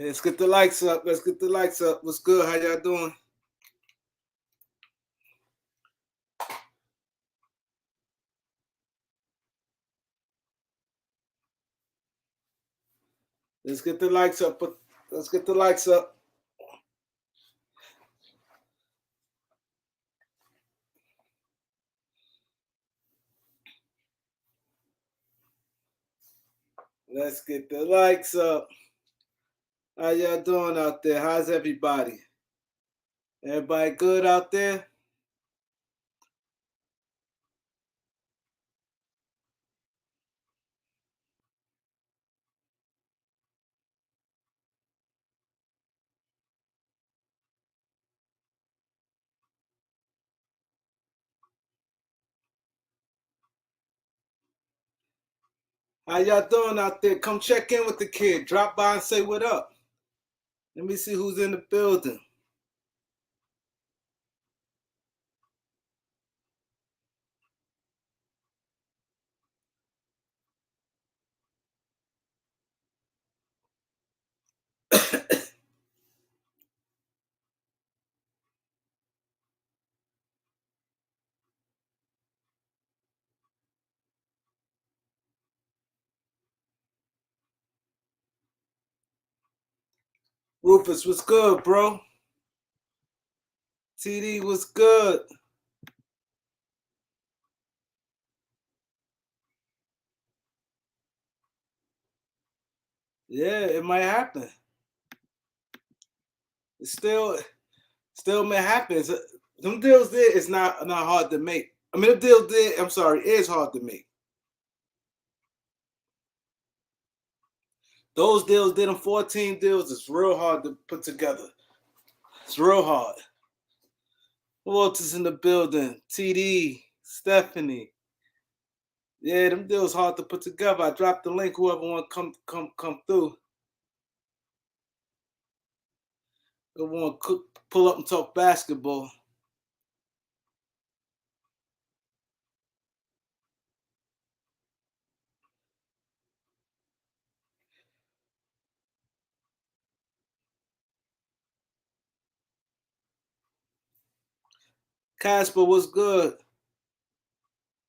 Let's get the likes up. Let's get the likes up. What's good? How y'all doing? Let's get the likes up. Let's get the likes up. Let's get the likes up. How y'all doing out there? How's everybody? Everybody good out there? How y'all doing out there? Come check in with the kid. Drop by and say what up. Let me see who's in the building. Rufus, what's good, bro? TD, what's good? Yeah, it might happen. It's still may happen. Them deals there is not hard to make. I mean, the deal there, I'm sorry, is hard to make. Those deals did them 14 deals. It's real hard to put together. It's real hard. Who else is in the building? TD, Stephanie. Yeah, them deals hard to put together. I dropped the link. Whoever want to come through. Who want to pull up and talk basketball. Casper, what's good?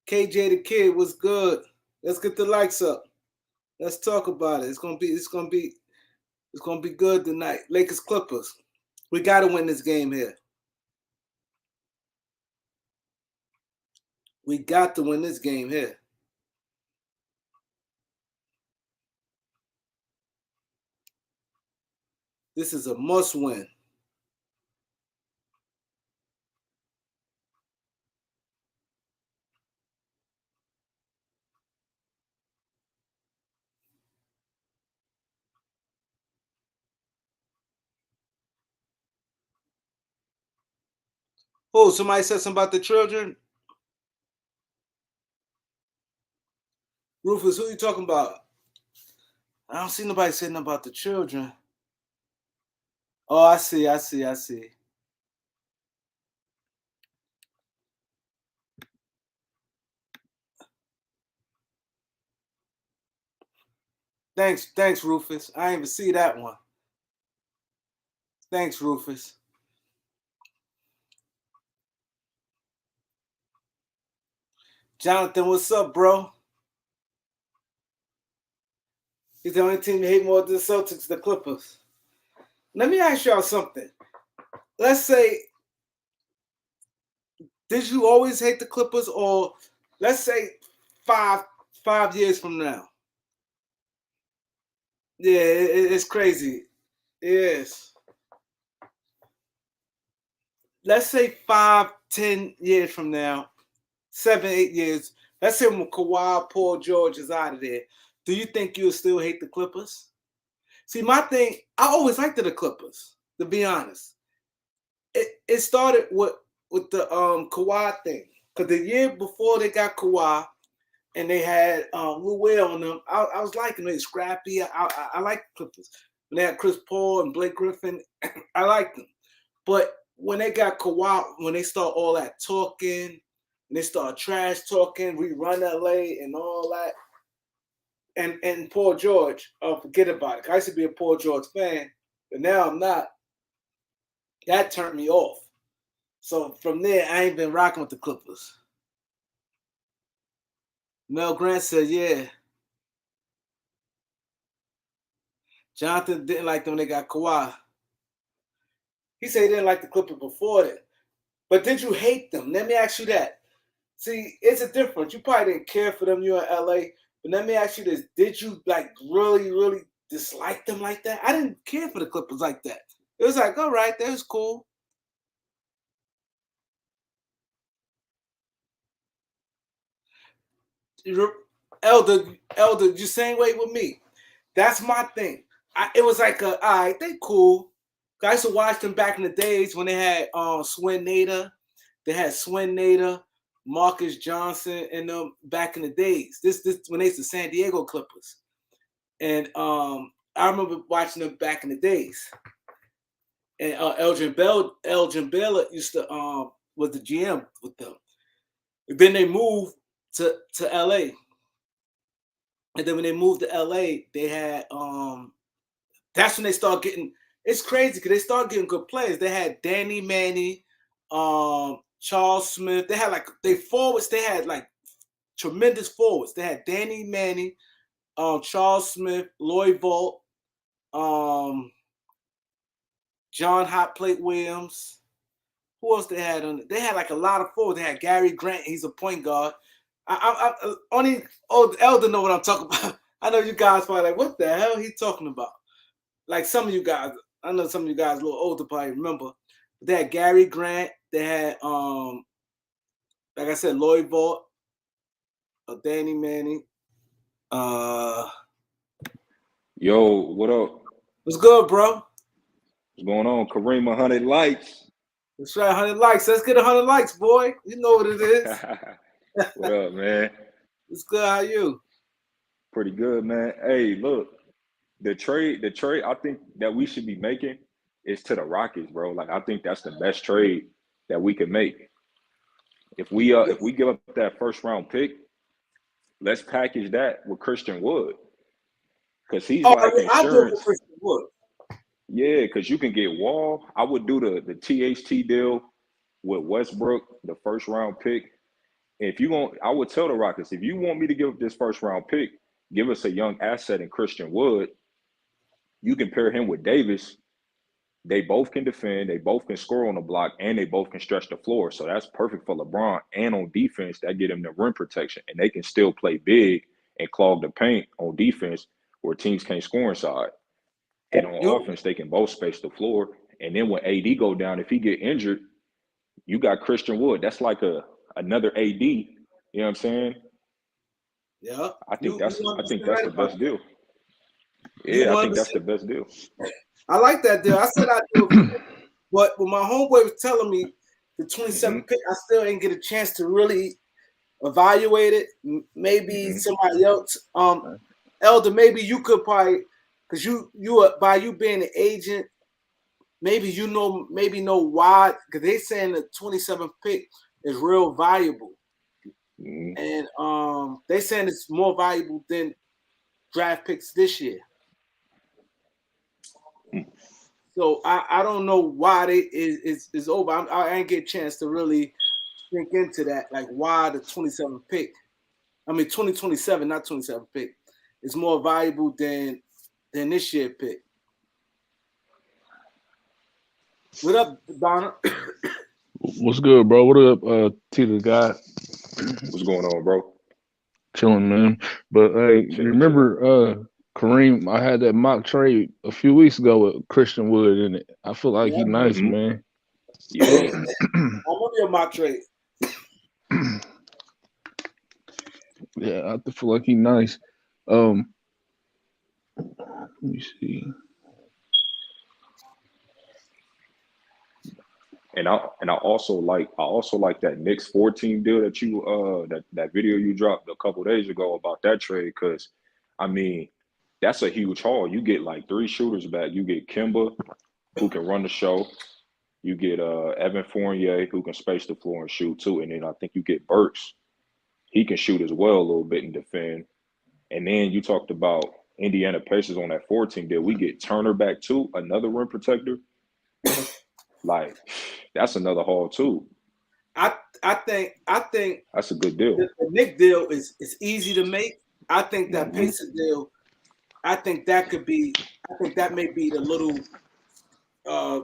KJ the Kid, what's good? Let's get the likes up. Let's talk about it. It's gonna be good tonight. Lakers Clippers. We gotta win this game here. We got to win this game here. This is a must win. Oh, somebody said something about the children. Rufus, who you talking about? I don't see nobody saying nothing about the children. Oh, I see. Thanks, Rufus. I didn't even see that one. Thanks, Rufus. Jonathan, what's up, bro? He's the only team you hate more than the Celtics, the Clippers. Let me ask y'all something. Let's say, did you always hate the Clippers, or let's say 5 years from now? Yeah, it's crazy. It is. Let's say 5, 10 years from now, 7, 8 years. Let's say when Kawhi, Paul George is out of there. Do you think you'll still hate the Clippers? See, my thing, I always liked the Clippers, to be honest. It started with the Kawhi thing. Because the year before they got Kawhi and they had Lou Will on them, I was liking it. Scrappy. I like the Clippers. When they had Chris Paul and Blake Griffin, I liked them. But when they got Kawhi, when they start all that talking, and they start trash talking, we run LA and all that, and Paul George, forget about it. I used to be a Paul George fan. but now I'm not. That turned me off. So from there, I ain't been rocking with the Clippers. Mel Grant said, yeah. Jonathan didn't like them when they got Kawhi. He said he didn't like the Clippers before that. But did you hate them? Let me ask you that. See, it's a difference. You probably didn't care for them. You're in LA. But let me ask you this. Did you like really, really dislike them like that? I didn't care for the Clippers like that. It was like, all right, that was cool. Elder, you same way with me. That's my thing. It was like, all right, they cool. I used to watch them back in the days when they had Swin Nader. They had Swin Nader, Marcus Johnson, and them back in the days. This when they used to San Diego Clippers. And I remember watching them back in the days. And Elgin Baylor used to was the GM with them. And then they moved to LA. And then when they moved to LA, they had that's when they start getting. It's crazy because they start getting good players. They had Danny Manny, Charles Smith. They had forwards. They had like tremendous forwards. They had Danny Manny, Charles Smith, Lloyd Volt, John Hot Plate Williams. Who else they had on? They had like a lot of forwards. They had Gary Grant. He's a point guard. I only Elder know what I'm talking about. I know you guys probably like, what the hell he talking about? Like some of you guys, I know some of you guys a little older probably remember. They had Gary Grant. They had like I said, Lloyd Volt, Danny Manning. Yo, what up? What's good, bro? What's going on? Kareem, 100 likes. Let's try 100 likes. Let's get 100 likes, boy. You know what it is. What up, man? It's good. How you? Pretty good, man. Hey, look, the trade I think that we should be making is to the Rockets, bro. Like I think that's the best trade that we can make. If we give up that first round pick, let's package that with Christian Wood. Cause he's like insurance. Christian Wood. Yeah, because you can get Wall. I would do the THT deal with Westbrook, the first round pick. If you want, I would tell the Rockets, if you want me to give up this first round pick, give us a young asset in Christian Wood. You can pair him with Davis. They both can defend, they both can score on the block, and they both can stretch the floor. So that's perfect for LeBron. And on defense, that get him the rim protection. And they can still play big and clog the paint on defense where teams can't score inside. And on offense, they can both space the floor. And then when AD go down, if he get injured, you got Christian Wood. That's like another AD. You know what I'm saying? Yeah. I think that's the best deal. Yeah, I think that's the best deal. I like that deal. I said I do, but when my homeboy was telling me the 27th pick, I still didn't get a chance to really evaluate it. Maybe somebody else, Elder, maybe you could probably, because you by you being an agent, maybe know why, because they saying the 27th pick is real valuable. And they saying it's more valuable than draft picks this year. So I don't know why it's over. I ain't get a chance to really think into that, like why the 27th pick. I mean 2027, not 27th pick, is more valuable than this year pick. What up, Donna? What's good, bro? What up, T the guy? What's going on, bro? Chilling, man. But hey, remember Kareem, I had that mock trade a few weeks ago with Christian Wood in it. I feel like he's nice, man. Yeah. I remember your mock trade. Yeah, I feel like he's nice. Let me see. And I also like that Knicks 14 deal that you that video you dropped a couple days ago about that trade, because I mean that's a huge haul. You get like 3 shooters back. You get Kemba, who can run the show. You get Evan Fournier, who can space the floor and shoot too. And then I think you get Burks. He can shoot as well a little bit and defend. And then you talked about Indiana Pacers on that 14 deal. We get Turner back too, another rim protector. Like, that's another haul too. I think that's a good deal. The Knicks deal is easy to make. I think that Pacers deal, I think that may be the little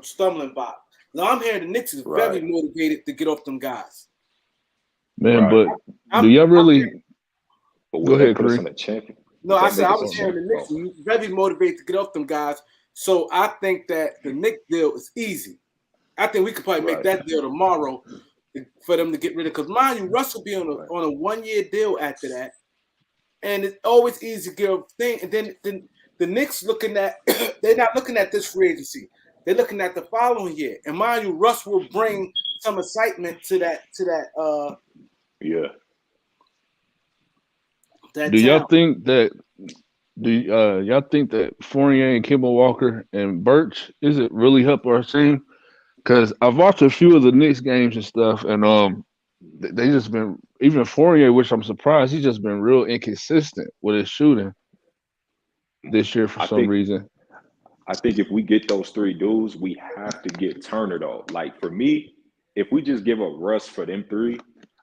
stumbling block. Now I'm hearing the Knicks is very motivated to get off them guys. Man, but do y'all really go ahead, Chris? On the champion. No, I said I was hearing the Knicks very motivated to get off them guys. So I think that the Knicks deal is easy. I think we could probably make that deal tomorrow for them to get rid of. Because mind you, Russ will be on a 1-year deal after that, and it's always easy to get a thing. And then the Knicks looking at they're not looking at this free agency. They're looking at the following year. And mind you, Russ will bring some excitement to that. Do y'all think that? Y'all think that Fournier and Kemba Walker and Birch is it really help our team? Because I've watched a few of the Knicks games and stuff, and they just been even Fournier, which I'm surprised he's just been real inconsistent with his shooting this year for some reason. I think if we get those 3 dudes, we have to get Turner though. Like for me, if we just give up Russ for them 3,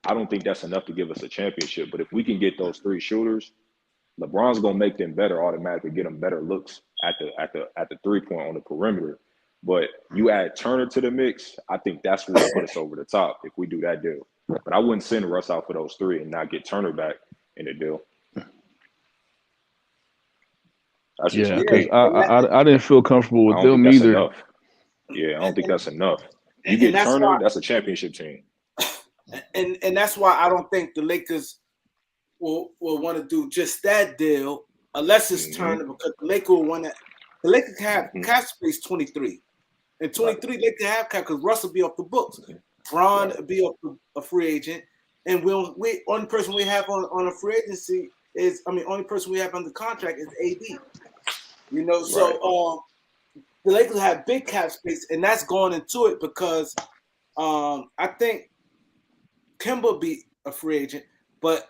I don't think that's enough to give us a championship. But if we can get those 3 shooters, LeBron's gonna make them better automatically, get them better looks at the 3-point on the perimeter. But you add Turner to the mix, I think that's what will put us over the top if we do that deal. But I wouldn't send Russ out for those 3 and not get Turner back in the deal. That's because I didn't feel comfortable with them either. Enough. Yeah, I don't think that's enough. You get Turner, that's a championship team. And that's why I don't think the Lakers will want to do just that deal unless it's Turner, because the Lakers will want to. The Lakers have cap space 23, and 23 they can have cap because Russ will be off the books, Bron will be off a free agent, and only person we have on a free agency only person we have under contract is AD. You know, so the Lakers have big cap space, and that's going into it because I think Kemba be a free agent. But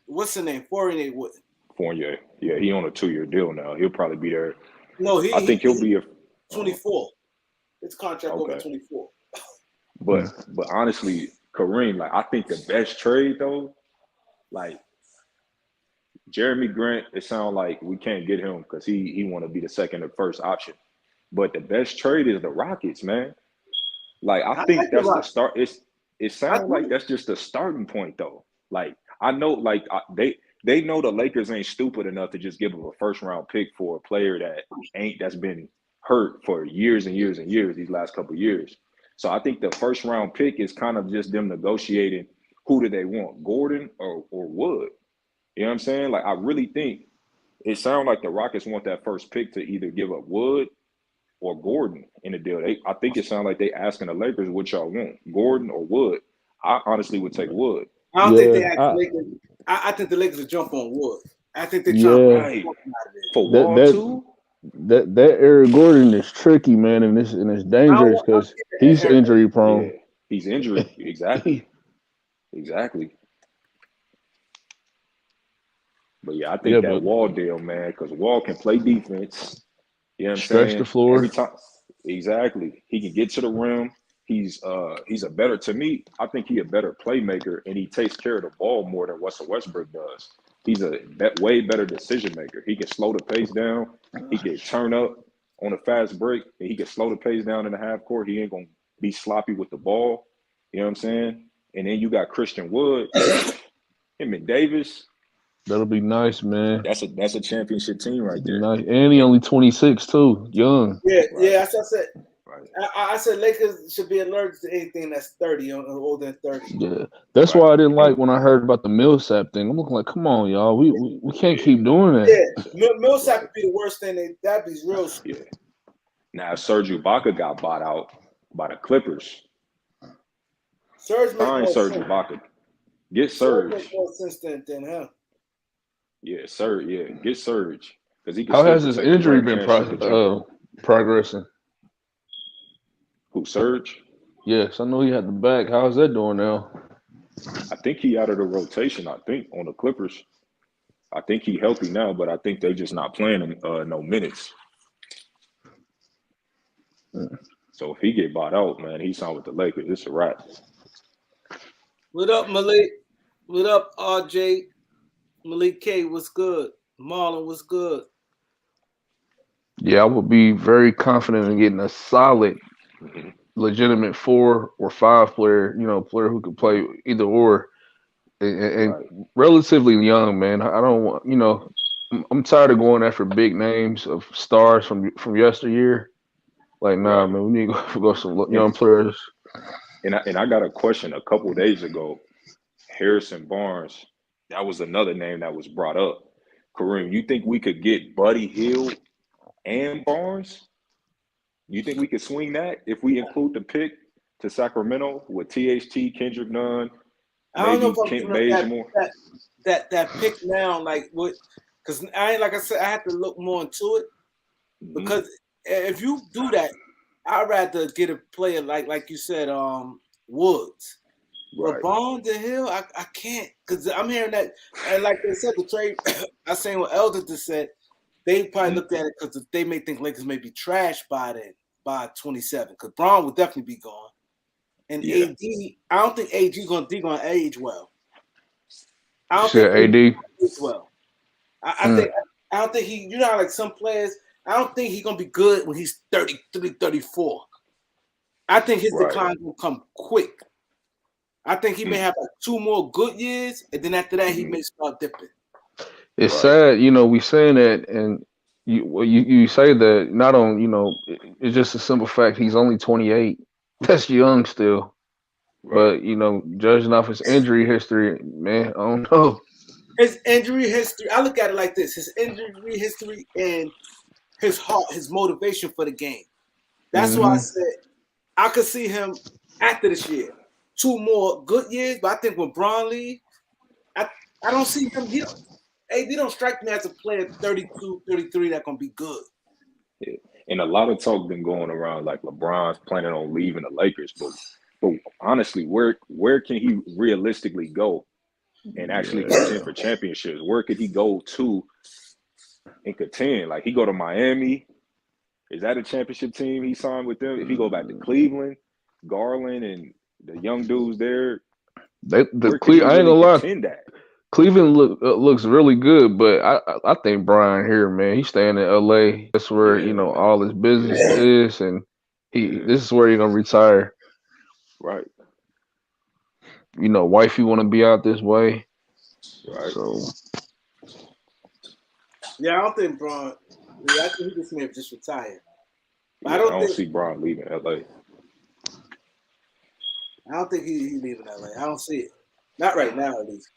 what's the name? Fournier wouldn't. Fournier, yeah, he on a 2-year deal now. He'll probably be there. No, I think he'll be a 24. His contract over 24. But honestly, Kareem, like I think the best trade though, like Jeremy Grant, it sounds like we can't get him because he want to be the second or first option. But the best trade is the Rockets, man. Like I think like that's the start. It sounds like that's just the starting point though. Like I know, like they know the Lakers ain't stupid enough to just give them a first-round pick for a player that's been hurt for years and years and years these last couple of years. So I think the first-round pick is kind of just them negotiating who do they want, Gordon or Wood. You know what I'm saying? Like I really think it sounds like the Rockets want that first pick to either give up Wood or Gordon in the deal. I think it sounds like they asking the Lakers what y'all want, Gordon or Wood. I honestly would take Wood. I don't think they ask the Lakers. I think the Lakers will jump on Wood. I think they try for Wall too. That Eric Gordon is tricky, man, and it's dangerous because he's injury prone. Yeah, he's injury exactly. But yeah, I think that Wall deal, man, because Wall can play defense. You know what I'm saying? Stretch the floor. Every time. Exactly. He can get to the rim. He's a better, to me, I think he's a better playmaker, and he takes care of the ball more than Russell Westbrook does. He's a way better decision maker. He can slow the pace down. He can turn up on a fast break, and he can slow the pace down in the half court. He ain't going to be sloppy with the ball. You know what I'm saying? And then you got Christian Wood, him and Davis. That'll be nice, man. That's a championship team right there. Nice. And he only 26 too, young. Yeah, that's what I said. Right. I said Lakers should be allergic to anything that's 30 or older than 30. Yeah, that's why I didn't like when I heard about the Millsap thing. I'm looking like, come on, y'all, we can't keep doing that. Yeah, Millsap would be the worst thing. That'd be real. Yeah. Now Serge Ibaka got bought out by the Clippers. Serge Ibaka. Get Serge. Makes more sense than him. Yeah, Serge. Yeah, get Serge because he. How has his injury been progressing? Who, Serge? Yes, I know he had the back. How's that doing now? I think he out of the rotation. I think on the Clippers. I think he healthy now, but I think they just not playing him no minutes. So if he get bought out, man, he signed with the Lakers. It's a wrap. What up, Malik? What up, RJ? Malik K, what's good? Marlon, what's good? Yeah, I would be very confident in getting a solid, Mhm. legitimate 4 or 5 player, player who could play either or, and Right. relatively young, man. I don't want, I'm tired of going after big names of stars from yesteryear. Like, nah, Right. man, we need to go some And, young players. and I got a question a couple of days ago. Harrison Barnes, that was another name that was brought up. Kareem, you think we could get Buddy Hield and Barnes? You think we could swing that if we include the pick to Sacramento with THT, Kendrick Nunn, I don't know maybe if I'm Kent giving up Bazemore? that pick now, like what? Because like I said, I have to look more into it. Because if you do that, I'd rather get a player like you said, Woods. But Right. Barnes and Hill, I can't, because I'm hearing that, and like they said, the trade. I seen what Elder just said. They probably looked at it because they may think Lakers may be trashed by 27. Because Braun will definitely be gone, and Yeah. AD. I don't think AD gonna age well. I You don't said think AD AD? gonna age well. I don't think he. You know, how, like some players, I don't think he's gonna be good when he's 33, 34. I think his Right. decline will come quick. I think he may have like 2 more good years, and then after that, he may start dipping. It's Right. sad, we saying that, and you say that not on, it's just a simple fact he's only 28. That's young still. Right. But judging off his injury history, man, I don't know. His injury history, I look at it like this: his injury history and his heart, his motivation for the game. That's why I said I could see him after this year. 2 more good years, but I think when Braun leaves, I don't see him. They don't strike me as a player 32, 33 that's gonna be good. Yeah. And a lot of talk been going around like LeBron's planning on leaving the Lakers, but honestly, where can he realistically go and actually contend for championships? Where could he go to and contend? Like he go to Miami. Is that a championship team he signed with them? If he go back to Cleveland, Garland and the young dudes there, where could he I ain't really gonna lie, contend at? Cleveland looks really good, but I think Brian here, man, he's staying in LA. That's where Yeah, man. all his business is, and this is where he's gonna retire. Right. Wifey want to be out this way, Right. so Yeah, I don't think Braun. Yeah, I think he just may just retire. But Yeah, I don't think see Bron leaving LA. he leaving LA. I don't see it. Not right now, at least.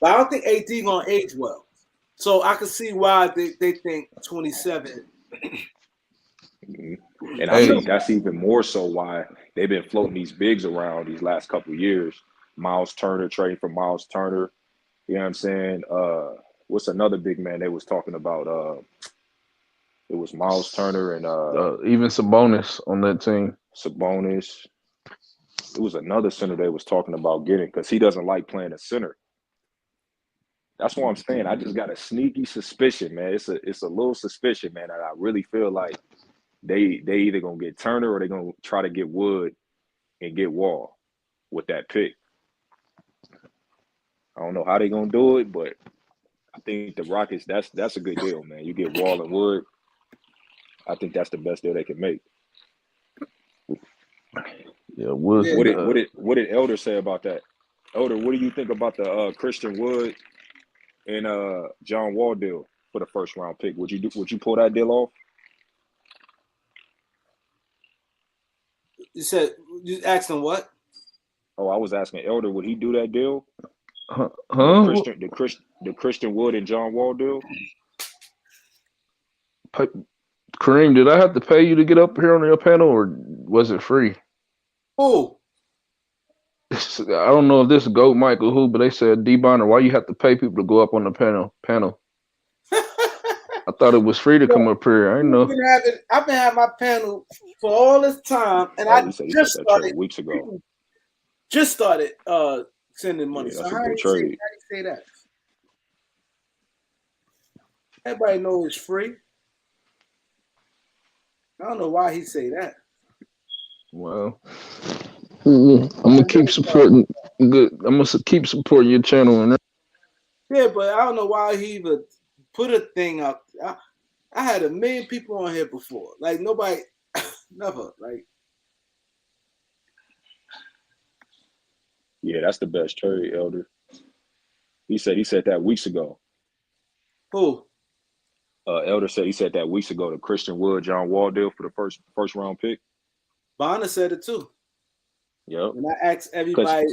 But I don't think AD gonna age well. So I can see why they think 27. And I think that's even more so why they've been floating these bigs around these last couple of years. Miles Turner, trading for Miles Turner. You know what I'm saying? What's another big man they was talking about? It was Miles Turner and even Sabonis on that team. Sabonis. It was another center they was talking about getting because he doesn't like playing a center. That's what I'm saying. I just got a sneaky suspicion, man. It's a little suspicion, man, that I really feel like they either gonna get Turner or they're gonna try to get Wood and get Wall with that pick. I don't know how they're gonna do it, but I think the Rockets, that's a good deal, man. You get Wall and Wood. I think that's the best deal they can make. Yeah, Wood. What did Elder say about that? Elder, what do you think about the Christian Wood and John Wall deal for the first round pick? Would you pull that deal off? You said you asked him what? Oh, I was asking Elder, would he do that deal? Huh? The Christian Wood and John Wall deal? Kareem, did I have to pay you to get up here on your panel, or was it free? Who? I don't know if this is Goat Michael who, but they said D Bonner, why you have to pay people to go up on the panel? I thought it was free to come up here. I didn't know. I've been having my panel for all this time, and I He said just that started trade weeks ago. Just started sending money. Yeah, so that's how a do good you trade. say that? Everybody knows it's free. I don't know why he say that. Well, I'm gonna keep supporting. Good. I'm gonna keep supporting your channel and Yeah, but I don't know why he even put a thing up. I had a million people on here before. Like nobody, never. Like Yeah, that's the best trade, Elder. He said that weeks ago. who? Elder said he said that weeks ago. The Christian Wood, John Wall deal for the first round pick. Bonner said it too. Yep. When I asked everybody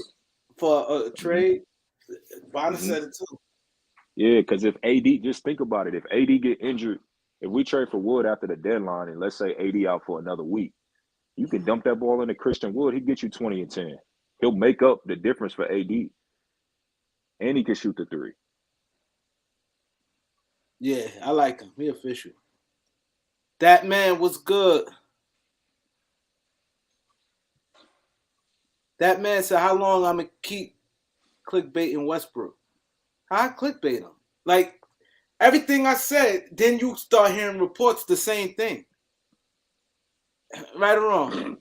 for a trade, Bonner said it too. Yeah, because if AD, just think about it. If AD get injured, if we trade for Wood after the deadline, and let's say AD out for another week, you can dump that ball into Christian Wood. He get you 20 and 10. He'll make up the difference for AD, and he can shoot the three. Yeah, I like him. He official. That man was good. That man said, "How long I'm gonna keep clickbaiting Westbrook?" How I clickbait him? Like everything I said, then you start hearing reports the same thing. Right or wrong?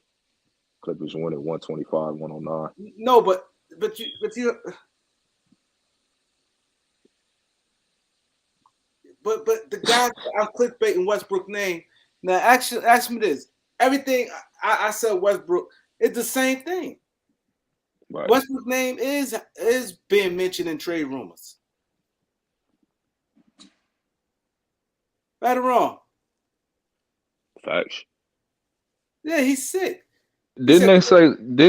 Clippers won at 125, 109. No, but you but the guy I'm clickbaiting Westbrook name. Now actually ask me this. Everything I said Westbrook, it's the same thing. Right. Westbrook name is being mentioned in trade rumors. Right or wrong? Facts. Yeah, he's sick. Didn't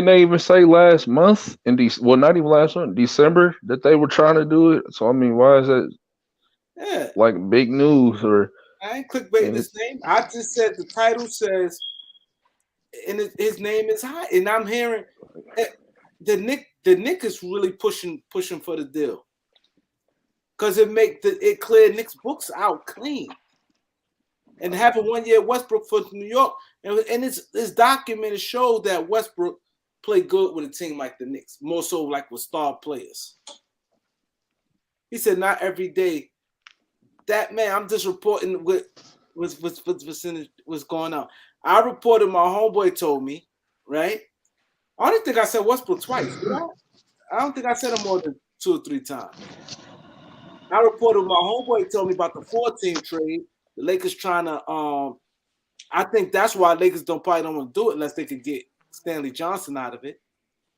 they even say last month well, not even last month, December, that they were trying to do it? So I mean, why is that like big news? Or I ain't clickbaiting his name. I just said the title says, and his name is high, and I'm hearing the Knicks is really pushing for the deal because it cleared Knicks books out clean, and having 1 year Westbrook for New York, and it's documented showed that Westbrook played good with a team like the Knicks, more so like with star players. He said not every day. That man, I'm just reporting what's going on. I reported my homeboy told me, right? I don't think I said Westbrook twice. Did I? I don't think I said him more than 2 or 3 times. I reported my homeboy told me about the 4-team trade. The Lakers trying to I think that's why Lakers probably don't want to do it unless they could get Stanley Johnson out of it.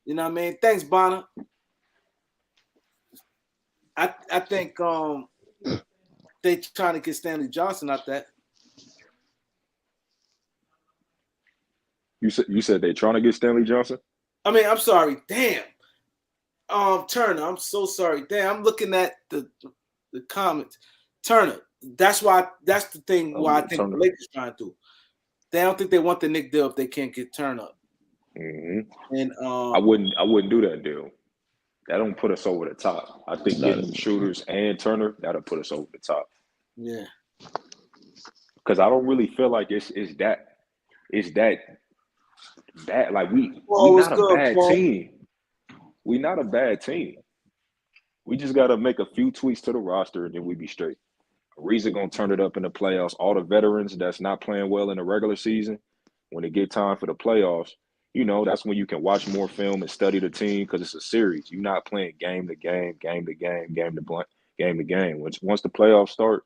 You know what I mean? Thanks, Bonner. I think they trying to get Stanley Johnson out that. You said they trying to get Stanley Johnson? I mean, I'm sorry. Damn. Turner, I'm so sorry. Damn, I'm looking at the comments. Turner. That's the thing why I think Turner. the Lakers trying to do. They don't think they want the Knick deal if they can't get Turner. Mm-hmm. And I wouldn't do that deal. That don't put us over the top. I think getting shooters and Turner, that'll put us over the top. Yeah. Because I don't really feel like it's that bad. Like we not a bad team. We not a bad team. We just gotta make a few tweaks to the roster and then we be straight. Ariza gonna turn it up in the playoffs. All the veterans that's not playing well in the regular season, when it get time for the playoffs, that's when you can watch more film and study the team because it's a series. You're not playing game to game, game to game, game to game. Once the playoffs start,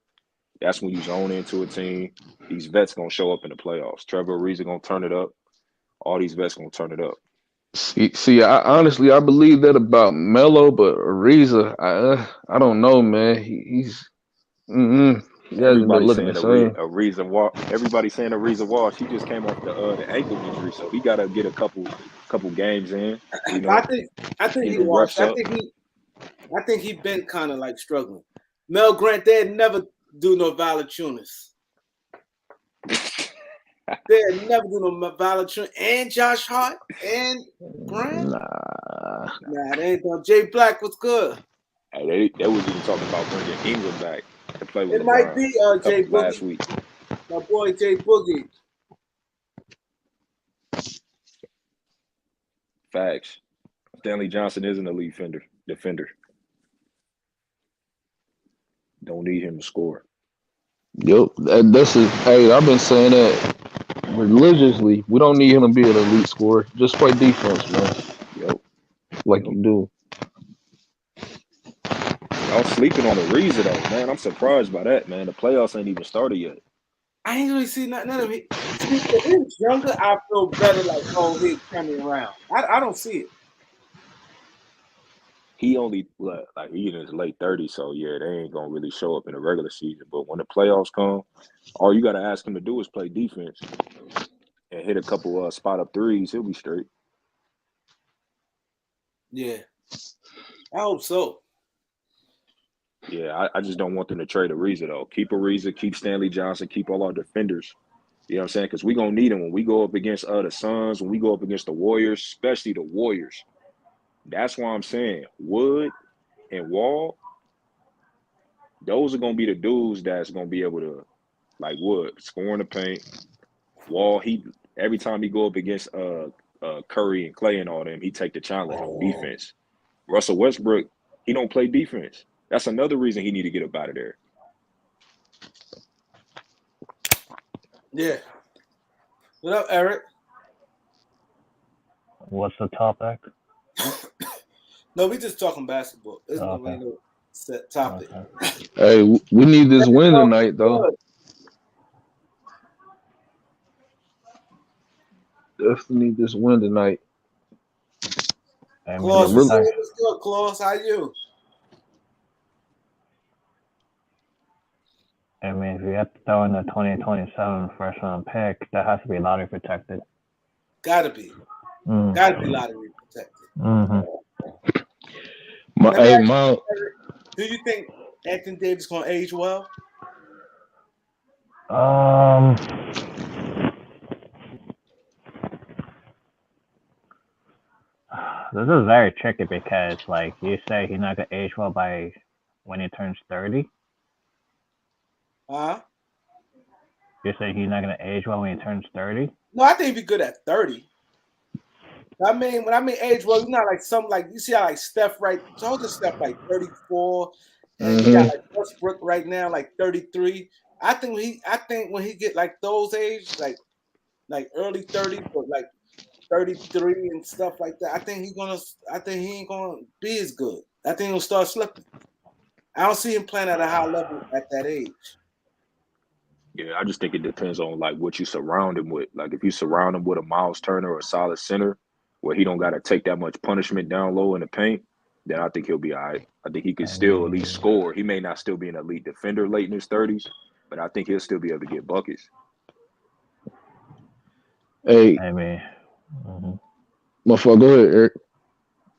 that's when you zone into a team. These vets gonna show up in the playoffs. Trevor Ariza gonna turn it up. All these vets gonna turn it up. See, I honestly believe that about Melo, but Ariza, I don't know, man. He's he hasn't been looking the same. Everybody saying Ariza Walsh. He just came off the ankle injury, so he got to get a couple games in. I think he washed. I think he been kind of like struggling. Mel Grant, they'd never do no Valanciunas. They'd never do no Valanciunas and Josh Hart and Grant. Nah, they ain't done. Jay Black was good. They was even talking about bringing Ingram back to play with It LeBron might be Jay Boogie last week. My boy Jay Boogie. Facts. Stanley Johnson is an elite defender. Don't need him to score. Yep. This is. Hey, I've been saying that religiously. We don't need him to be an elite scorer. Just play defense, man, Yep. like Yep. you do. Y'all sleeping on the Reza though, man. I'm surprised by that, man. The playoffs ain't even started yet. I ain't really see none of it. See, if he was younger, I feel better. Like, oh, he's turning around. I don't see it. He only like he in his late 30s, so yeah, they ain't gonna really show up in the regular season. But when the playoffs come, all you gotta ask him to do is play defense and hit a couple spot up threes. He'll be straight. Yeah, I hope so. Yeah, I just don't want them to trade Ariza though. Keep Ariza, keep Stanley Johnson, keep all our defenders. You know what I'm saying? Because we gonna need them when we go up against the Suns, when we go up against the Warriors, especially the Warriors. That's why I'm saying Wood and Wall, those are gonna be the dudes that's gonna be able to, like Wood, score in the paint. Wall, he every time he go up against Curry and Clay and all them, he take the challenge on defense. Russell Westbrook, he don't play defense. That's another reason he need to get up out of there. Yeah. What up, Eric? What's the topic? No, we just talking basketball. There's no Okay. no set topic. Okay. Hey, we need this win tonight, though. Definitely need this win tonight. Claus, really- what's good, Claus? How you? I mean, if you have to throw in the 2027 first round pick, that has to be lottery protected. Gotta be. Mm. Gotta be lottery protected. Mm-hmm. Do you think Anthony Davis gonna age well? This is very tricky because, like, you say he's not gonna age well by when he turns 30. Huh? You're saying he's not gonna age well when he turns 30? No, I think he'd be good at 30. I mean, when I mean age well, you're not like some like you see how like Steph right. Told the Steph like 34, and you got like Westbrook right now like 33. I think when he get like those age like early 30s or like 33 and stuff like that, I think he ain't gonna be as good. I think he'll start slipping. I don't see him playing at a high level at that age. Yeah, I just think it depends on like what you surround him with. Like if you surround him with a Miles Turner or a solid center where he don't got to take that much punishment down low in the paint, then I think he'll be all right. I think he could still at least score. He may not still be an elite defender late in his 30s, but I think he'll still be able to get buckets. Hey, I mean, my fault. Go ahead, Eric.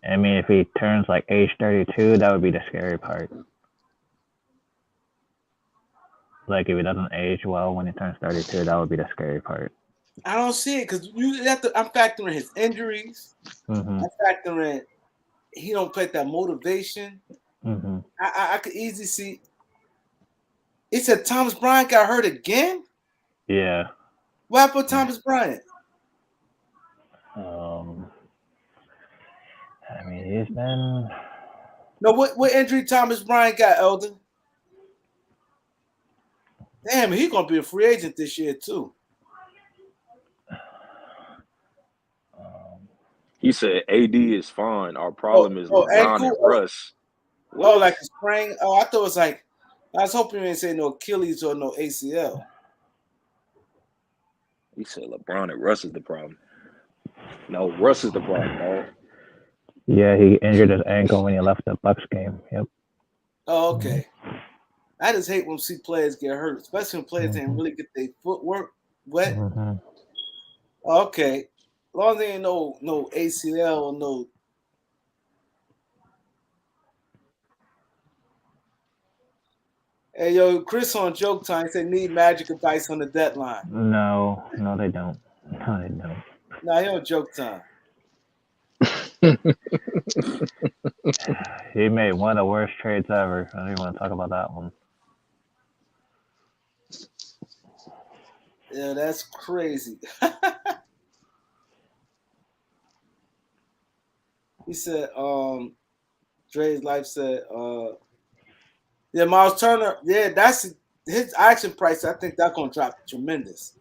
I mean, if he turns like age 32, that would be the scary part. Like if he doesn't age well when he turns 32, that would be the scary part. I don't see it because you have to. I'm factoring his injuries. Mm-hmm. I'm factoring he don't play that motivation. Mm-hmm. I could easily see. It said Thomas Bryant got hurt again. Yeah. What happened with Thomas Bryant? I mean, he's been. No, what injury Thomas Bryant got, Elder? Damn, he's gonna be a free agent this year too. He said AD is fine. Our problem is LeBron and Russ. What? Oh, like a sprain? Oh, I thought it was like I was hoping you didn't say no Achilles or no ACL. He said LeBron and Russ is the problem. No, Russ is the problem, dog. Yeah, he injured his ankle when he left the Bucks game. Yep. Oh, okay. I just hate when we see players get hurt, especially when players didn't really get their footwork wet. Mm-hmm. Okay. As long as there ain't no ACL or no. Hey, yo, Chris on Joke Time said need Magic advice on the deadline. No, they don't. No, they don't. Nah, he on Joke Time. He made one of the worst trades ever. I don't even want to talk about that one. Yeah, that's crazy. He said, Dre's life said, yeah, Miles Turner, yeah, his action price, I think that's gonna drop tremendous.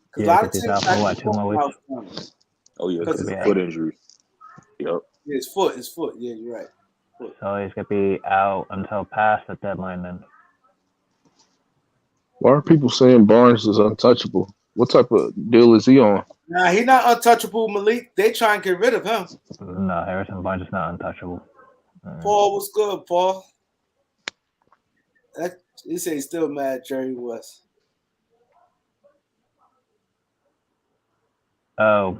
Because a Yeah, lot of because he's teams out for what, actually 2 talking more about weeks? him. Oh yeah, Because because of his the foot injury. Yep. his foot. Yeah, you're right. Foot. So he's gonna be out until past the deadline then. Why are people saying Barnes is untouchable? What type of deal is he on? Nah, he not untouchable, Malik. They try and get rid of him. No, Harrison Barnes is not untouchable. Paul was good, Paul. He said he's still mad at Jerry West. Oh.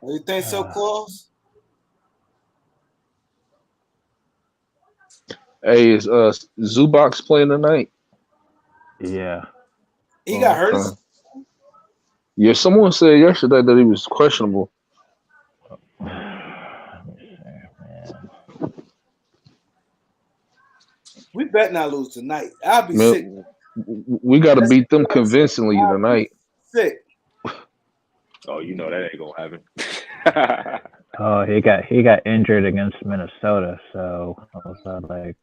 You think so, Claus? Hey, is Zubox playing tonight? Yeah. He got hurt. Okay. Yeah, someone said yesterday that he was questionable. We bet not lose tonight. I'll be Man, sick. we got to beat them convincingly tonight. Sick. Oh, you know that ain't gonna happen. Oh, he got injured against Minnesota, so I was like,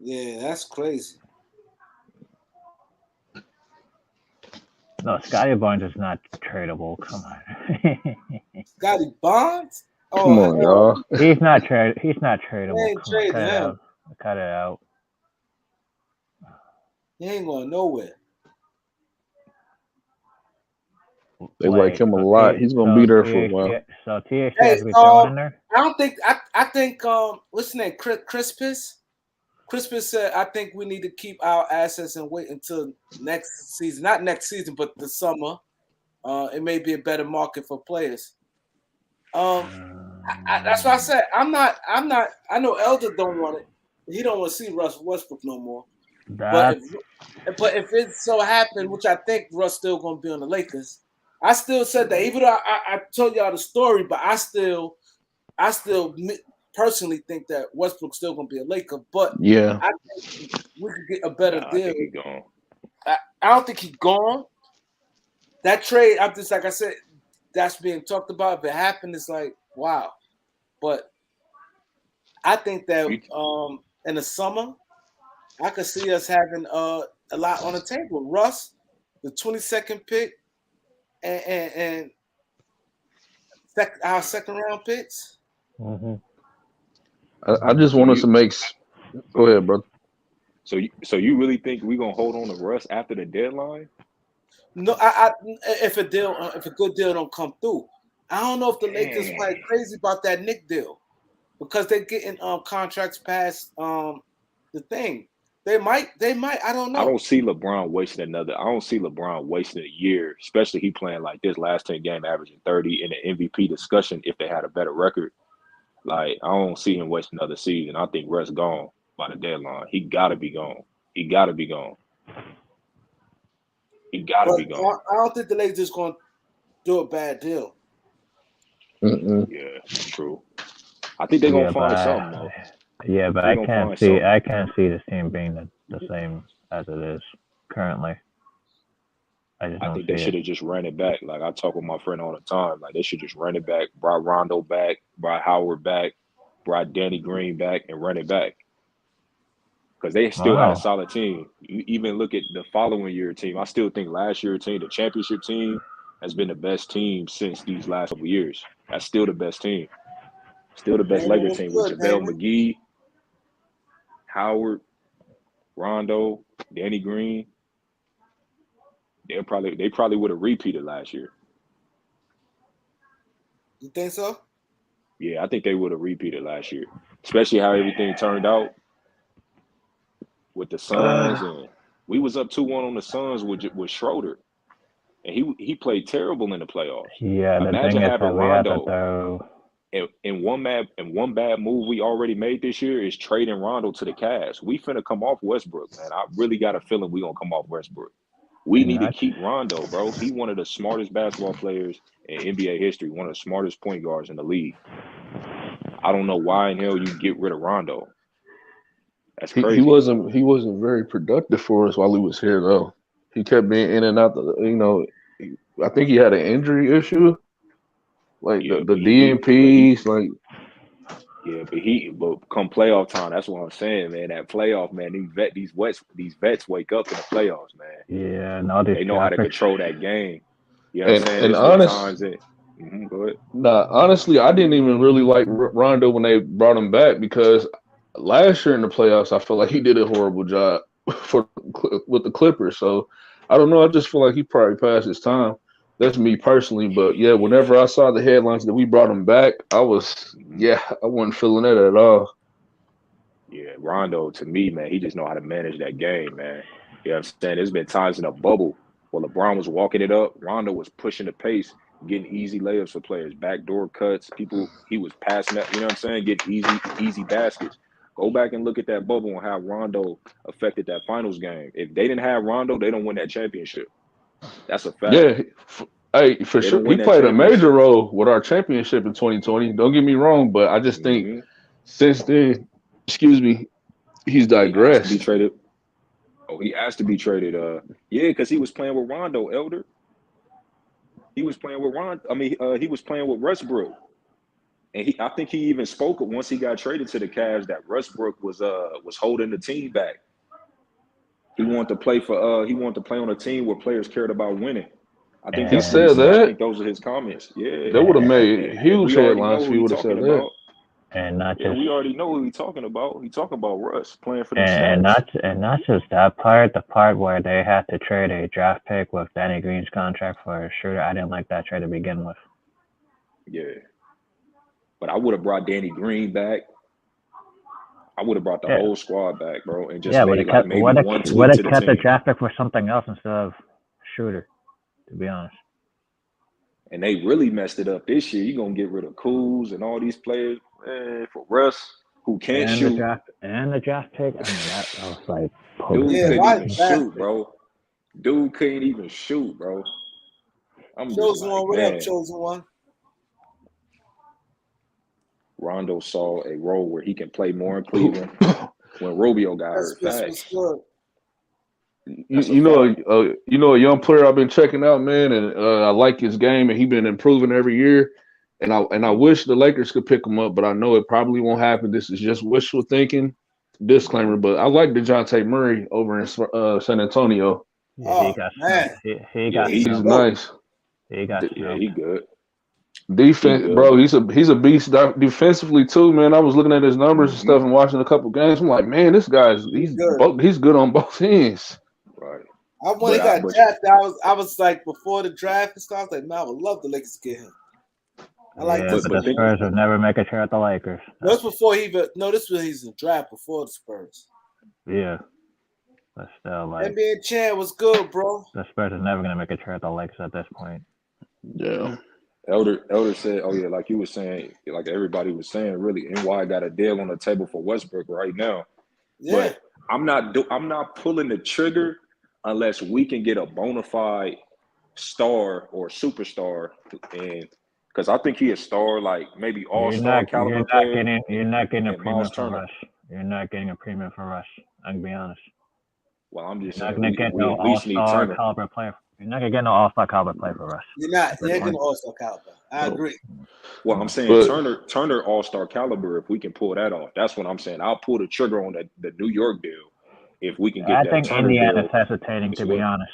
Yeah, that's crazy. no, Scotty Barnes is not tradable. Come on. Scotty Bonds? Come on, y'all. He's not tradable. They ain't Come on, trading cut it him. out. Cut it out. He ain't going nowhere. They like him a lot. He's gonna be there for a while. So THC has to be thrown in there. I think what's his name? Crispus? Crispus said I think we need to keep our assets and wait until next season. Not next season, but the summer. It may be a better market for players. That's why I said I'm not. I know Elder don't want it. He don't want to see Russ Westbrook no more. But if it so happened, which I think Russ still going to be on the Lakers, I still said that. Even though I told y'all the story, but I still personally think that Westbrook's still going to be a Laker. But yeah, I think we could get a better deal. I think he's gone. I don't think he's gone. That trade, I'm just like I said, that's being talked about. If it happened, it's like wow. But I think that in the summer, I could see us having a lot on the table. Russ, the 22nd pick, and our second round picks. Mm-hmm. I just want us to make. Go ahead, brother. So you really think we're gonna hold on to Russ after the deadline? No, if a good deal don't come through, I don't know if the Lakers quite crazy about that Nick deal because they're getting contracts past the thing. They might. I don't know. I don't see LeBron wasting a year, especially he playing like this last 10 game averaging 30 in the MVP discussion if they had a better record. Like I don't see him wasting another season. I think Russ gone by the deadline. He gotta be gone. He gotta be gone. I don't think the Lakers is going to do a bad deal. Yeah, true. I think they're gonna find something though. Yeah, but I can't see this team being the same as it is currently. I think they should have just ran it back. Like I talk with my friend all the time. Like they should just run it back, brought Rondo back, brought Howard back, brought Danny Green back, and run it back. Because they still had a solid team. You even look at the following year team. I still think last year team, the championship team, has been the best team since these last couple years. That's still the best team. Still the best Laker team with JaVale McGee, Howard, Rondo, Danny Green. They probably would have repeated last year. You think so? Yeah, I think they would have repeated last year, especially how everything turned out with the Suns, and we was up 2-1 on the Suns with Schroeder, and he played terrible in the playoffs. Yeah, imagine having Rondo. And one bad move we already made this year is trading Rondo to the Cavs. We finna come off Westbrook, man. I really got a feeling we gonna come off Westbrook. We need to keep Rondo, bro. He one of the smartest basketball players in NBA history, one of the smartest point guards in the league. I don't know why in hell you get rid of Rondo. That's crazy. He wasn't very productive for us while he was here though. He kept being in and out. I think he had an injury issue, like Yeah, the but DNPs, like. yeah, but come playoff time, that's what I'm saying, man. That playoff, man, these vets wake up in the playoffs, man. Yeah, and all these They know how to draft picks. control that game. You know what I'm saying? And There's been honest, times that go ahead. nah, honestly, I didn't even really like Rondo when they brought him back because last year in the playoffs, I feel like he did a horrible job with the Clippers. So I don't know. I just feel like he probably passed his time. That's me personally, but yeah, whenever I saw the headlines that we brought him back, I wasn't feeling it at all. Yeah, Rondo, to me, man, he just know how to manage that game, man. You know what I'm saying? There's been times in a bubble where LeBron was walking it up, Rondo was pushing the pace, getting easy layups for players, backdoor cuts, he was passing that, you know what I'm saying? Getting easy baskets. Go back and look at that bubble and how Rondo affected that finals game. If they didn't have Rondo, they don't win that championship. That's a fact. Yeah, hey, for They sure, don't he win that played a major championship. role with our championship in 2020. Don't get me wrong, but I just think Mm-hmm. since then, excuse me, he's He asked to be digressed. traded. Oh, he asked to be traded. Yeah, because he was playing with Rondo, Elder. He was playing with Ron. I mean, he was playing with Westbrook, and I think he even spoke once he got traded to the Cavs that Westbrook was holding the team back. He wanted to play on a team where players cared about winning. I think He that's what he said said. I that. think those are his comments. Yeah, That would have made and huge we already know headlines if who he he's would have said talking that. about. And not Yeah, just we already know who he's talking about. He's talking about Russ playing for them and stats. not just that part, the part where they had to trade a draft pick with Danny Green's contract for a shooter. I didn't like that trade to begin with. Yeah, but I would have brought Danny Green back. I would have brought the Yeah, whole squad back, bro, and just yeah, would made have like kept maybe one would tweak have to the kept the team. draft pick for something else instead of shooter. To be honest. And they really messed it up this year. You're gonna get rid of Kuz and all these players, man, for Russ, who can't And the shoot. draft pick. I mean, that I was like, Dude Yeah, couldn't why even draft shoot, pick? bro. Dude couldn't even shoot, bro. I'm just Chosen like, one, what up, man, chosen one? Rondo saw a role where he can play more in Cleveland when Rubio got hurt. This was Facts. good. That's a You know, fact. a young player I've been checking out, man, and I like his game, and he's been improving every year. And I wish the Lakers could pick him up, but I know it probably won't happen. This is just wishful thinking. Disclaimer, but I like DeJounte Murray over in San Antonio. yeah, Oh man, He Yeah, got he He's snubbed. nice. He got D- yeah, snubbed. he good. He Defense, good, bro. but He's a beast defensively too, man. I was looking at his numbers and mm-hmm. stuff and watching a couple games. I'm like, man, this guy's he's good. he's good on both ends. Right. When he But got drafted, I was like before the draft and stuff. I was like, man, I would love the Lakers to get him. I like Yeah, this. but the think Spurs would never make a trade at the Lakers. No, this before he even. No, this was he's in the draft before the Spurs. Yeah, but still, like NBA Chan was good, bro. the Spurs are never gonna make a trade at the Lakers at this point. Yeah. Elder said, oh yeah, like you were saying, like everybody was saying, really, NY got a deal on the table for Westbrook right now. Yeah, But I'm not pulling the trigger unless we can get a bona fide star or superstar, and because I think he a star, like maybe all-star caliber player. You're not getting a and premium Miles for Turner. Russ. You're not getting a premium for Russ. I can be honest. Well, I'm just You're not saying gonna get we no at least need all-star Turner. caliber player. You're not gonna get no all-star caliber player for Russ. you're not. At You're this getting point. all-star caliber. I agree. Well, I'm saying But Turner all-star caliber. If we can pull that off, that's what I'm saying. I'll pull the trigger on the New York deal if we can get I that think Turner Indiana's deal. hesitating, to be honest.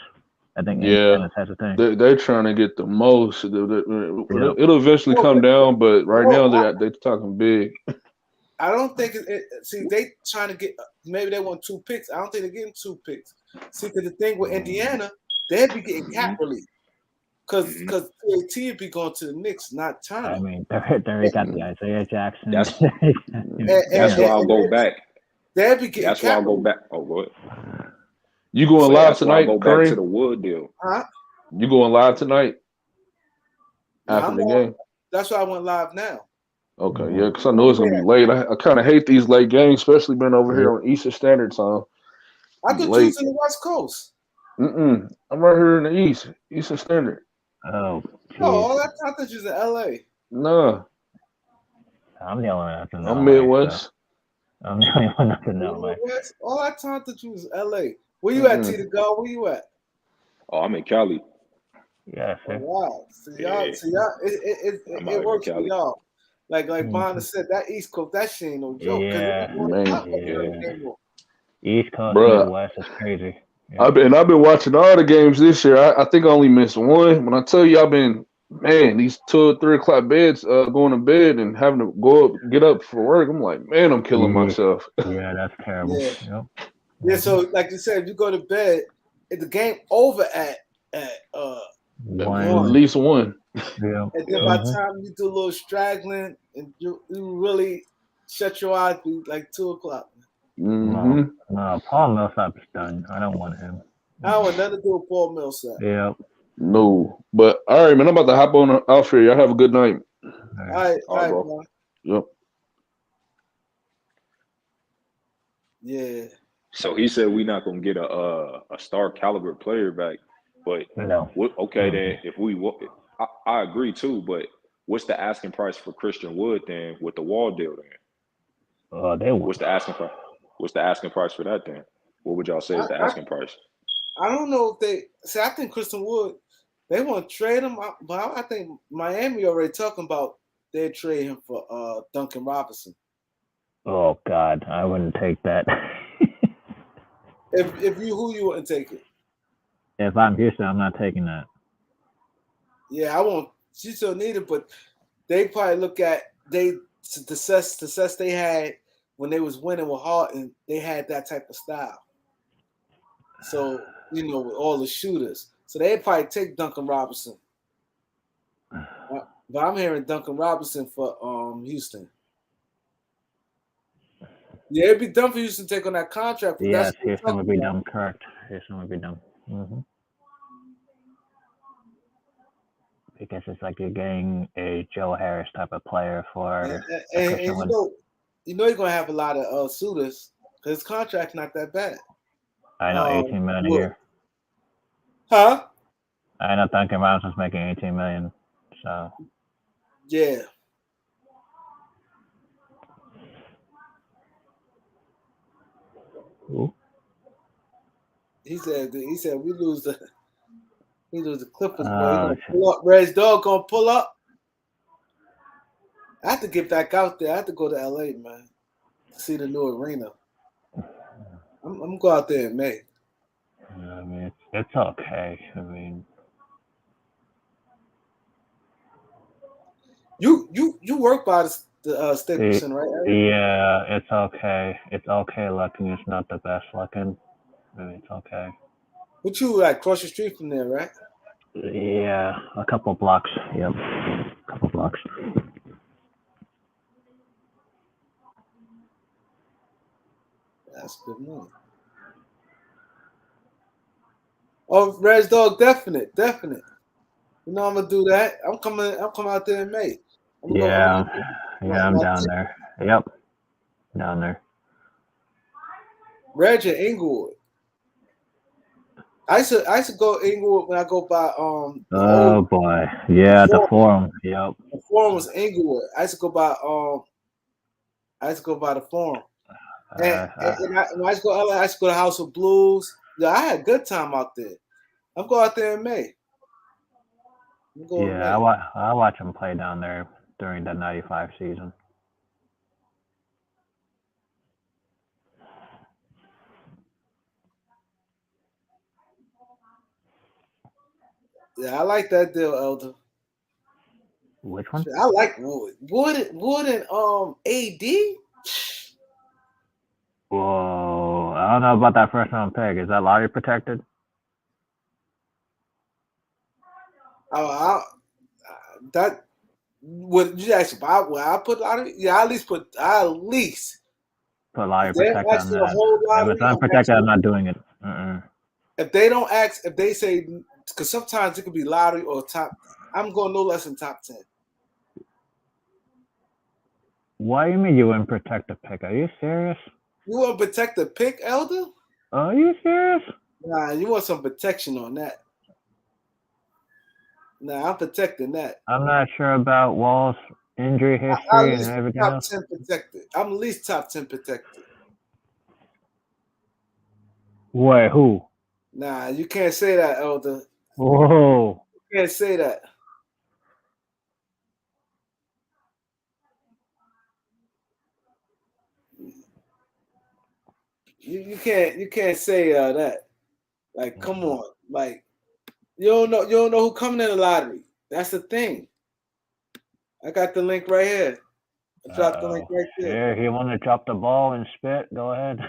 I think yeah, Indiana's hesitating. they're trying to get the most. Yep. It'll eventually come down, but right now Bro, they're talking big. I don't think see, they trying to get. Maybe they want 2 picks. I don't think they're getting 2 picks. See, because the thing with Indiana, they'd be getting cap relief. Because PAT would be going to the Knicks, not Turner. I mean, they already got the Isaiah Jackson. That's why I'll go back. They'd be getting That's why cap I'll go relief. back. Oh, go ahead. You going So live that's why I'll tonight, go back to Kareem? the Wood deal. Huh? You going live tonight Nah, after the game? That's why I went live now. Okay, yeah, because I know it's gonna be late. I kind of hate these late games, especially being over here on Eastern Standard Time. I thought you was in the West Coast. I'm right here in the Eastern Standard. Oh, Oh, I thought you was in LA. Nah, I'm the only one that's in LA. I'm Midwest. So I'm the only one that's in LA. All that time that you was LA. Where you at, T the God? Where you at? Oh, I'm in Cali. Yeah, Oh, see. wow. Yeah, I'm It out here in works for Cali. y'all. Like Mhm. Bonner said, that East Coast, that shit ain't no joke. Because Yeah, Man, yeah. East Coast, bruh. Midwest is crazy. I've Yep. been watching all the games this year. I think I only missed one. When I tell you, I've been these 2 or 3 o'clock beds, going to bed and having to get up for work. I'm like, man, I'm killing Yeah, myself. yeah, that's terrible. Yeah. Yep. Yeah, Mhm. so like you said, you go to bed, the game over at At One. 1. least one. Yeah. And then Yeah. by the Mhm. time you do a little straggling and you really shut your eyes be like 2 o'clock. No, Hmm. no. Paul Millsap's done. I don't want him. I don't want nothing to do with Paul Millsap. Yep. No, but all right, man. I'm about to hop on off here. Y'all have a good night. Yeah. All right, bro. Man. Yep. Yeah. So he said we're not gonna get a star caliber player back, but No. okay then if I agree too, but what's the asking price for Christian Wood then with the Wall deal then? They would. What's the asking price? What's the asking price for that then? What would y'all say is the I, asking price? I don't know if they see. I think Christian Wood, they want to trade him, but I think Miami already talking about they trade him for Duncan Robinson. Oh God, I wouldn't take that. If you wouldn't take it? If I'm Houston, I'm not taking that. Yeah, I won't. She still need it, but they probably look at the success they had when they was winning with Harden. They had that type of style. So with all the shooters, so they'd probably take Duncan Robinson. But I'm hearing Duncan Robinson for Houston. Yeah, it'd be dumb for Houston to take on that contract. But Yes, that's what Houston we're would talking be about. dumb. Correct. Houston would be dumb. Because it's like you're getting a Joe Harris type of player for And, a and, Christian and Wood. you're gonna have a lot of suitors because his contract's not that bad. I know, 18 million a Wood. year. Huh? I know Duncan Robinson's making 18 million. So Yeah. Ooh. He said we lose the Clippers, boy. He Oh, gonna pull up. Red's dog gonna pull up. I have to get back out there. I have to go to LA, man, to see the new arena. I'm gonna go out there in May. I mean, it's okay. I mean, You work by the Staples Center, right? Eric? yeah, it's okay. It's okay looking. It's not the best looking. I mean, it's okay. But you like across the street from there, right? Yeah, a couple blocks. Yep, a couple blocks. That's good money. Oh, Red's dog, definite. You know I'm gonna do that. I'm coming out there in May. I'm gonna go. Yeah, My, I'm my down there. Yep, down there. Reg in Inglewood. I used to go Inglewood when I go by the Oh old boy, yeah, the forum. forum. Yep. The forum was Inglewood. I used to go by the forum. And when I used to go to LA, I used to go to House of Blues. Yeah, I had a good time out there. I'm going out there in May. Yeah, I watch him play down there during the '95 season. Yeah, I like that deal, Elder. Which one? I like Wood. Wood and AD. Whoa, I don't know about that first round pick. Is that lottery protected? That would you ask about? Will I put lottery? Yeah, I at least put Put lottery If they protected ask on for the that. whole If lottery, it's unprotected, I'm not doing it. if they don't ask, if they say, because sometimes it could be lottery or top, I'm going no less than top 10. What do you mean you wouldn't protect the pick? Are you serious? You want to protect the pick, Elder? Are you serious? Nah, you want some protection on that. Nah, I'm protecting that. I'm not sure about Wall's injury history and everything top else. 10 protected. I'm at least top 10 protected. Wait, who? Nah, you can't say that, Elder. Whoa. You can't say that. You can't say that. Like, come on, like you don't know who coming in the lottery. That's the thing. I got the link right here. I dropped the link right there. Yeah, he want to drop the ball and spit. Go ahead.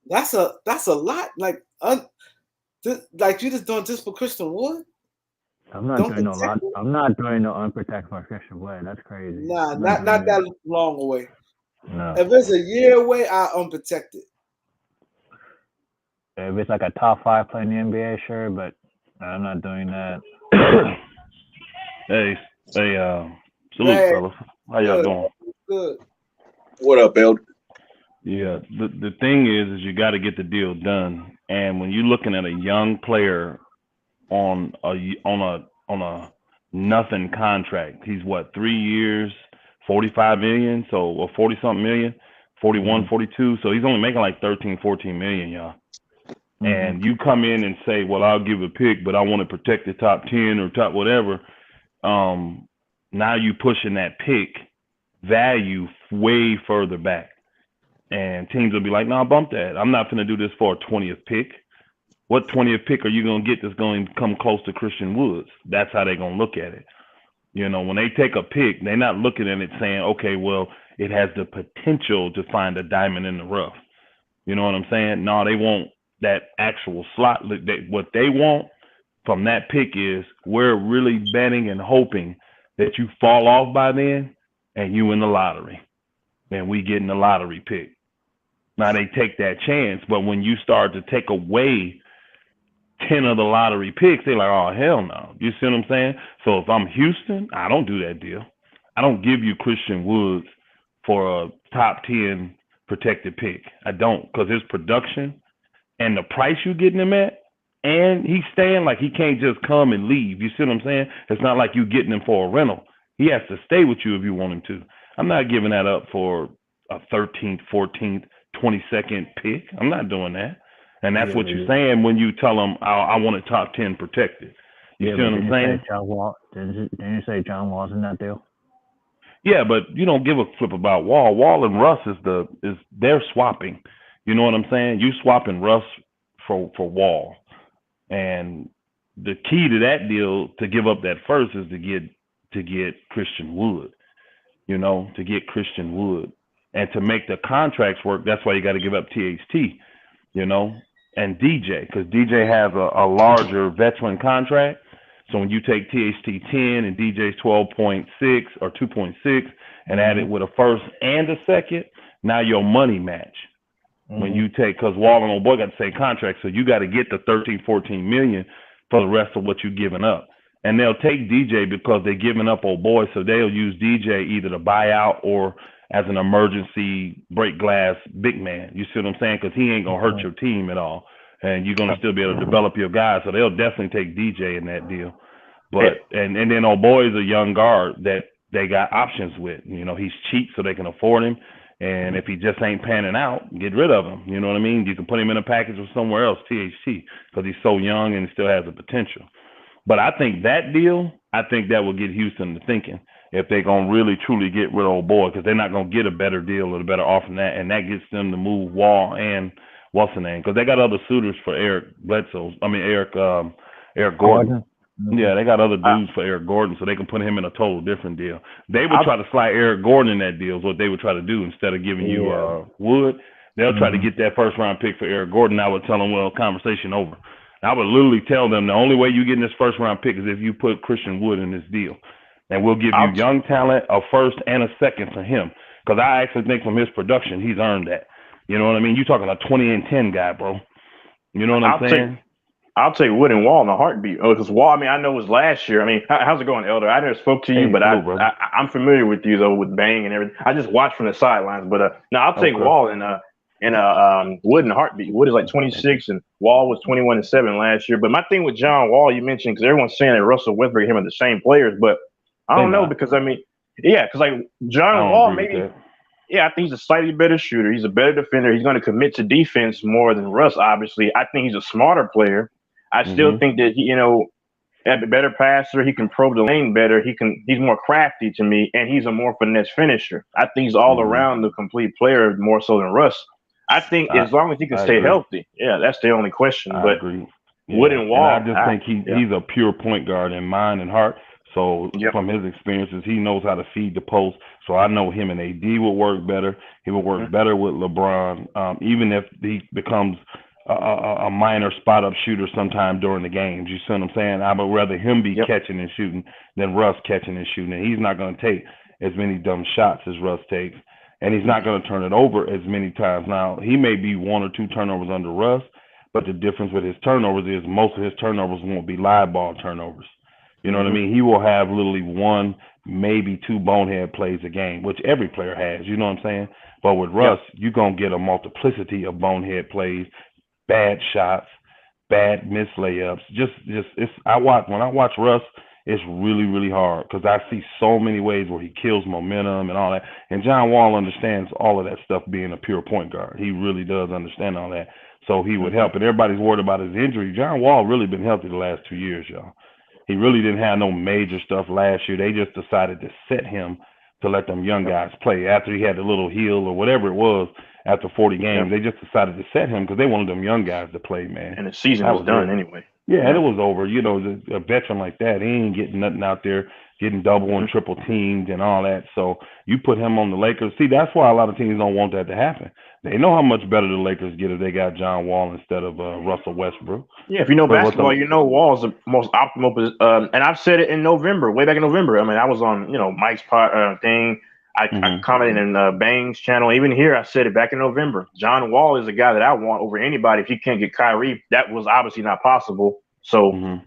That's a lot. Like, like you just doing this for Christian Wood? I'm not doing no lot. I'm not doing no unprotected for Christian Wood. That's crazy. Nah, not that long away. No. If it's a year away, I unprotect it. If it's like a top 5 player in the NBA, sure, but I'm not doing that. Hey, salute, Hey, fellas. How y'all doing? Good. What up, Elder? Yeah, the thing is you got to get the deal done. And when you're looking at a young player on a nothing contract, he's what, 3 years, 45 million, so or 40 something million, 41, 42. So he's only making like 13, 14 million, y'all. And you come in and say, well, I'll give a pick, but I want to protect the top 10 or top whatever. Now you pushing that pick value way further back. And teams will be like, no, bump that. I'm not going to do this for a 20th pick. What 20th pick are you going to get that's going to come close to Christian Woods? That's how they're going to look at it. You know, when they take a pick, they're not looking at it saying, okay, well, it has the potential to find a diamond in the rough. You know what I'm saying? No, they want that actual slot. What they want from that pick is we're really betting and hoping that you fall off by then and you in the lottery and we getting the lottery pick. Now they take that chance, but when you start to take away 10 of the lottery picks, they're like, oh, hell no. You see what I'm saying? So if I'm Houston, I don't do that deal. I don't give you Christian Woods for a top 10 protected pick. I don't, because his production and the price you're getting him at, and he's staying, like he can't just come and leave. You see what I'm saying? It's not like you getting him for a rental. He has to stay with you if you want him to. I'm not giving that up for a 13th, 14th, 22nd pick. I'm not doing that. And that's what you're saying when you tell them, I want a top 10 protected. You see what I'm saying? Didn't you say John Wall's in that deal? Yeah, but you don't give a flip about Wall. Wall and Russ they're swapping. You know what I'm saying? You swapping Russ for Wall. And the key to that deal to give up that first is to get Christian Wood. You know, to get Christian Wood. And to make the contracts work, that's why you got to give up THT, you know, and DJ, because DJ has a larger veteran contract. So when you take THT 10 and DJ's 12.6 or 2.6 and add it with a first and a second, now your money match. When you take, because Wall and old boy got the same contract, so you got to get the 13, 14 million for the rest of what you're giving up. And they'll take DJ because they're giving up old boy, so they'll use DJ either to buy out or as an emergency break glass big man. You see what I'm saying? Because he ain't going to hurt your team at all. And you're going to still be able to develop your guys. So they'll definitely take DJ in that deal. But and then old boy is a young guard that they got options with. You know, he's cheap so they can afford him. And if he just ain't panning out, get rid of him. You know what I mean? You can put him in a package with somewhere else, THT, because he's so young and still has the potential. But I think that deal, I think that will get Houston to thinking if they're going to really, truly get rid of old boy, because they're not going to get a better deal or a better offer than that. And that gets them to move Wall and what's the name? Because they got other suitors for Eric Gordon. Yeah, they got other dudes for Eric Gordon, so they can put him in a total different deal. They would try to slide Eric Gordon in that deal is what they would try to do instead of giving you Wood. They'll try to get that first-round pick for Eric Gordon. I would tell them, well, conversation over. I would literally tell them the only way you get in this first-round pick is if you put Christian Wood in this deal. And we'll give you young talent, a first and a second for him. Because I actually think from his production, he's earned that. You know what I mean? You're talking a 20-10 guy, bro. You know what I'm saying? I'll take Wood and Wall in a heartbeat. Oh, because Wall, I mean, I know it was last year. I mean, how's it going, Elder? I never spoke to you, but I'm familiar with you, though, with Bang and everything. I just watched from the sidelines. But no, I'll take Wall and Wood in a heartbeat. Wood is like 26, and Wall was 21-7 last year. But my thing with John Wall, you mentioned, because everyone's saying that Russell Westbrook and him are the same players, but I don't know, because, I mean, yeah, because, like, John Wall, maybe – yeah, I think he's a slightly better shooter. He's a better defender. He's going to commit to defense more than Russ, obviously. I think he's a smarter player. I still think that a better passer, he can probe the lane better. He's more crafty to me, and he's a more finesse finisher. I think he's all around the complete player more so than Russ. I think as long as he can stay healthy, that's the only question. I But agree. Wood and Wall, and I just think he's a pure point guard in mind and heart. So from his experiences, he knows how to feed the post. So I know him and AD will work better. He will work better with LeBron, even if he becomes a minor spot up shooter sometime during the games. You see what I'm saying? I would rather him be catching and shooting than Russ catching and shooting. And he's not going to take as many dumb shots as Russ takes, and he's not going to turn it over as many times. Now, he may be 1 or 2 turnovers under Russ, but the difference with his turnovers is most of his turnovers won't be live ball turnovers. You know what I mean? He will have literally 1, maybe 2 bonehead plays a game, which every player has. You know what I'm saying? But with Russ, you're going to get a multiplicity of bonehead plays, bad shots, bad missed layups. When I watch Russ, it's really, really hard because I see so many ways where he kills momentum and all that. And John Wall understands all of that stuff being a pure point guard. He really does understand all that. So he would help. And everybody's worried about his injury. John Wall really been healthy the last 2 years, y'all. He really didn't have no major stuff last year. They just decided to set him to let them young guys play. After he had a little heel or whatever it was after 40 games, they just decided to set him because they wanted them young guys to play, man. And the season was done anyway. Yeah, and it was over. You know, a veteran like that, he ain't getting nothing out there, getting double and triple teamed and all that. So you put him on the Lakers. See, that's why a lot of teams don't want that to happen. They know how much better the Lakers get if they got John Wall instead of Russell Westbrook. Yeah, if you know basketball, you know Wall's the most optimal. And I've said it in November, way back in November. I mean, I was on, Mike's thing. I commented in Bang's channel. Even here, I said it back in November. John Wall is a guy that I want over anybody. If you can't get Kyrie, that was obviously not possible. So,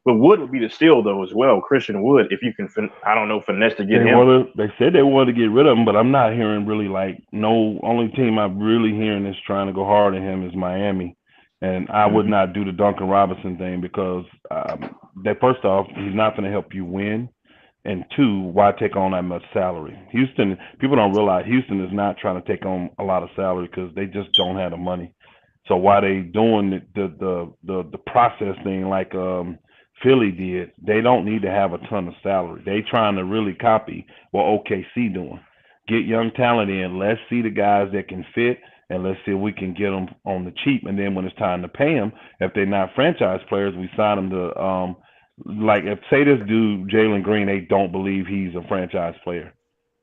but Wood would be the steal, though, as well. Christian Wood, if you can, finesse to get him. They said they wanted to get rid of him, but I'm not hearing really only team I'm really hearing is trying to go hard at him is Miami. And I would not do the Duncan Robinson thing because first off, he's not going to help you win. And 2, why take on that much salary? Houston, people don't realize Houston is not trying to take on a lot of salary because they just don't have the money. So why they doing the process thing like Philly did, they don't need to have a ton of salary. They trying to really copy what OKC doing. Get young talent in. Let's see the guys that can fit, and let's see if we can get them on the cheap. And then when it's time to pay them, if they're not franchise players, we sign them to if say this dude Jalen Green, they don't believe he's a franchise player,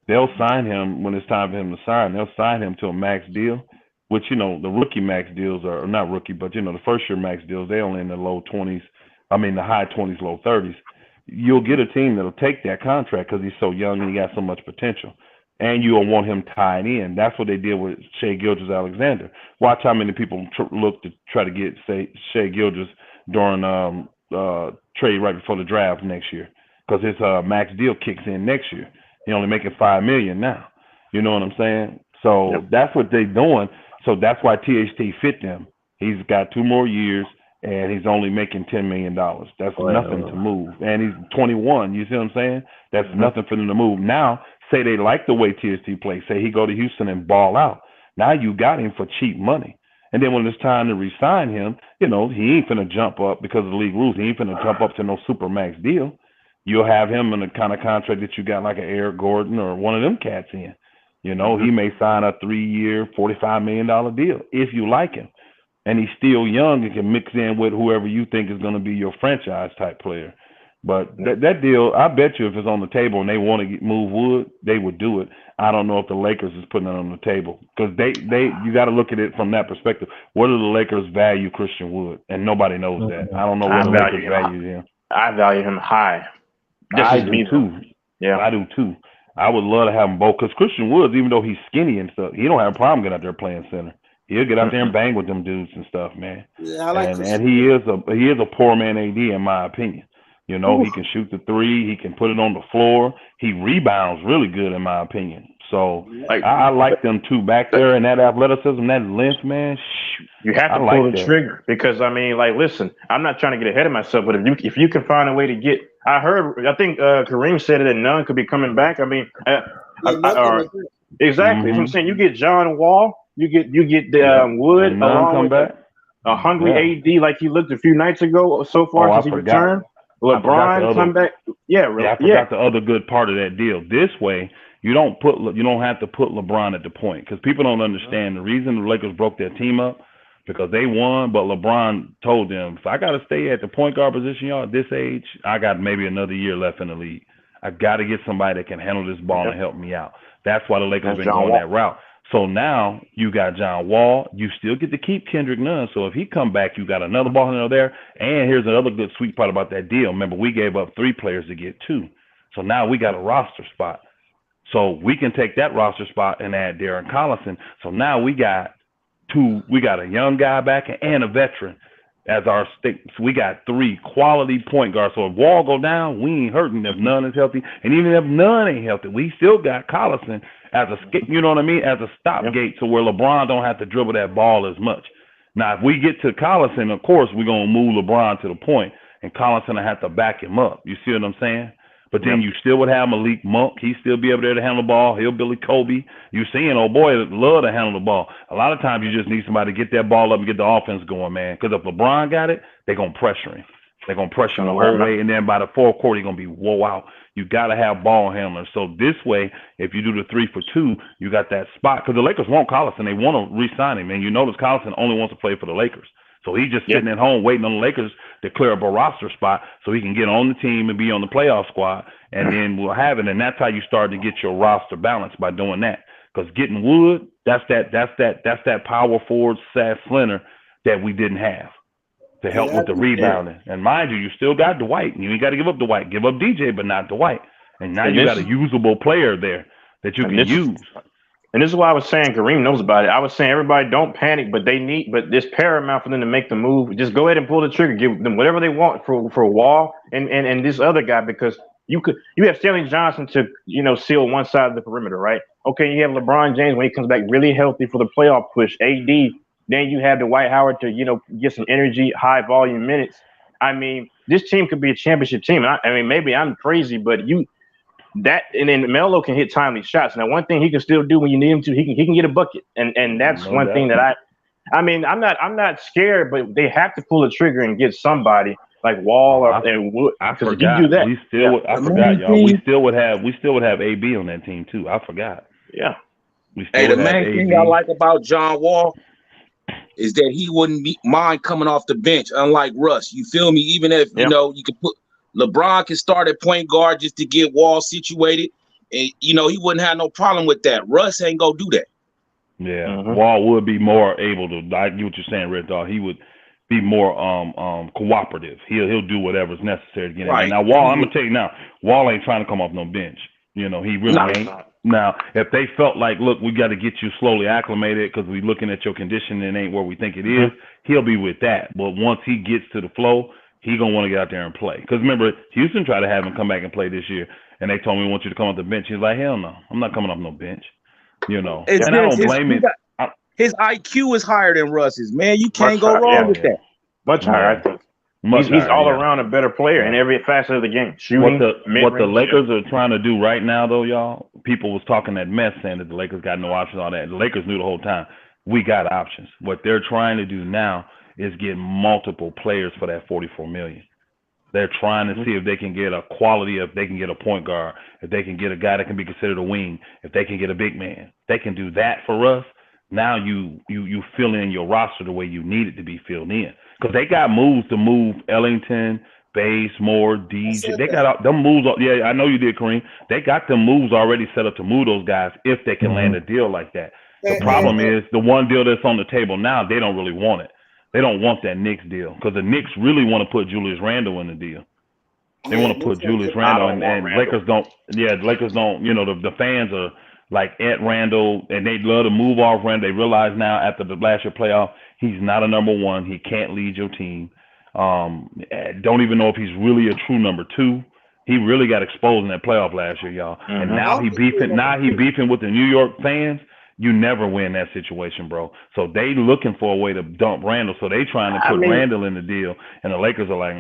they'll sign him when it's time for him to sign. They'll sign him to a max deal, which the rookie max deals are not rookie, but the first year max deals they only in the low 20s. I mean the high 20s, low 30s. You'll get a team that'll take that contract because he's so young and he got so much potential, and you'll want him tied in. That's what they did with Shai Gilgeous-Alexander. Watch how many people look to try to get Shai Gilgeous during trade right before the draft next year because his max deal kicks in next year. He only making $5 million now. You know what I'm saying? So that's what they're doing. So that's why THT fit them. He's got 2 more years and he's only making $10 million. That's nothing to move. And he's 21. You see what I'm saying? That's nothing for them to move. Now, say they like the way THT plays. Say he go to Houston and ball out. Now you got him for cheap money. And then when it's time to re-sign him, he ain't finna jump up because of the league rules. He ain't finna jump up to no super max deal. You'll have him in the kind of contract that you got like an Eric Gordon or one of them cats in. He may sign a 3-year, $45 million deal if you like him. And he's still young and can mix in with whoever you think is going to be your franchise type player. But that deal, I bet you if it's on the table and they want to move Wood, they would do it. I don't know if the Lakers is putting it on the table because you got to look at it from that perspective. What do the Lakers value Christian Wood? And nobody knows that. I don't know what the Lakers value him. I value him high. I do too. Yeah, I do too. I would love to have them both because Christian Woods, even though he's skinny and stuff, he don't have a problem getting out there playing center. He'll get out there and bang with them dudes and stuff, man. Yeah, I like and he is a poor man AD in my opinion. He can shoot the 3. He can put it on the floor. He rebounds really good, in my opinion. So I like them two back there and that athleticism, that length, man. Shoot, you have to pull the trigger because, listen, I'm not trying to get ahead of myself, but if you can find a way to get – I think Kareem said that none could be coming back. Exactly. That's what I'm saying. You get John Wall, you get the Wood along with back. a hungry AD like he looked a few nights ago so far since he returned. LeBron come back. Yeah, I forgot the other good part of that deal. This way, you don't have to put LeBron at the point because people don't understand the reason the Lakers broke their team up because they won, but LeBron told them, if I got to stay at the point guard position, y'all, at this age, I got maybe another year left in the league. I got to get somebody that can handle this ball and help me out. That's why the Lakers have been going that route. So now you got John Wall. You still get to keep Kendrick Nunn. So if he come back, you got another ball handler there. And here's another good sweet part about that deal. Remember, we gave up 3 players to get 2. So now we got a roster spot. So we can take that roster spot and add Darren Collison. So now we got 2. We got a young guy back and a veteran as our stick. So we got 3 quality point guards. So if Wall go down, we ain't hurting if Nunn is healthy. And even if Nunn ain't healthy, we still got Collison as a, you know what I mean, as a stopgate to where LeBron don't have to dribble that ball as much. Now, if we get to Collison, of course, we're going to move LeBron to the point, and Collison will have to back him up. You see what I'm saying? But then you still would have Malik Monk. He still be able to handle the ball. Hillbilly Kobe. You seeing, oh boy, love to handle the ball. A lot of times you just need somebody to get that ball up and get the offense going, man. Because if LeBron got it, they're going to pressure him. They're going to pressure him the whole way. And then by the fourth quarter, you're going to be, whoa, out. You got to have ball handlers. So this way, if you do the 3 for 2, you got that spot. Because the Lakers want Collison. They want to re-sign him. And you notice Collison only wants to play for the Lakers. So he's just sitting at home waiting on the Lakers to clear up a roster spot so he can get on the team and be on the playoff squad. And then we'll have it. And that's how you start to get your roster balanced, by doing that. Because getting Wood, that's that power forward /center that we didn't have to help with the rebounding. And mind you, you still got Dwight. You ain't got to give up Dwight. Give up DJ, but not Dwight. And now you got a usable player there that you can use. And this is why I was saying, Kareem knows about it. I was saying everybody don't panic, but it's paramount for them to make the move. Just go ahead and pull the trigger. Give them whatever they want for Wall and this other guy, because you have Stanley Johnson to seal one side of the perimeter, right? Okay, you have LeBron James when he comes back really healthy for the playoff push. AD, then you have Dwight Howard to get some energy, high volume minutes. I mean, this team could be a championship team. I mean, maybe I'm crazy, but and then Melo can hit timely shots. Now, one thing he can still do when you need him to, he can get a bucket, and that's one thing that I mean, I'm not scared, but they have to pull the trigger and get somebody like Wall and Wood. Because if you do that, I forgot, y'all. We still would have AB on that team too. I forgot. Yeah. The main thing I like about John Wall is that he wouldn't mind coming off the bench, unlike Russ. You feel me? Even if you could put LeBron can start at point guard just to get Wall situated, and he wouldn't have no problem with that. Russ ain't gonna do that. Yeah, Wall would be more able to. I get what you're saying, Red Dog. He would be more cooperative. He'll do whatever's necessary to get in. Now, Wall, I'm gonna tell you now, Wall ain't trying to come off no bench. He really ain't. Now, if they felt like, look, we got to get you slowly acclimated because we're looking at your condition and it ain't where we think it is, he'll be with that. But once he gets to the flow, he gonna want to get out there and play. Because remember, Houston tried to have him come back and play this year, and they told me, we want you to come off the bench. He's like, hell no, I'm not coming off no bench. And I don't blame him. His IQ is higher than Russ's, man. You can't go wrong with that. Much higher, I think. He's all around a better player in every facet of the game. Shooting, what the Lakers are trying to do right now, though, y'all, people was talking that mess saying that the Lakers got no options, all that. The Lakers knew the whole time. We got options. What they're trying to do now is get multiple players for that $44 million. They're trying to see if they can get a quality, if they can get a point guard, if they can get a guy that can be considered a wing, if they can get a big man. They can do that for us. Now you fill in your roster the way you need it to be filled in. Because they got moves to move Ellington, Bass, Moore, DJ. They got them moves. Yeah, I know you did, Kareem. They got them moves already set up to move those guys if they can land a deal like that. The problem is the one deal that's on the table now, they don't really want it. They don't want that Knicks deal because the Knicks really want to put Julius Randle in the deal. They want to put Julius Randle, and Lakers don't. Yeah, Lakers don't. The fans are like at Randle, and they love to move off Randle. They realize now after the last year playoff, he's not a number one. He can't lead your team. Don't even know if he's really a true number two. He really got exposed in that playoff last year, y'all. And now he beefing. Now he beefing with the New York fans. You never win that situation, bro. So they looking for a way to dump Randle. So they trying to put Randle in the deal, and the Lakers are like,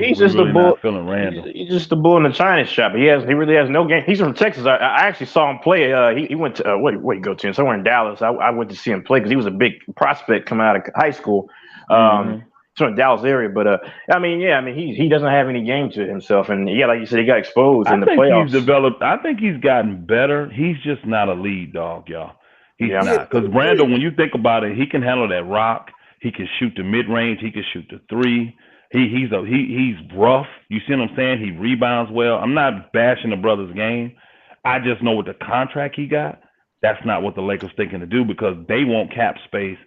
he's just really not feeling Randle. He's just the bull in the China shop. He really has no game. He's from Texas. I actually saw him play. He went to where he go to? Somewhere in Dallas. I went to see him play because he was a big prospect coming out of high school. From the Dallas area, but I mean, he doesn't have any game to himself, and like you said, he got exposed in the playoffs. He's developed. I think he's gotten better. He's just not a lead dog, y'all. He's not, because Brandon, when you think about it, he can handle that rock. He can shoot the mid range. He can shoot the three. He's rough. You see what I'm saying? He rebounds well. I'm not bashing the brother's game. I just know with the contract he got, that's not what the Lakers thinking to do, because they want cap space.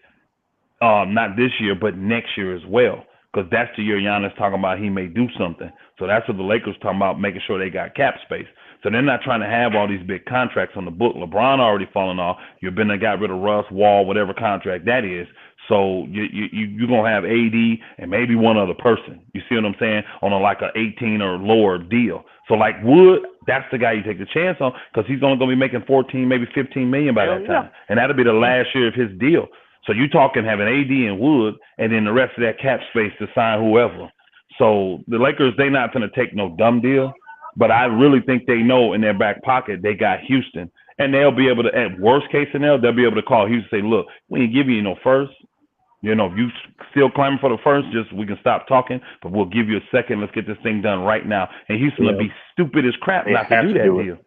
Not this year, but next year as well, because that's the year Giannis talking about he may do something. So that's what the Lakers talking about, making sure they got cap space. So they're not trying to have all these big contracts on the book. LeBron already fallen off. You've been there, got rid of Russ, Wall, whatever contract that is. So you're going to have AD and maybe one other person. You see what I'm saying? On like a 18 or lower deal. So like Wood, that's the guy you take the chance on, because he's only going to be making 14, maybe 15 million by that time. And that'll be the last year of his deal. So you're talking having AD and Wood, and then the rest of that cap space to sign whoever. So the Lakers, they not going to take no dumb deal, but I really think they know in their back pocket they got Houston, and they'll be able to, at worst case scenario, they'll be able to call Houston and say, look, we ain't give you no first. You know, if you still claiming for the first, just we can stop talking, but we'll give you a second. Let's get this thing done right now. And Houston will be stupid as crap not to do that deal.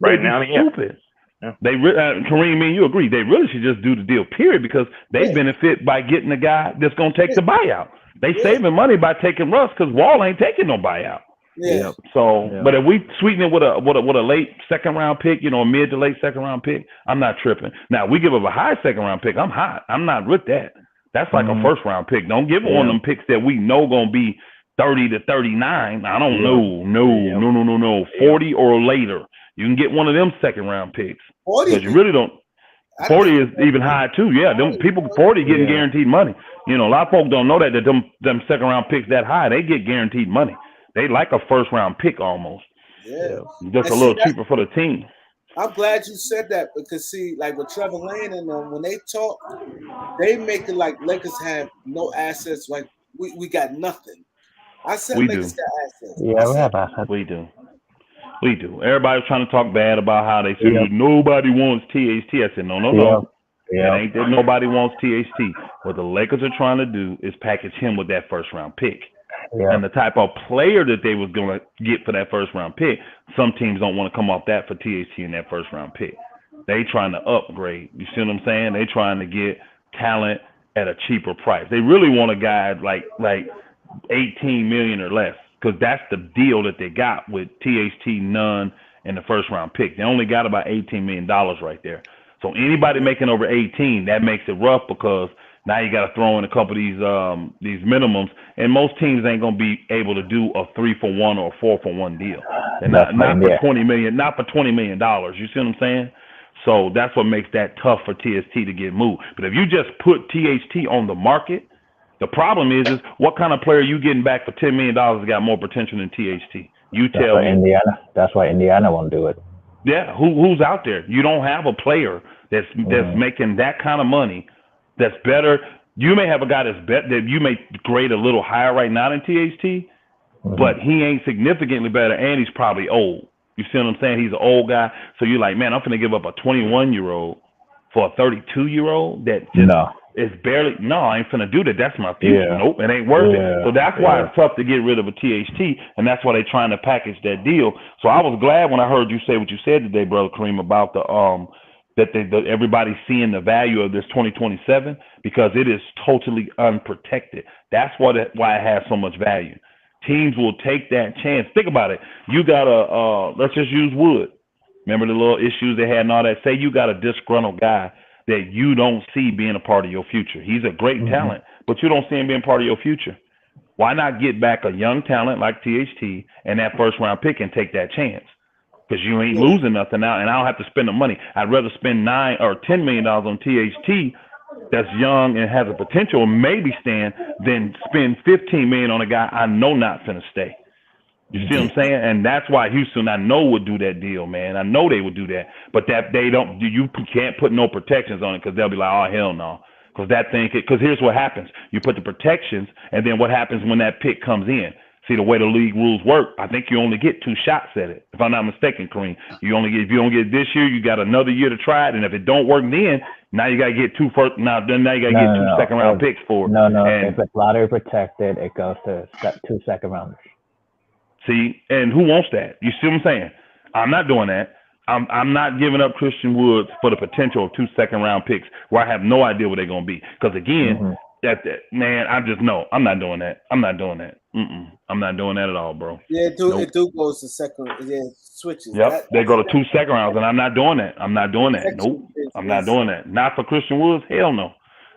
Right now, stupid. Yeah. They Kareem, me and you agree. They really should just do the deal, period, because they benefit by getting the guy that's going to take the buyout. They saving money by taking Russ, because Wall ain't taking no buyout. Yeah. So, but if we sweeten it with a late second round pick, you know, a mid to late second round pick, I'm not tripping. Now we give up a high second round pick, I'm hot. I'm not with that. That's like a first round pick. Don't give one of them picks that we know gonna be 30 to 39. I don't know. No. 40 or later. You can get one of them second round picks. 40. Because you really don't. 40 is even high too. Yeah, them people 40 getting guaranteed money. You know, a lot of folks don't know that them second round picks that high, they get guaranteed money. They like a first round pick almost. Yeah. Just a little cheaper for the team. I'm glad you said that, because see, like with Trevor Lane and them, when they talk, they make it like Lakers have no assets. Like we got nothing. I said Lakers got assets. Yeah, we have assets. We do. Everybody's trying to talk bad about how they say nobody wants THT. I said no. It ain't that nobody wants THT. What the Lakers are trying to do is package him with that first round pick. And the type of player that they was going to get for that first round pick, some teams don't want to come off that for THT in that first round pick. They trying to upgrade. You see what I'm saying? They trying to get talent at a cheaper price. They really want a guy like 18 million or less, because that's the deal that they got with THT, Nunn, and the first round pick. They only got about $18 million right there. So anybody making over 18, that makes it rough, because now you got to throw in a couple of these minimums, and most teams ain't gonna be able to do a 3-for-1 or a 4-for-1 deal, and not for $20 million, not for $20 million. You see what I'm saying? So that's what makes that tough for TST to get moved. But if you just put THT on the market, the problem is what kind of player you getting back for $10 million has got more potential than THT? You tell me. That's why Indiana won't do it. Yeah, who's out there? You don't have a player that's making that kind of money. That's better. You may have a guy that you may grade a little higher right now than THT, but he ain't significantly better, and he's probably old. You see what I'm saying? He's an old guy. So you're like, man, I'm going to give up a 21-year-old for a 32-year-old that just is barely. No, I ain't finna do that. That's my future. Nope, it ain't worth it. So that's why it's tough to get rid of a THT, and that's why they're trying to package that deal. So I was glad when I heard you say what you said today, Brother Kareem, about that everybody's seeing the value of this 2027, because it is totally unprotected. That's why it has so much value. Teams will take that chance. Think about it. You got let's just use Wood. Remember the little issues they had and all that? Say you got a disgruntled guy that you don't see being a part of your future. He's a great talent, but you don't see him being part of your future. Why not get back a young talent like THT and that first round pick and take that chance? Because you ain't losing nothing now, and I don't have to spend the money. I'd rather spend $9 or $10 million on THT that's young and has a potential maybe stand than spend $15 million on a guy I know not finna stay. You see what I'm saying? And that's why Houston, I know, would do that deal, man. I know they would do that, but that they don't. You can't put no protections on it, because they'll be like, oh hell no. Because here's what happens: you put the protections, and then what happens when that pick comes in? See, the way the league rules work, I think you only get 2 shots at it. If I'm not mistaken, Kareem, if you don't get it this year, you got another year to try it. And if it don't work, then now you got to get 2 first. Now you got to get 2 second round picks for it. No. And, if it's lottery protected, it goes to 2 second rounders. See, and who wants that? You see what I'm saying? I'm not doing that. I'm not giving up Christian Woods for the potential of 2 second round picks where I have no idea what they're going to be. Because again, man, I'm not doing that. I'm not doing that. I'm not doing that at all, bro. Yeah, it goes to second. Yeah, switches. Yep, they go to 2 second rounds, and I'm not doing that. I'm not doing that. Nope, I'm not doing that. Not for Christian Woods. Hell no.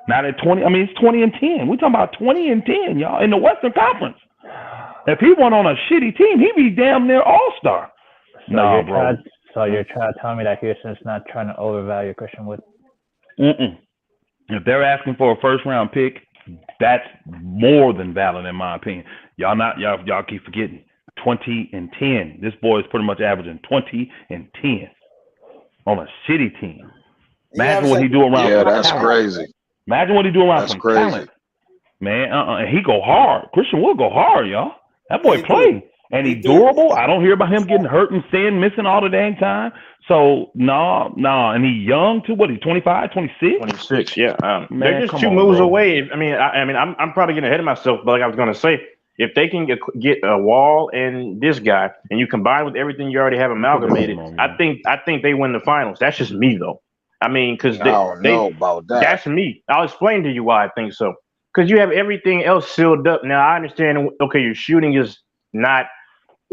Not at 20. I mean, it's 20-10. We're talking about 20-10, y'all, in the Western Conference. If he went on a shitty team, he'd be damn near all-star. No, bro. So you're trying to tell me that Houston's not trying to overvalue Christian Wood? If they're asking for a first-round pick, that's more than valid in my opinion. Y'all keep forgetting 20-10. This boy is pretty much averaging 20-10 on a shitty team. Imagine what he do around. Yeah, that's talent. Crazy. Imagine what he do around some talent. Man, and he go hard. Christian Wood go hard, y'all. That boy play. And he's durable. I don't hear about him getting hurt and missing all the dang time. So, no. And he's young, too. What, he's 25, 26? 26, yeah. They're just 2 moves away. I mean, I'm probably getting ahead of myself, but like I was going to say, if they can get a Wall and this guy, and you combine with everything you already have amalgamated, I think they win the finals. That's just me, though. I mean, because they know about that. That's me. I'll explain to you why I think so. Because you have everything else sealed up. Now, I understand, okay, your shooting is not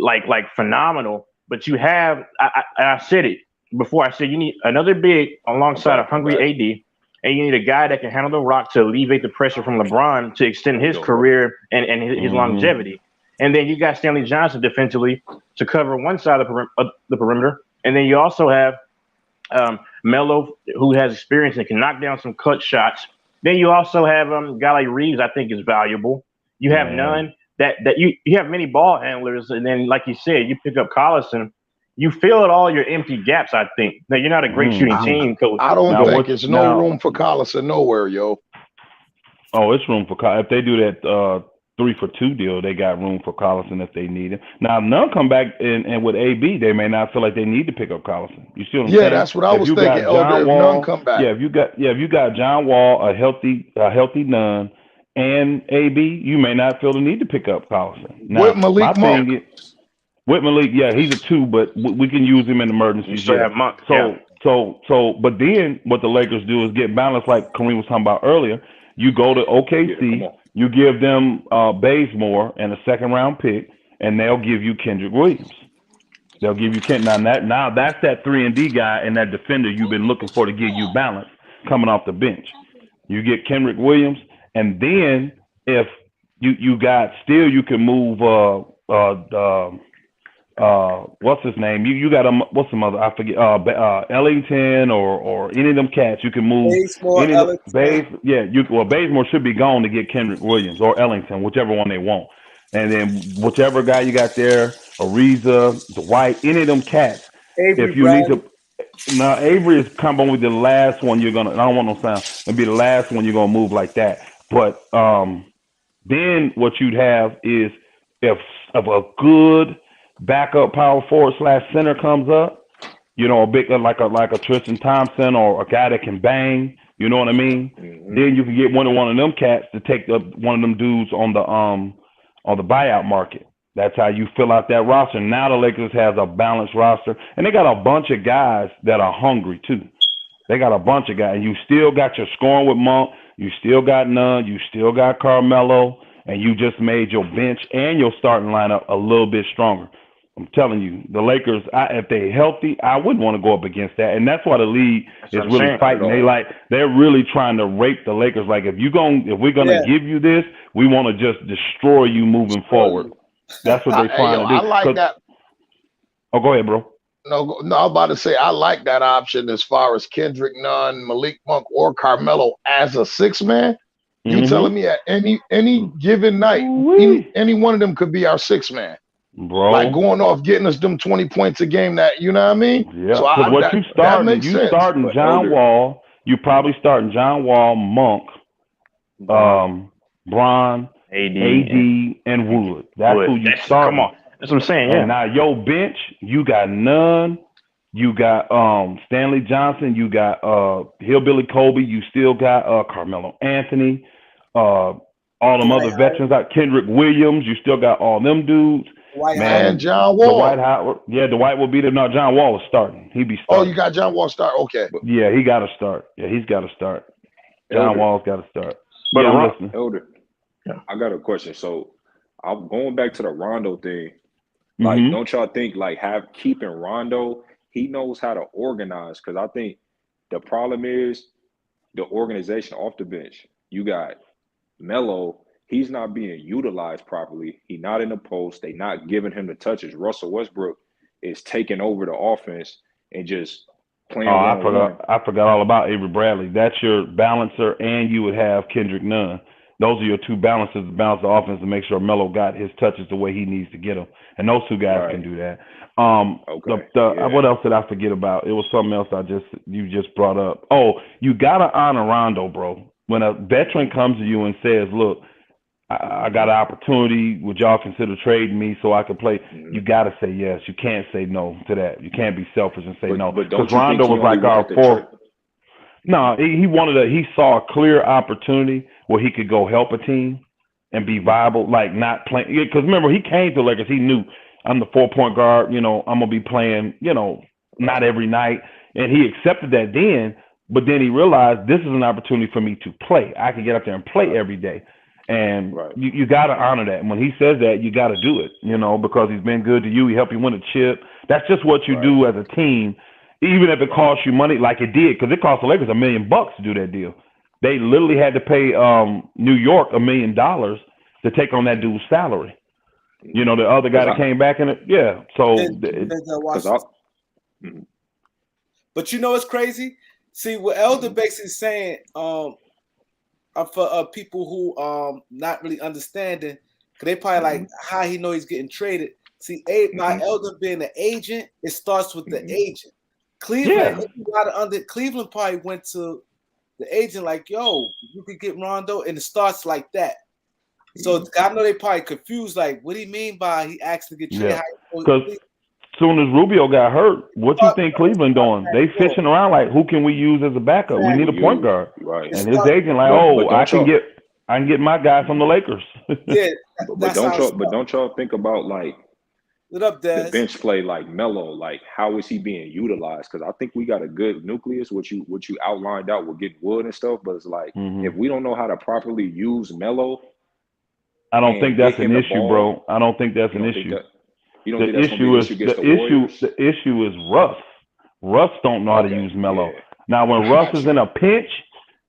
like phenomenal, but you have, I said it before, I said you need another big alongside a hungry AD, and you need a guy that can handle the rock to alleviate the pressure from LeBron to extend his career and his longevity. And then you got Stanley Johnson defensively to cover one side of the perimeter. And then you also have Melo, who has experience and can knock down some clutch shots. Then you also have a guy like Reeves, I think is valuable. You have none. That you have many ball handlers, and then like you said, you pick up Collison, you fill out all your empty gaps. I think. Now you're not a great shooting team, coach. I don't think it's no room for Collison nowhere, yo. Oh, it's room for Collison. If they do that 3-for-2 deal, they got room for Collison if they need it. Now, if none come back and with AB, they may not feel like they need to pick up Collison. You see what I'm saying? Yeah, that's what I was thinking. If none come back. Yeah, if you got John Wall, a healthy Nunn, and AB, you may not feel the need to pick up Collison. Now, with Malik Monk. With Malik, yeah, he's a 2, but we can use him in emergencies. You still have Monk. But then what the Lakers do is get balanced, like Kareem was talking about earlier. You go to OKC, you give them Bazemore and a second-round pick, and they'll give you Kendrick Williams. They'll give you now that's that 3-and-D guy and that defender you've been looking for to give you balance coming off the bench. You get Kendrick Williams. And then if you got still, you can move what's his name? You got what's the mother? I forget. Ellington or any of them cats. You can move. Bazemore should be gone to get Kendrick Williams or Ellington, whichever one they want. And then whichever guy you got there, Ariza, Dwight, any of them cats. Avery if you Bradley. Need to. Now Avery is coming with the last one you're gonna. I don't want no sound. It'll be the last one you're gonna move like that. But then what you'd have is if a good backup power forward / center comes up, a big like a Tristan Thompson or a guy that can bang, you know what I mean? Mm-hmm. Then you can get one of them cats to take one of them dudes on the buyout market. That's how you fill out that roster. Now the Lakers has a balanced roster, and they got a bunch of guys that are hungry too. They got a bunch of guys, and you still got your scoring with Monk. You still got Nunn. You still got Carmelo, and you just made your bench and your starting lineup a little bit stronger. I'm telling you, the Lakers, if they're healthy, I wouldn't want to go up against that, and that's why the league is really fighting. They're really trying to rape the Lakers. Like if we're gonna give you this, we want to just destroy you moving forward. That's what they're trying to do. I like that. Oh, go ahead, bro. No, I was about to say I like that option as far as Kendrick Nunn, Malik Monk, or Carmelo as a 6-man. You telling me at any given night, any one of them could be our 6-man. Bro. Like going off, getting us them 20 points a game, that, you know what I mean? Yeah. So starting John Wall, you probably starting John Wall, Monk, Bron, AD and Wood. That's who you start. Come on. That's what I'm saying. Yeah. And now your bench, you got Nunn, you got Stanley Johnson, you got Hillbilly Kobe, you still got Carmelo Anthony, all them other veterans like Kendrick Williams, you still got all them dudes. And John Wall. Dwight Howard. Yeah, Dwight will be there. No, John Wall is starting. He be starting. Oh, you got John Wall start. Okay. Yeah, he got to start. Yeah, he's got to start. John Wall's got to start. But Elder, I got a question. So I'm going back to the Rondo thing. Like, don't y'all think like keeping Rondo? He knows how to organize, because I think the problem is the organization off the bench. You got Melo. He's not being utilized properly. He's not in the post. They not giving him the touches. Russell Westbrook is taking over the offense and just playing. I forgot all about Avery Bradley. That's your balancer, and you would have Kendrick Nunn. Those are your two balancers to balance the offense to make sure Melo got his touches the way he needs to get them. And those two guys can do that. What else did I forget about? It was something else you just brought up. Oh, you got to honor Rondo, bro. When a veteran comes to you and says, look, I got an opportunity. Would y'all consider trading me so I can play? You got to say yes. You can't say no to that. You can't be selfish and say no. Because Rondo was like our fourth. No, he saw a clear opportunity where he could go help a team and be viable, like not playing. Because remember, he came to Lakers. He knew I'm the 4-point guard. I'm gonna be playing. Not every night, and he accepted that then. But then he realized this is an opportunity for me to play. I can get up there and play every day. And you got to honor that. And when he says that, you got to do it, because he's been good to you. He helped you win a chip. That's just what you do as a team, even if it costs you money like it did, because it cost the Lakers $1 million to do that deal. They literally had to pay New York $1 million to take on that dude's salary. The other guy that came back in it. Yeah. So. But it's crazy. See, what Elder basically saying, for people who not really understanding, because they probably like how he know he's getting traded. See, by Elder being an agent, it starts with the agent. Cleveland, Cleveland probably went to the agent like, "Yo, you could get Rondo," and it starts like that. So I know they probably confused, like, what do you mean by he asked to get traded? Because as soon as Rubio got hurt, what you think Cleveland doing? They fishing around like, who can we use as a backup? We need a point guard. Right. And his agent like, I can get my guy from the Lakers. Yeah. But don't y'all think about like what up, Daz? The bench play like Melo, like how is he being utilized? Because I think we got a good nucleus, what you outlined out with getting Wood and stuff. But it's like if we don't know how to properly use Melo, I don't think that's an issue, bro. I don't think that's an issue. The issue is Russ. Russ don't know how to use Melo. Yeah. Now, when Russ is in a pinch,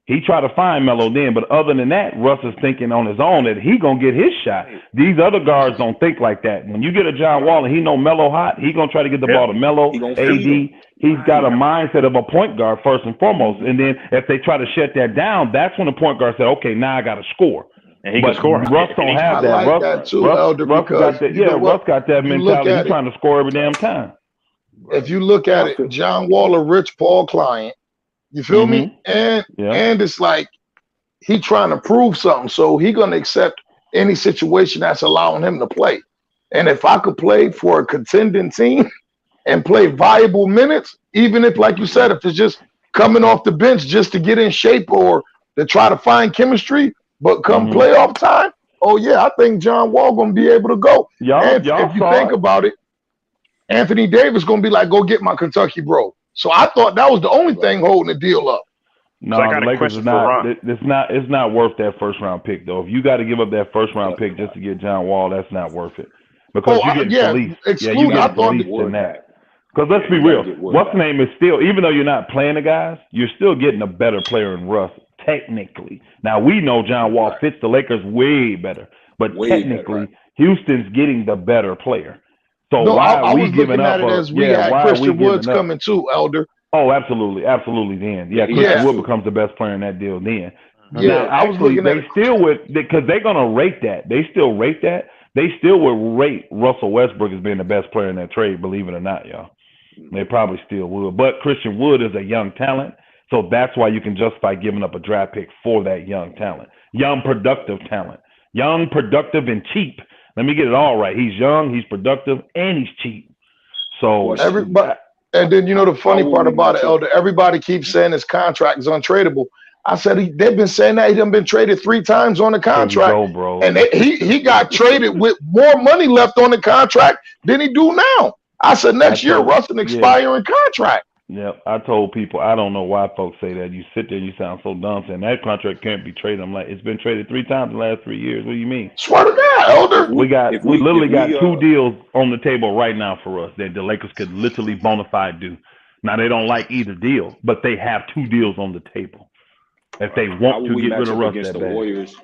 he try to find Melo then. But other than that, Russ is thinking on his own that he gonna get his shot. These other guards don't think like that. When you get a John Wall and he know Melo hot, he gonna try to get the ball to Melo, AD. He's got a mindset of a point guard first and foremost. And then if they try to shut that down, that's when the point guard said, "Okay, now I got to score." And he can score. Russ don't have that. Russ got that mentality. He's trying to score every damn time. If you look at it, John Wall a Rich Paul client. You feel me? And it's like he trying to prove something. So he gonna accept any situation that's allowing him to play. And if I could play for a contending team and play viable minutes, even if, like you said, if it's just coming off the bench just to get in shape or to try to find chemistry. But come playoff time, I think John Wall gonna be able to go. If you think about it, Anthony Davis gonna be like, "Go get my Kentucky bro." So I thought that was the only thing holding the deal up. No, the Lakers is not. It's not worth that first round pick though. If you got to give up that first round pick just to get John Wall, that's not worth it because you get police. You get police in that. Because let's be real, what's the name is still, even though you're not playing the guys, you're still getting a better player in Russ. Technically, now we know John Wall fits the Lakers way better, but technically, Houston's getting the better player. So why are we giving up? We had Christian Woods coming too, Elder. Oh, absolutely. Then, Christian Wood becomes the best player in that deal. Then, now, actually, they still would because they're gonna rate that. They still rate that. They still would rate Russell Westbrook as being the best player in that trade. Believe it or not, y'all. They probably still would. But Christian Wood is a young talent. So that's why you can justify giving up a draft pick for that young talent, young productive talent. Young, productive, and cheap. Let me get it all right. He's young, he's productive, and he's cheap. So everybody, and then the funny part about it, Elder, everybody keeps saying his contract is untradeable. I said they've been saying that he done been traded 3 times on the contract, go, bro. And he got traded with more money left on the contract than he do now. I said next year Russ an expiring contract. Yeah, I told people I don't know why folks say that. You sit there, you sound so dumb saying that contract can't be traded. I'm like, it's been traded 3 times in the last 3 years. What do you mean? Swear to God, Elder. We literally got 2 deals on the table right now for us that the Lakers could literally bona fide do. Now they don't like either deal, but they have 2 deals on the table. If they want to get rid of Russ against that the bad. Warriors,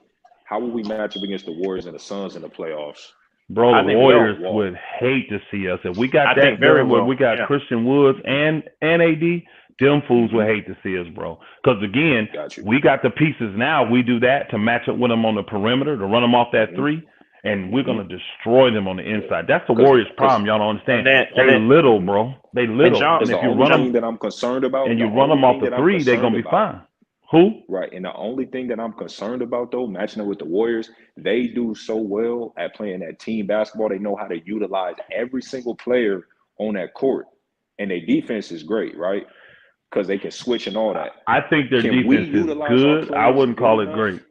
how will we match up against the Warriors and the Suns in the playoffs? Bro, the Warriors would hate to see us if we got that very well. We got Christian Woods and AD. Them fools would hate to see us, bro. Because again, we got the pieces now. We do that to match up with them on the perimeter to run them off that 3, and we're gonna destroy them on the inside. That's the Warriors' problem. Y'all don't understand. They little, bro. They little. And if you run them, that I'm concerned about, and you run them off the 3, they're gonna be fine. Who? Right. And the only thing that I'm concerned about, though, matching up with the Warriors, they do so well at playing that team basketball. They know how to utilize every single player on that court. And their defense is great, right? Because they can switch and all that. I think their defense is good. I wouldn't call it great.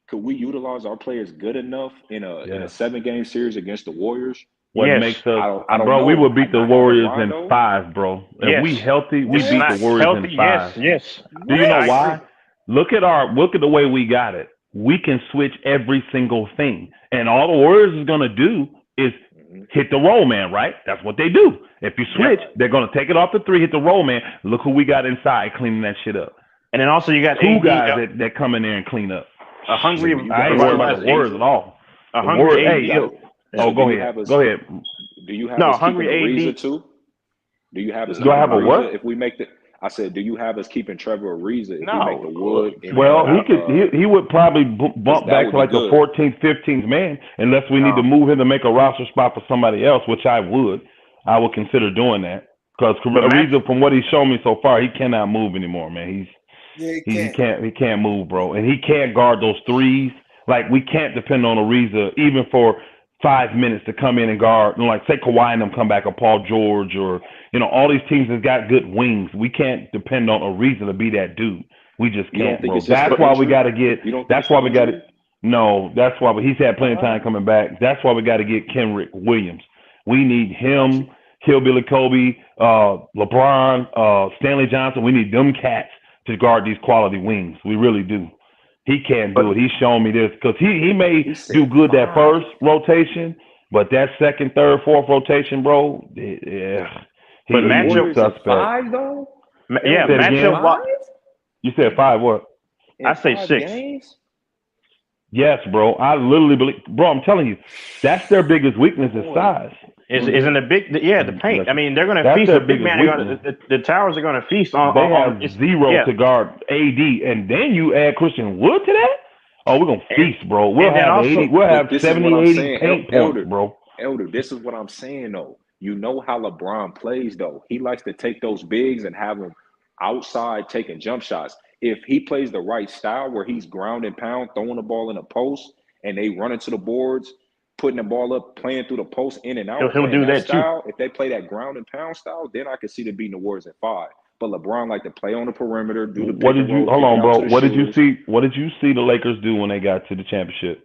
Could we utilize our players good enough in a 7-game series against the Warriors? What makes us, bro? We would beat the Warriors in 5, bro. If we healthy, we beat the Warriors in 5. Yes. Do you know why? Look at the way we got it. We can switch every single thing, and all the Warriors is gonna do is hit the roll man, right? That's what they do. If you switch, they're gonna take it off the 3, hit the roll man. Look who we got inside cleaning that shit up. And then also you got 2 guys that come in there and clean up. I ain't worried about the Warriors at all. Oh, go ahead. Go ahead. Do you have us hungry keeping AD too? Do you have us? Do I have a what? If we make I said, do you have us keeping Trevor Ariza if we make the Wood? Well, he would probably bump back to like the 14th, 15th man, unless we need to move him to make a roster spot for somebody else, which I would consider doing that because Ariza, from what he's shown me so far, he cannot move anymore, man. He can't move, bro, and he can't guard those 3s. Like we can't depend on Ariza even for 5 minutes to come in and guard, like say Kawhi and them come back, or Paul George, or all these teams that got good wings. We can't depend on Ariza to be that dude. We just can't, bro. That's why we got to get. That's why we got to. No, that's why. But he's had plenty of time coming back. That's why we got to get Kenrick Williams. We need him, Hillbilly Kobe, LeBron, Stanley Johnson. We need them cats to guard these quality wings. We really do. He can't do it. He's shown me this because he may do good that first rotation, but that second, third, fourth rotation, bro, But matchup suspect. 5 though? Matchup 5? You said 5 what? I say 6. Games? Yes, bro. I literally believe, bro, I'm telling you, that's their biggest weakness is size. Is in the big, the paint. I mean, they're going to feast. The big man, the towers are going to feast on. They have 0 to guard AD, and then you add Christian Wood to that. Oh, we're gonna feast, bro. We'll have 80. We'll have 70, 80 paint points, bro. Elder, this is what I'm saying though. You know how LeBron plays though. He likes to take those bigs and have them outside taking jump shots. If he plays the right style where he's ground and pound, throwing the ball in a post, and they run into the boards, putting the ball up, playing through the post in and out. He'll do that style, too. If they play that ground and pound style, then I can see them beating the Warriors at 5. But LeBron like to play on the perimeter, do the what did you hold on, bro? What did you see the Lakers do when they got to the championship?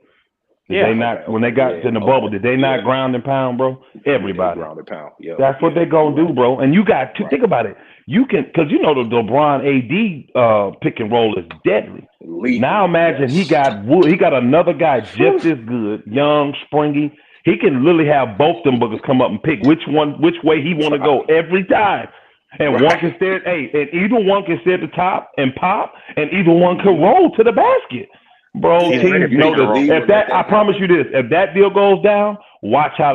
Did they not when they got in the bubble, did they not ground and pound, bro? Everybody. Ground and pound. Yeah. That's what they're gonna do, bro. And you got to think about it. You can because the LeBron AD pick and roll is deadly. Now imagine he got another guy just as good, young, springy. He can literally have both them boogers come up and pick which way he want to go every time. And one can stay and either one can stay at the top and pop, and either one can roll to the basket. Bro, teams know that. I promise you this: if that deal goes down, watch how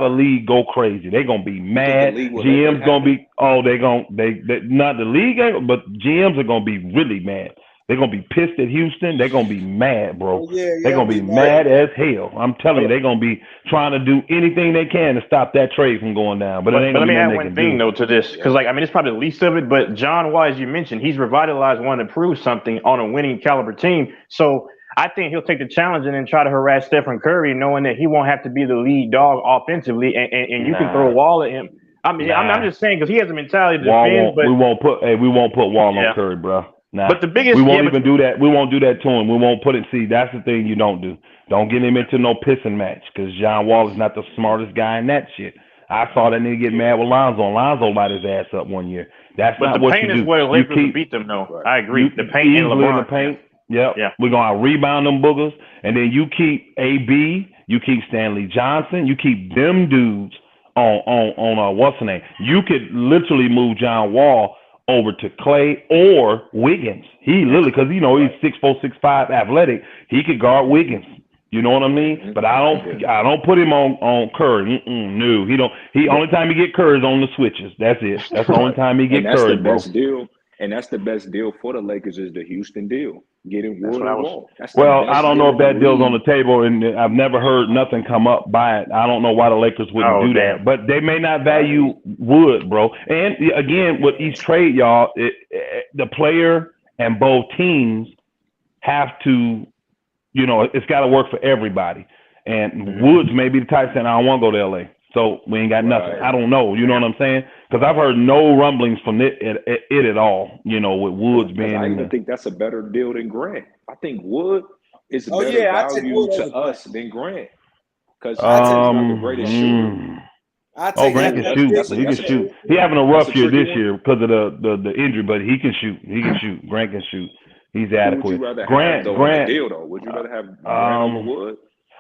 the league go crazy. They're gonna be mad. GM's gonna be not the league, but GMs are gonna be really mad. They're gonna be pissed at Houston. They're gonna be mad, bro. They're gonna be mad as hell. I'm telling you, they're gonna be trying to do anything they can to stop that trade from going down. But let me add one thing though to this, because it's probably the least of it. But John Wall, as you mentioned, he's revitalized, wanting to prove something on a winning caliber team. So I think he'll take the challenge and then try to harass Stephen Curry, knowing that he won't have to be the lead dog offensively, and you can throw a wall at him. I mean, I'm just saying because he has a mentality to defend. But we won't put Wall on Curry, bro. Nah. But the biggest, we won't even do that. We won't do that to him. We won't put it. See, that's the thing you don't do. Don't get him into no pissing match because John Wall is not the smartest guy in that shit. I saw that nigga get mad with Lonzo. Lonzo light his ass up one year. That's not what you do. But the paint is where the Lakers will beat them, though. Right. I agree. The paint and LeBron. The paint. Yep. Yeah. We're going to rebound them boogers. And then you keep AB, you keep Stanley Johnson, you keep them dudes on what's the name? You could literally move John Wall over to Clay or Wiggins. He literally, because he's 6'4", 6'5", athletic. He could guard Wiggins. You know what I mean? But I don't put him on Curry. No, he don't. Only time he get Curry is on the switches. That's it. That's the only time he get Curry, bro. Best deal. And that's the best deal for the Lakers is the Houston deal. Getting Wood and Wall. Well, I don't know if that deal's on the table, and I've never heard nothing come up by it. I don't know why the Lakers wouldn't do that. But they may not value Wood, bro. And again, with each trade, y'all, the player and both teams have to, it's got to work for everybody. And Woods may be the type saying, I don't want to go to L.A., so we ain't got nothing. I don't know. You know what I'm saying? Because I've heard no rumblings from it at all, with Woods being. I even think that's a better deal than Grant. I think Wood is a better value to us than Grant. Because Grant's not the greatest shooter. Grant can shoot. He can shoot. He having a rough year this year because of the injury, but he can shoot. He can shoot. Grant can shoot. He's adequate. Grant. Deal though? Would you rather have Grant over Wood?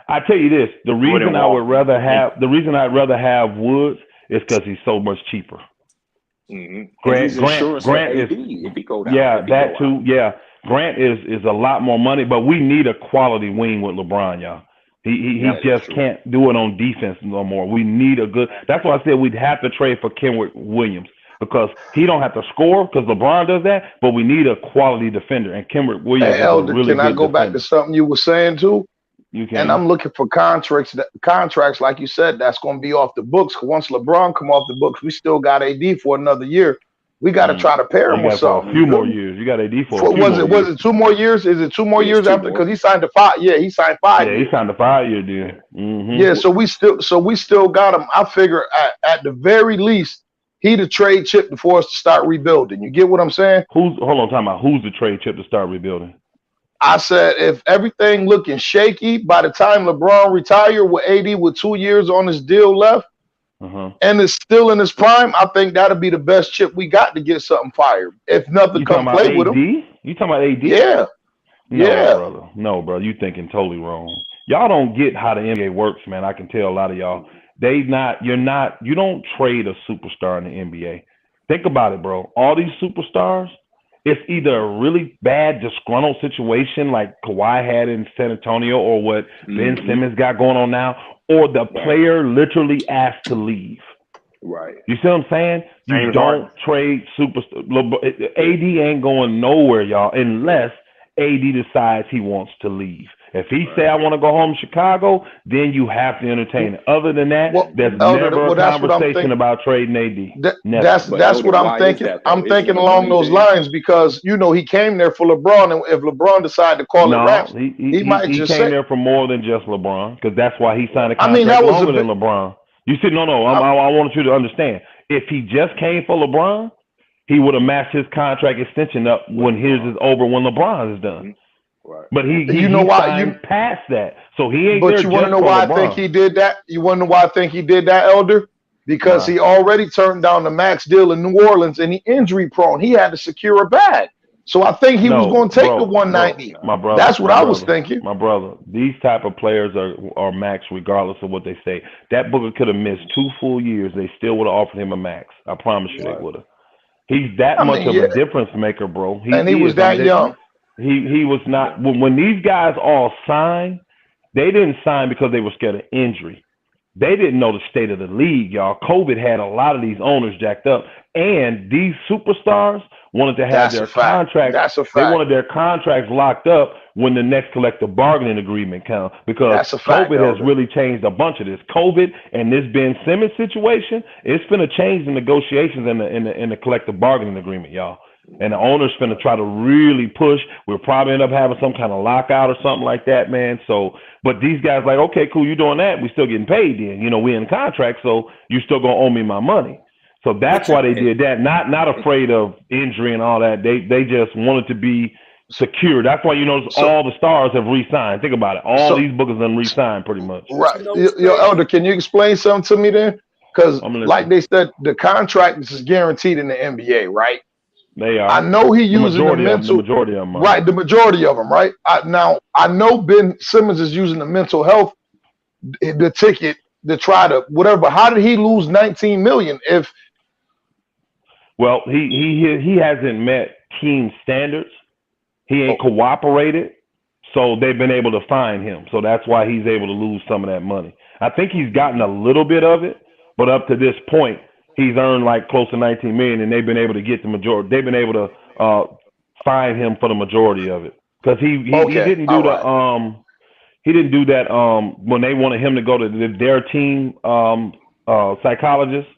I tell you this: the reason I'd rather have Woods is because he's so much cheaper. Grant is if he go down, that too. Out. Yeah, Grant is a lot more money, but we need a quality wing with LeBron, y'all. He just can't do it on defense no more. We need a good. That's why I said we'd have to trade for Kenrich Williams because he don't have to score because LeBron does that. But we need a quality defender, and Kenrich Williams. Hey, Elder, can I go back to something you were saying too? You can. And I'm looking for contracts like you said, that's going to be off the books. Once LeBron come off the books, we still got AD for another year. We got to try to pair him with something. A few more years. You got AD for was it 2 more years? Is it 2 more years after? Because he signed a 5. Yeah, he signed 5. Yeah, he signed a 5-year deal. Yeah, so we still got him. I figure at the very least, he the trade chip for us to start rebuilding. You get what I'm saying? Who's the trade chip to start rebuilding? I said, if everything looking shaky by the time LeBron retire with AD with 2 years on his deal left and is still in his prime, I think that'll be the best chip we got to get something fired. If nothing come play with him. You talking about AD? Yeah. Brother. No, brother. You thinking totally wrong. Y'all don't get how the NBA works, man. I can tell a lot of y'all. You don't trade a superstar in the NBA. Think about it, bro. All these superstars, it's either a really bad, disgruntled situation like Kawhi had in San Antonio or what Ben Simmons got going on now, or the player literally asked to leave. Right. You see what I'm saying? You don't trade superstar. AD ain't going nowhere, y'all, unless AD decides he wants to leave. If he say I want to go home to Chicago, then you have to entertain it. Other than that, there's never a conversation about trading AD. That's what I'm thinking. I'm thinking along those lines because he came there for LeBron, and if LeBron decided to call it wraps, he might just came there for more than just LeBron because that's why he signed a contract longer than LeBron. You said no. I want you to understand. If he just came for LeBron, he would have matched his contract extension up when his is over when LeBron is done. Right. But he signed past that, so he ain't. But you want to know why I think he did that? You want to know why I think he did that, Elder? Because he already turned down the max deal in New Orleans, and he injury prone. He had to secure a bag, so I think he was going to take the 190. My brother, that's what I was thinking. My brother, these type of players are max regardless of what they say. That Booker could have missed 2 full years. They still would have offered him a max. I promise you, they would have. He's that much of a difference maker, bro. He was that young. He was not. When these guys all signed, they didn't sign because they were scared of injury. They didn't know the state of the league, y'all. COVID had a lot of these owners jacked up, and these superstars wanted to have their contracts. That's a fact. They wanted their contracts locked up when the next collective bargaining agreement comes, because COVID has really changed a bunch of this. COVID and this Ben Simmons situation, it's going to change the negotiations in the collective bargaining agreement, y'all. And the owner's going to try to really push. We'll probably end up having some kind of lockout or something like that, man. So, but these guys like, okay, cool, you doing that? We still getting paid then. You know, we in contract, so you still going to owe me my money. So that's why they did that. Not afraid of injury and all that. They just wanted to be secure. That's why you notice all the stars have re-signed. Think about it. All these bookers done re-signed pretty much. Right. Yo, Elder, can you explain something to me then? Because like they said, the contract is guaranteed in the NBA, right? They are. I know he using the mental. The majority of them. Right, the majority of them, right? Now, I know Ben Simmons is using the mental health, the ticket to try to whatever. How did he lose 19 million if? Well, he hasn't met team standards. He ain't cooperated, so they've been able to fine him. So that's why he's able to lose some of that money. I think he's gotten a little bit of it, but up to this point, he's earned like close to 19 million, and they've been able to get the majority. They've been able to fine him for the majority of it because he didn't do he didn't do that when they wanted him to go to their team psychologist.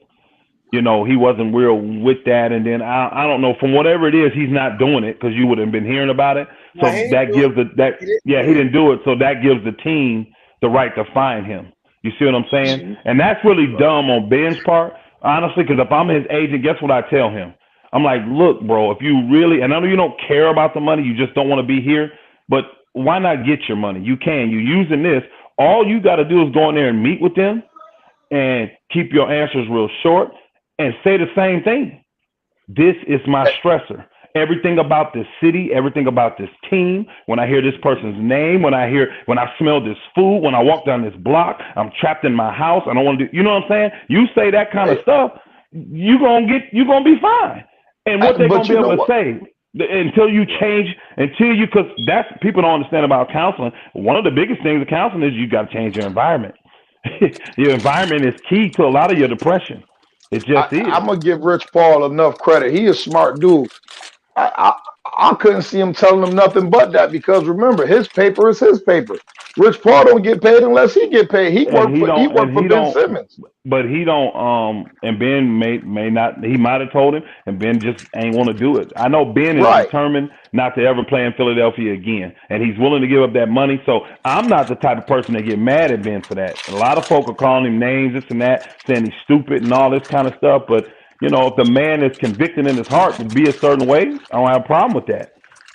You know, he wasn't real with that, and then I don't know, from whatever it is, he's not doing it because you would have been hearing about it. So that gives he didn't do it, so that gives the team the right to fine him. You see what I'm saying? And that's really dumb on Ben's part, honestly, because if I'm his agent, guess what I tell him? I'm like, look, bro, if you really, and I know you don't care about the money, you just don't want to be here, but why not get your money? You can. You're using this. All you got to do is go in there and meet with them and keep your answers real short and say the same thing. This is my stressor. Everything about this city, everything about this team, when I hear this person's name, when I smell this food, when I walk down this block, I'm trapped in my house. I don't want to do, you know what I'm saying? You say that kind of stuff, you're going to be fine. And what they're going to be able to say until you change, because that's, people don't understand about counseling. One of the biggest things of counseling is you got to change your environment. Your environment is key to a lot of your depression. It just is. I'm going to give Rich Paul enough credit. He a smart dude. I couldn't see him telling him nothing but that, because remember, his paper is his paper. Rich Paul don't get paid unless he get paid. He worked for Ben Simmons. But he don't and Ben may not, he might have told him, and Ben just ain't want to do it. I know Ben is determined not to ever play in Philadelphia again, and he's willing to give up that money. So I'm not the type of person that get mad at Ben for that. A lot of folk are calling him names, this and that, saying he's stupid and all this kind of stuff, but you know, if the man is convicted in his heart to be a certain way, I don't have a problem with that.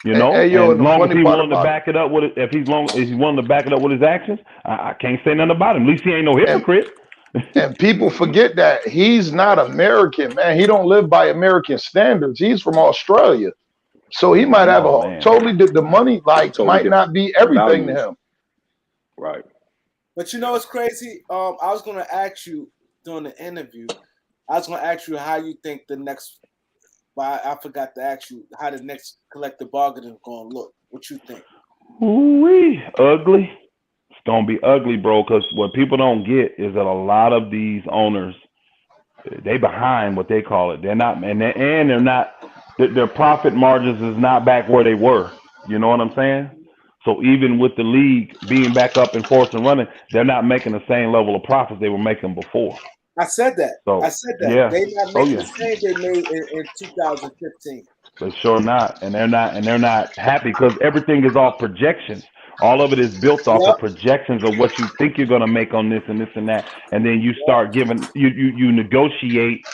You know, and as long as he's willing to back it up with it, if he's willing to back it up with his actions, I can't say nothing about him. At least he ain't no hypocrite. And people forget that he's not American, man. He don't live by American standards. He's from Australia, so he might have totally the money might not be everything to him. Right. But you know what's crazy? I was going to ask you during the interview. I was going to ask you how you think the next. Well, I forgot to ask you how the next collective bargaining is going to look. What you think? Ooh-wee, ugly. It's going to be ugly, bro, because what people don't get is that a lot of these owners, they behind what they call it. They're not, and they're not, their profit margins is not back where they were. You know what I'm saying? So even with the league being back up in force and running, they're not making the same level of profits they were making before. I said that. So, Yeah. They're not making the same they made in 2015. They sure not, and they're not happy because everything is off projections. All of it is built off of projections of what you think you're going to make on this and this and that, and then you start giving you negotiate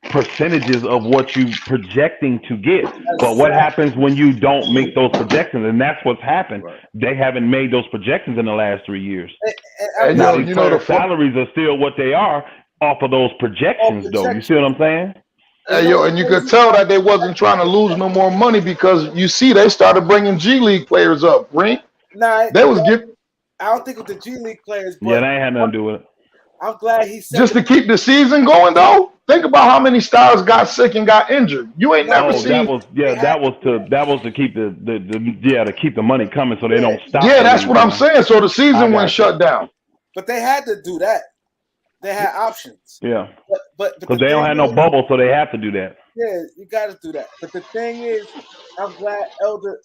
percentages of what you projecting to get. But what happens when you don't make those projections? And that's what's happened. Right. They haven't made those projections in the last 3 years. And now these salaries are still what they are off of those projections, though. You see what I'm saying? And you could tell that they wasn't trying to lose no more money, because you see they started bringing G League players up, right? Nah, they was giving. I don't think with the G League players. But yeah, they ain't had nothing to do with it. I'm glad he said just to keep the season going, though. Think about how many stars got sick and got injured. You ain't never seen. That was to keep to keep the money coming so they don't stop. Yeah, that's what I'm saying. So the season went shut down. But they had to do that. They had options. Yeah. But because they don't have no bubble, so they have to do that. Yeah, you got to do that. But the thing is, I'm glad Elder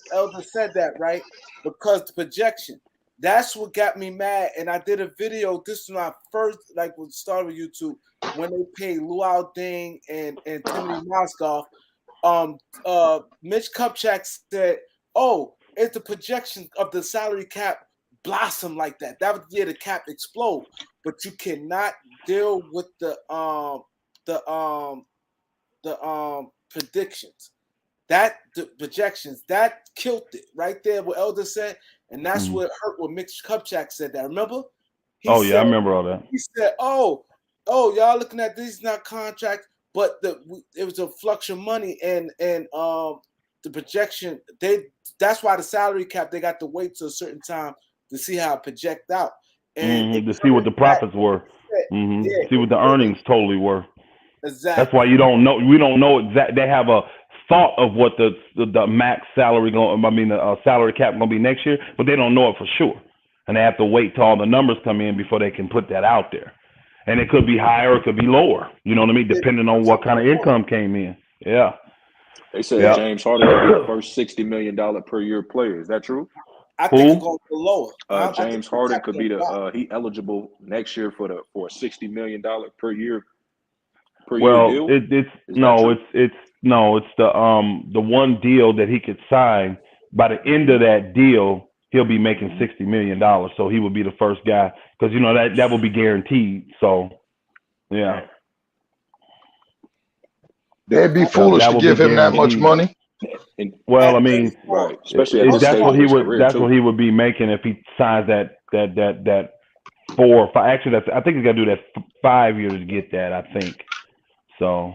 said that, right? Because the projection, that's what got me mad. And I did a video. This is my first, started with YouTube, when they paid Luau Ding and Timothy Mozgov Mitch Kupchak said, "Oh, it's the projection of the salary cap blossom like that. That was the year the cap explode. But you cannot deal with the predictions. The projections that killed it right there. What Elder said, and that's what hurt. What Mitch Kupchak said. That remember? I remember all that. He said, "Oh, y'all looking at these not contracts, but it was a flux of money and the projection. That's why the salary cap they got to wait till a certain time to see how it project out and to see what the profits were, see what the earnings totally were. Exactly. That's why you don't know. We don't know exact. They have a thought of what the max salary the salary cap gonna be next year, but they don't know it for sure, and they have to wait till all the numbers come in before they can put that out there. And it could be higher, it could be lower. You know what I mean? Depending on what kind of income came in. Yeah. They said James Harden will be the first $60 million per year player. Is that true? I think it's going to go lower. James Harden could be he eligible next year for $60 million per year. Deal? It's the one deal that he could sign. By the end of that deal, he'll be making $60 million. So he would be the first guy because that will be guaranteed. So yeah. They'd be foolish to give him that much money. Well, I mean, right. Especially that's what he would be making if he signs that 4 or 5. Actually, I think he's got to do that 5 years to get that. I think so.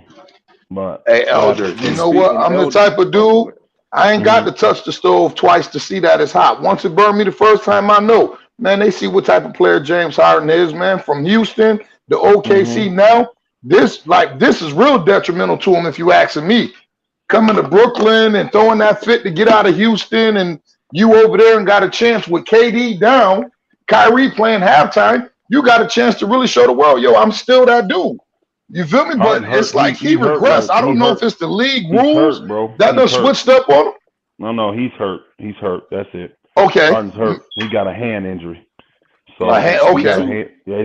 But hey, Elder, you know what? I'm the type of dude. I ain't got to touch the stove twice to see that it's hot. Once it burned me the first time, I know. Man, they see what type of player James Harden is, man. From Houston to OKC now. This is real detrimental to him if you asking me. Coming to Brooklyn and throwing that fit to get out of Houston, and you over there and got a chance with KD down, Kyrie playing halftime, you got a chance to really show the world, yo, I'm still that dude. You feel me? But it's like he regressed. I don't know if it's the league rules that done switched up on him. No, he's hurt. He's hurt. That's it. Okay. Harden's hurt. He got a hand injury. So he's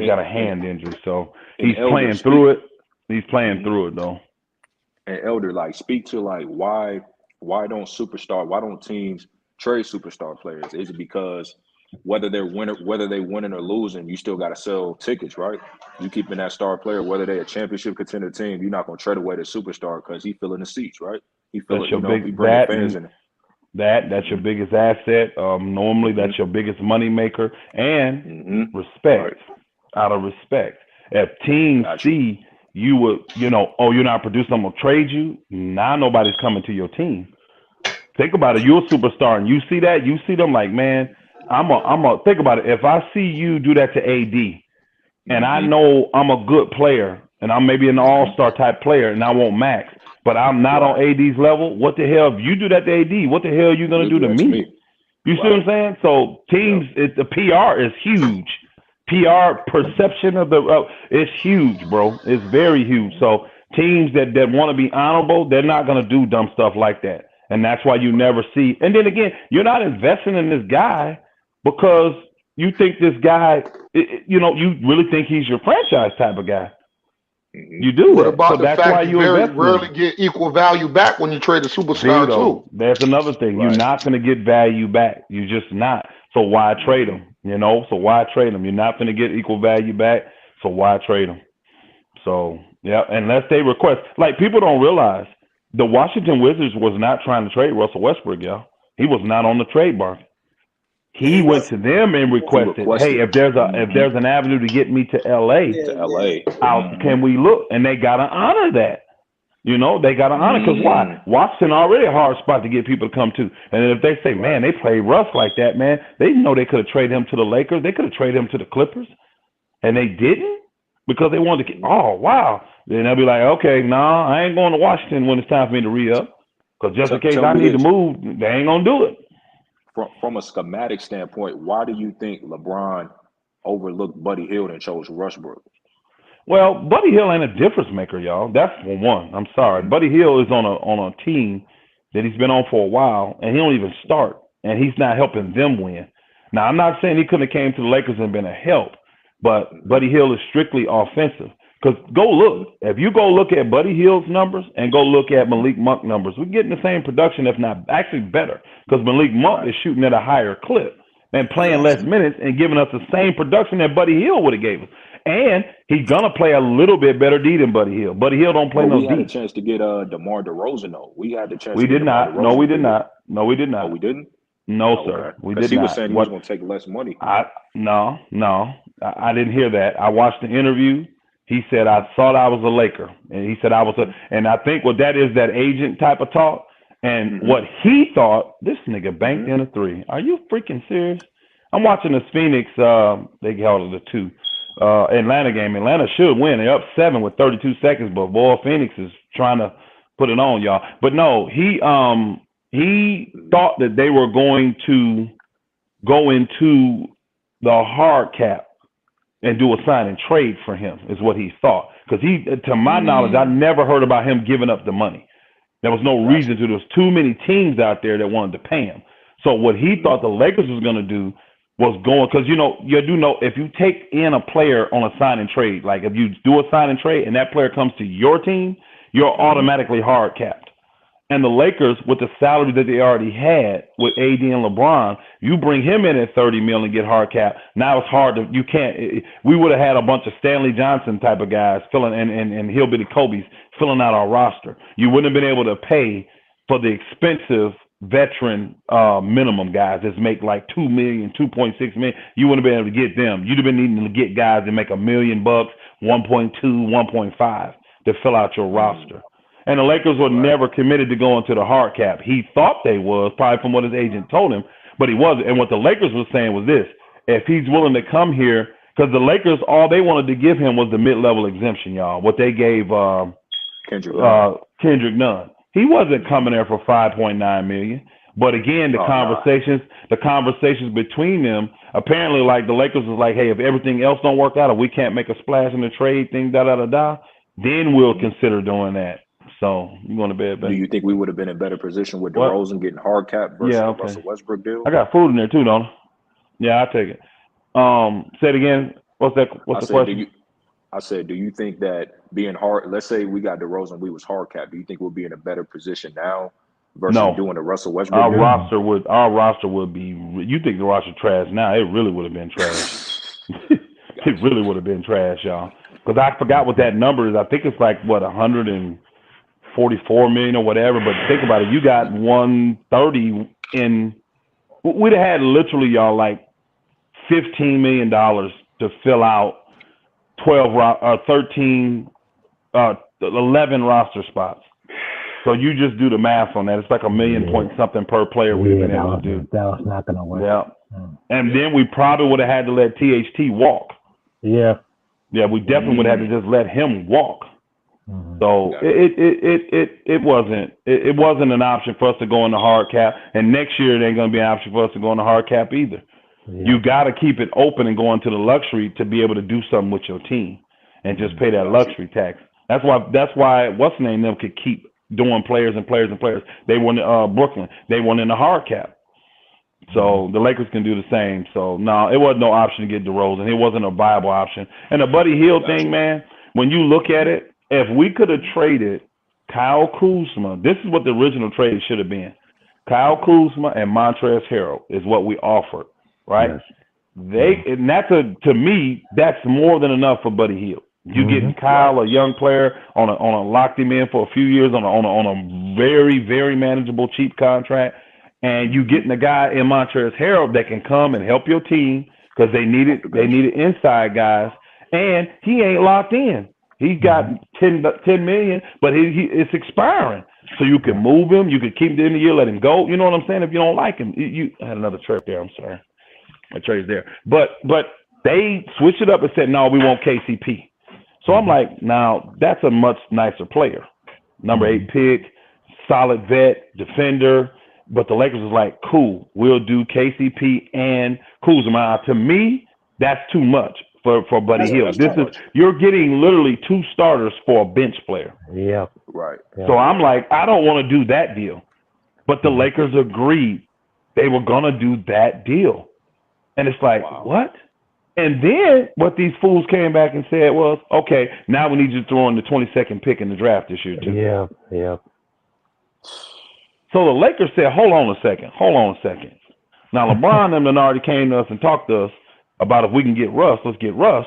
got a hand injury. So he's playing through it. He's playing through it though. And Elder, speak to why don't teams trade superstar players? Is it because whether they winning or losing, you still got to sell tickets, right? You keeping that star player, whether they're a championship contender team, you're not going to trade away the superstar because he filling the seats, right? He filling, he bringing fans in. That's your biggest asset. Normally, that's your biggest money maker and respect. Out of respect, if teams see you would, you're not producing, I'm gonna trade you. Now nobody's coming to your team. Think about it. You're a superstar, and you see that. You see them like, man, I'm a. Think about it. If I see you do that to AD, and I know I'm a good player, and I'm maybe an all-star type player, and I want max, but I'm not on AD's level. What the hell? If you do that to AD, what the hell are you gonna do to me? You see what I'm saying? So teams, the PR is huge. PR perception of it's huge, bro. It's very huge. So teams that want to be honorable, they're not going to do dumb stuff like that. And that's why you never see. And then again, you're not investing in this guy because you think this guy, you really think he's your franchise type of guy. You do. What about the fact you very rarely get equal value back when you trade a superstar too? That's another thing. Right. You're not going to get value back. You're just not. So why trade him? So why trade him? You're not going to get equal value back. So why trade him? So yeah, unless they request, people don't realize the Washington Wizards was not trying to trade Russell Westbrook, y'all. He was not on the trade market. He went to them and requested, hey, if there's an avenue to get me to LA, can we look? And they gotta honor that. They gotta honor, because why? Washington already a hard spot to get people to come to. And if they say, man, they play Russ like that, man, they know they could have traded him to the Lakers, they could have traded him to the Clippers, and they didn't because they wanted to get. Oh wow! Then they'll be like, okay, nah, I ain't going to Washington when it's time for me to re-up, because just in case I need to move, they ain't gonna do it. From a schematic standpoint, why do you think LeBron overlooked Buddy Hield and chose Westbrook? Well, Buddy Hield ain't a difference maker, y'all. That's for one. I'm sorry. Buddy Hield is on a team that he's been on for a while, and he don't even start, and he's not helping them win. Now, I'm not saying he couldn't have came to the Lakers and been a help, but Buddy Hield is strictly offensive. Because go look. If you go look at Buddy Hield's numbers and go look at Malik Monk numbers, we're getting the same production, if not actually better. Because Malik Monk is shooting at a higher clip and playing less minutes and giving us the same production that Buddy Hield would have gave us. And he's gonna play a little bit better D than Buddy Hield. Buddy Hield don't play no D. We had a chance to get DeMar DeRozan though. We had the chance. We did not. No, we did not. No, we did not. Oh, we didn't. No, sir. We did not. He was saying he was going to take less money. No. I didn't hear that. I watched the interview. He said, I thought I was a Laker. And he said, and I think what that is, that agent type of talk. And what he thought, this nigga banked in a 3. Are you freaking serious? I'm watching the Phoenix, they held it a 2, Atlanta game. Atlanta should win. They're up 7 with 32 seconds, but boy, Phoenix is trying to put it on, y'all. But no, he thought that they were going to go into the hard cap and do a sign and trade for him, is what he thought. Because to my knowledge, I never heard about him giving up the money. There was no reason to. There was too many teams out there that wanted to pay him. So what he thought the Lakers was going to do was going, because you do know if you take in a player on a sign and trade, like if you do a sign and trade and that player comes to your team, you're automatically hard capped. And the Lakers, with the salary that they already had with AD and LeBron, you bring him in at $30 million and get hard cap. Now it's hard to, you can't. We would have had a bunch of Stanley Johnson type of guys filling and Hillbilly Kobe's filling out our roster. You wouldn't have been able to pay for the expensive veteran minimum guys that make like $2 million, $2.6 million. You wouldn't have been able to get them. You'd have been needing to get guys that make $1 million, 1.2, 1.5 to fill out your roster. And the Lakers were never committed to going to the hard cap. He thought they was, probably from what his agent told him, but he wasn't. And what the Lakers was saying was this: if he's willing to come here, because the Lakers, all they wanted to give him was the mid-level exemption, y'all. What they gave Kendrick Nunn. He wasn't coming there for $5.9 million. But again, the conversations between them, apparently, like the Lakers was like, hey, if everything else don't work out, or we can't make a splash in the trade thing, then we'll consider doing that. So you going to bed, baby. Do you think we would have been in a better position with DeRozan getting hard cap versus the Russell Westbrook deal? I got food in there too, don't I? Yeah, I'll take it. Say it again. What's the question? I said, do you think that being hard, let's say we got DeRozan, we was hard cap, do you think we'll be in a better position now versus doing the Russell Westbrook deal? Our roster would be, you think the roster trash now, it really would have been trash. It really would have been trash, y'all. Because I forgot what that number is. I think it's like, what, 144 million or whatever. But think about it. You got 130 in. We'd have had literally, y'all, like $15 million to fill out 11 roster spots. So you just do the math on that. It's like $1 million point something per player we've been able to do. That was not going to work. Yeah. And then we probably would have had to let THT walk. Yeah. Yeah, we definitely would have to just let him walk. So it wasn't an option for us to go in the hard cap, and next year it ain't going to be an option for us to go in the hard cap either. Yeah. You got to keep it open and go into the luxury to be able to do something with your team and just pay that luxury tax. That's why what's the name them could keep doing players. They won Brooklyn. They won in the hard cap. So the Lakers can do the same. So no, it wasn't no option to get DeRozan. It wasn't a viable option. And the Buddy Hield thing, man, when you look at it, if we could have traded Kyle Kuzma, this is what the original trade should have been. Kyle Kuzma and Montrezl Harrell is what we offered, right? Yes. And that's to me, that's more than enough for Buddy Hield. You getting Kyle, a young player, on a locked him in for a few years on a very, very manageable cheap contract. And you getting a guy in Montrezl Harrell that can come and help your team because they needed inside guys, and he ain't locked in. He's got $10 million, but it's expiring. So you can move him, you can keep him in the year, let him go. You know what I'm saying? If you don't like him, I had another trade there. I'm sorry, my trade's there. But they switched it up and said, no, we want KCP. So I'm like, now that's a much nicer player. Number 8 pick, solid vet, defender. But the Lakers was like, cool, we'll do KCP and Kuzma. To me, that's too much for Buddy Hield. You're getting literally 2 starters for a bench player. Yeah. Right. So I'm like, I don't want to do that deal. But the Lakers agreed they were gonna do that deal. And it's like, what? And then what these fools came back and said was, okay, now we need you to throw in the 22nd pick in the draft this year too. Yep. So the Lakers said, hold on a second. Now LeBron and them already came to us and talked to us about if we can get Russ, let's get Russ.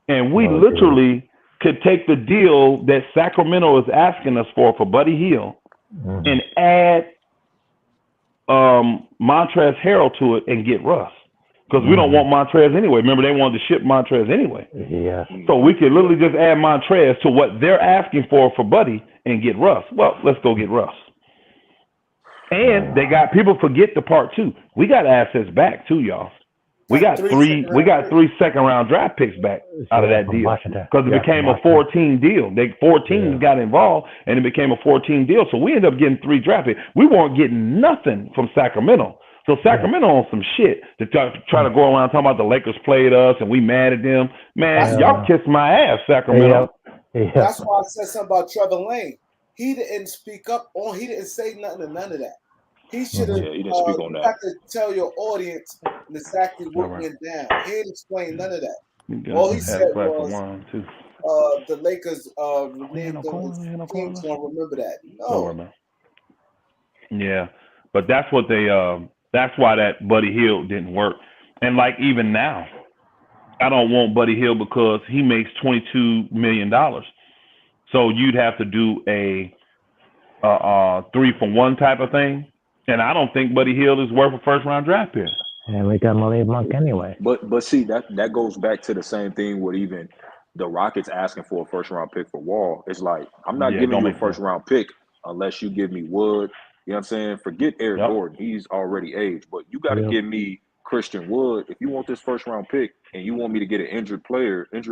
And we literally could take the deal that Sacramento is asking us for Buddy Hield and add Montrezl Harrell to it and get Russ. Because we don't want Montrezl anyway. Remember, they wanted to ship Montrezl anyway. Yeah. So we could literally just add Montrezl to what they're asking for Buddy and get Russ. Well, let's go get Russ. And they got people forget the part too. We got assets back too, y'all. We got three second round draft picks back out of that deal because it became a 14 deal. 14 got involved and it became a 14 deal. So we ended up getting 3 draft picks. We weren't getting nothing from Sacramento. So Sacramento on some shit to try to go around talking about the Lakers played us and we mad at them. Man, y'all kissed my ass, Sacramento. That's why I said something about Trevor Lane. He didn't speak up on. He didn't say nothing to none of that. He should have. He didn't speak on that. Have to tell your audience exactly what went down. He didn't explain none of that. All he said was the Lakers named them. Teams gonna remember that. No. Yeah, but that's what they. That's why that Buddy Hield didn't work. And like even now, I don't want Buddy Hield because he makes $22 million. So you'd have to do a 3-for-1 type of thing. And I don't think Buddy Hield is worth a first round draft pick. And we got Malik Monk anyway. But see, that goes back to the same thing with even the Rockets asking for a first round pick for Wall. It's like, I'm not giving you a first round pick unless you give me Wood. You know what I'm saying? Forget Eric Gordon. He's already aged. But you got to give me Christian Wood. If you want this first round pick and you want me to get an injury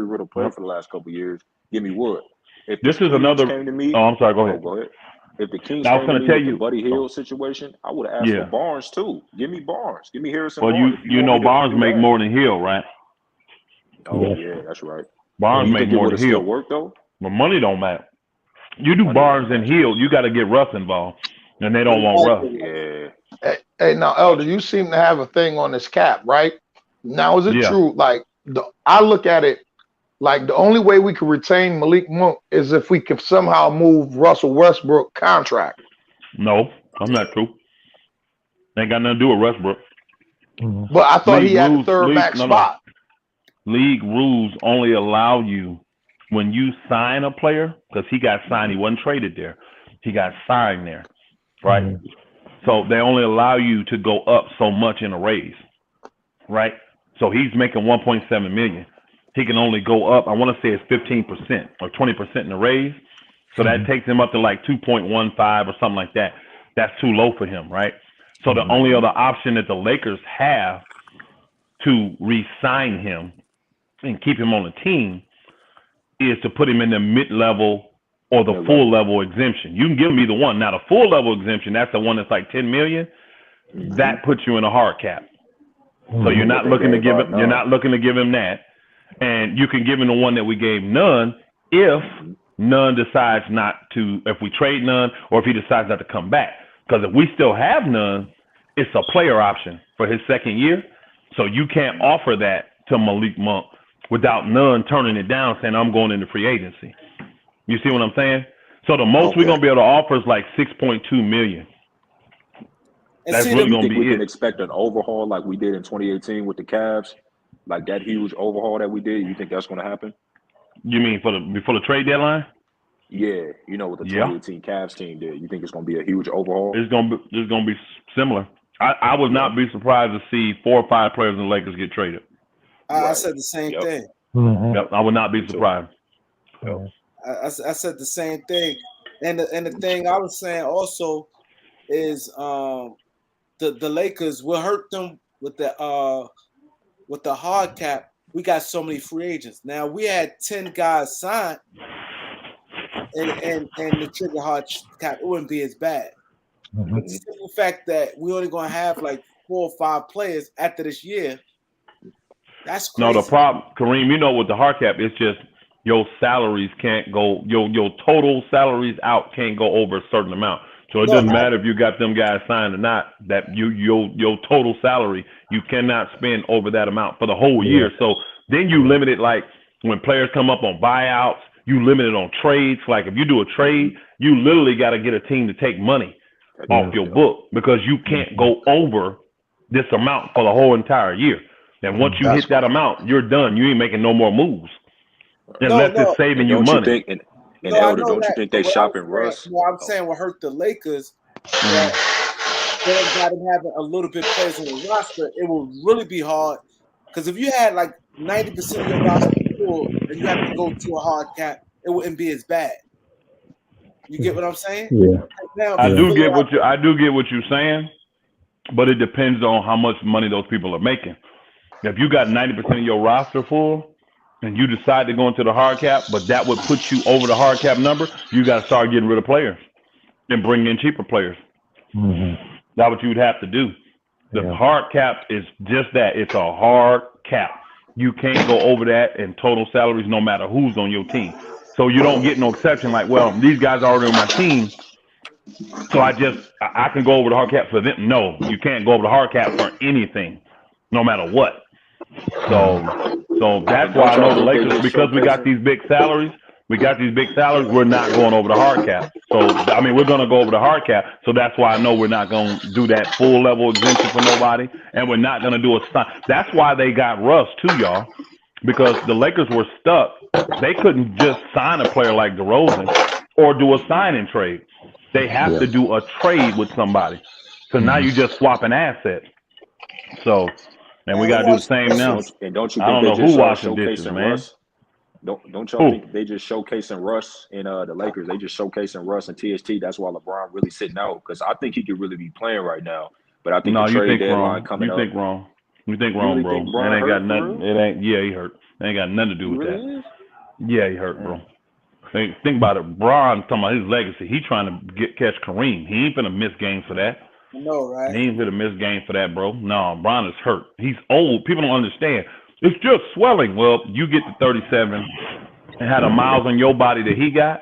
riddled player for the last couple of years, give me Wood. If this is another came to me, I'm sorry, go ahead. Go ahead. If the Kings came to me with the Buddy Hield situation, I would have asked for Barnes too. Give me Barnes. Give me Harrison Barnes. You know Barnes make more than Hield, right? Oh, yeah, that's right. Barnes make more than Hield. Work though? But money don't matter. You do Barnes and Hield, you got to get Russ involved. And they don't want Russ. Yeah. Hey, now, Elder, you seem to have a thing on this cap, right? Now, is it true? Like, I look at it like the only way we could retain Malik Monk is if we could somehow move Russell Westbrook contract. No, that's not true. Ain't got nothing to do with Westbrook. But I thought he had the third max spot. League rules only allow you when you sign a player, because he got signed, he wasn't traded there. He got signed there. Right. So they only allow you to go up so much in a raise. Right. So he's making 1.7 million. He can only go up, I want to say it's 15% or 20% in the raise. So that takes him up to like 2.15 or something like that. That's too low for him. Right. So the only other option that the Lakers have to re-sign him and keep him on the team is to put him in the mid-level or the full level exemption. You can give me the one. Now the full level exemption, that's the one that's like 10 million. That puts you in a hard cap. So you're not looking to give him that. And you can give him the one that we gave Nunn if Nunn decides not to, if we trade Nunn or if he decides not to come back. Because if we still have Nunn, it's a player option for his second year. So you can't offer that to Malik Monk without Nunn turning it down saying I'm going into free agency. You see what I'm saying? So the most we're going to be able to offer is like 6.2 million. That's really going to be it. We can expect an overhaul like we did in 2018 with the Cavs, like that huge overhaul that we did. You think that's going to happen? You mean before the trade deadline? Yeah, you know what the 2018 Cavs team did. You think it's going to be a huge overhaul? It's going to be similar. I would not be surprised to see 4 or 5 players in the Lakers get traded. I said the same thing. Yep, I would not be surprised. I said the same thing, and the thing I was saying also is the Lakers will hurt them with the hard cap. We got so many free agents now. We had 10 guys signed, and the trigger hard cap, it wouldn't be as bad. But the simple fact that we're only going to have like 4 or 5 players after this year, that's crazy. No, the problem, Kareem, you know, with the hard cap, it's just your salaries can't go, your total salaries out can't go over a certain amount. So it doesn't matter if you got them guys signed or not, that your total salary, you cannot spend over that amount for the whole year. So Then you limit it, like when players come up on buyouts, you limit it on trades. Like if you do a trade, you literally got to get a team to take money off your book because you can't go over this amount for the whole entire year. And once you hit that amount, you're done. You ain't making no more moves unless it's saving you money. And Elder, don't you think they shopping Russ? Well, I'm saying what hurt the Lakers that they got him having a little bit players on the roster. It will really be hard because if you had like 90% of your roster full and you have to go to a hard cap, it wouldn't be as bad. You get what I'm saying? Yeah. Now, I do get what you're saying, but it depends on how much money those people are making. If you got 90% of your roster full and you decide to go into the hard cap, but that would put you over the hard cap number, you got to start getting rid of players and bring in cheaper players. That's what you would have to do. The hard cap is just that. It's a hard cap. You can't go over that in total salaries no matter who's on your team. So you don't get no exception like, well, these guys are already on my team, so I can go over the hard cap for them. No, you can't go over the hard cap for anything, no matter what. So that's why I know the Lakers, because we got these big salaries, we're not going over the hard cap. So, I mean, we're going to go over the hard cap. So that's why I know we're not going to do that full level exemption for nobody. And we're not going to do a sign. That's why they got Russ too, y'all, because the Lakers were stuck. They couldn't just sign a player like DeRozan or do a sign-in trade. They have to do a trade with somebody. So now you just swap an asset. So, and we got to do the same now. And don't you I think don't know they just who washing dishes, showcasing man. Russ? Don't y'all think they just showcasing Russ in the Lakers? They just showcasing Russ and THT. That's why LeBron really sitting out, because I think he could really be playing right now. But I think the trade deadline coming up. You think wrong. You think wrong, bro. It ain't got nothing. It ain't. Yeah, he hurt. It ain't got nothing to do with that. Yeah, he hurt, bro. Think about it. Bron talking about his legacy. He trying to catch Kareem. He ain't finna miss games for that. No, right? He ain't finna miss games for that, bro. No, Bron is hurt. He's old. People don't understand. It's just swelling. Well, you get to 37 and had a miles on your body that he got,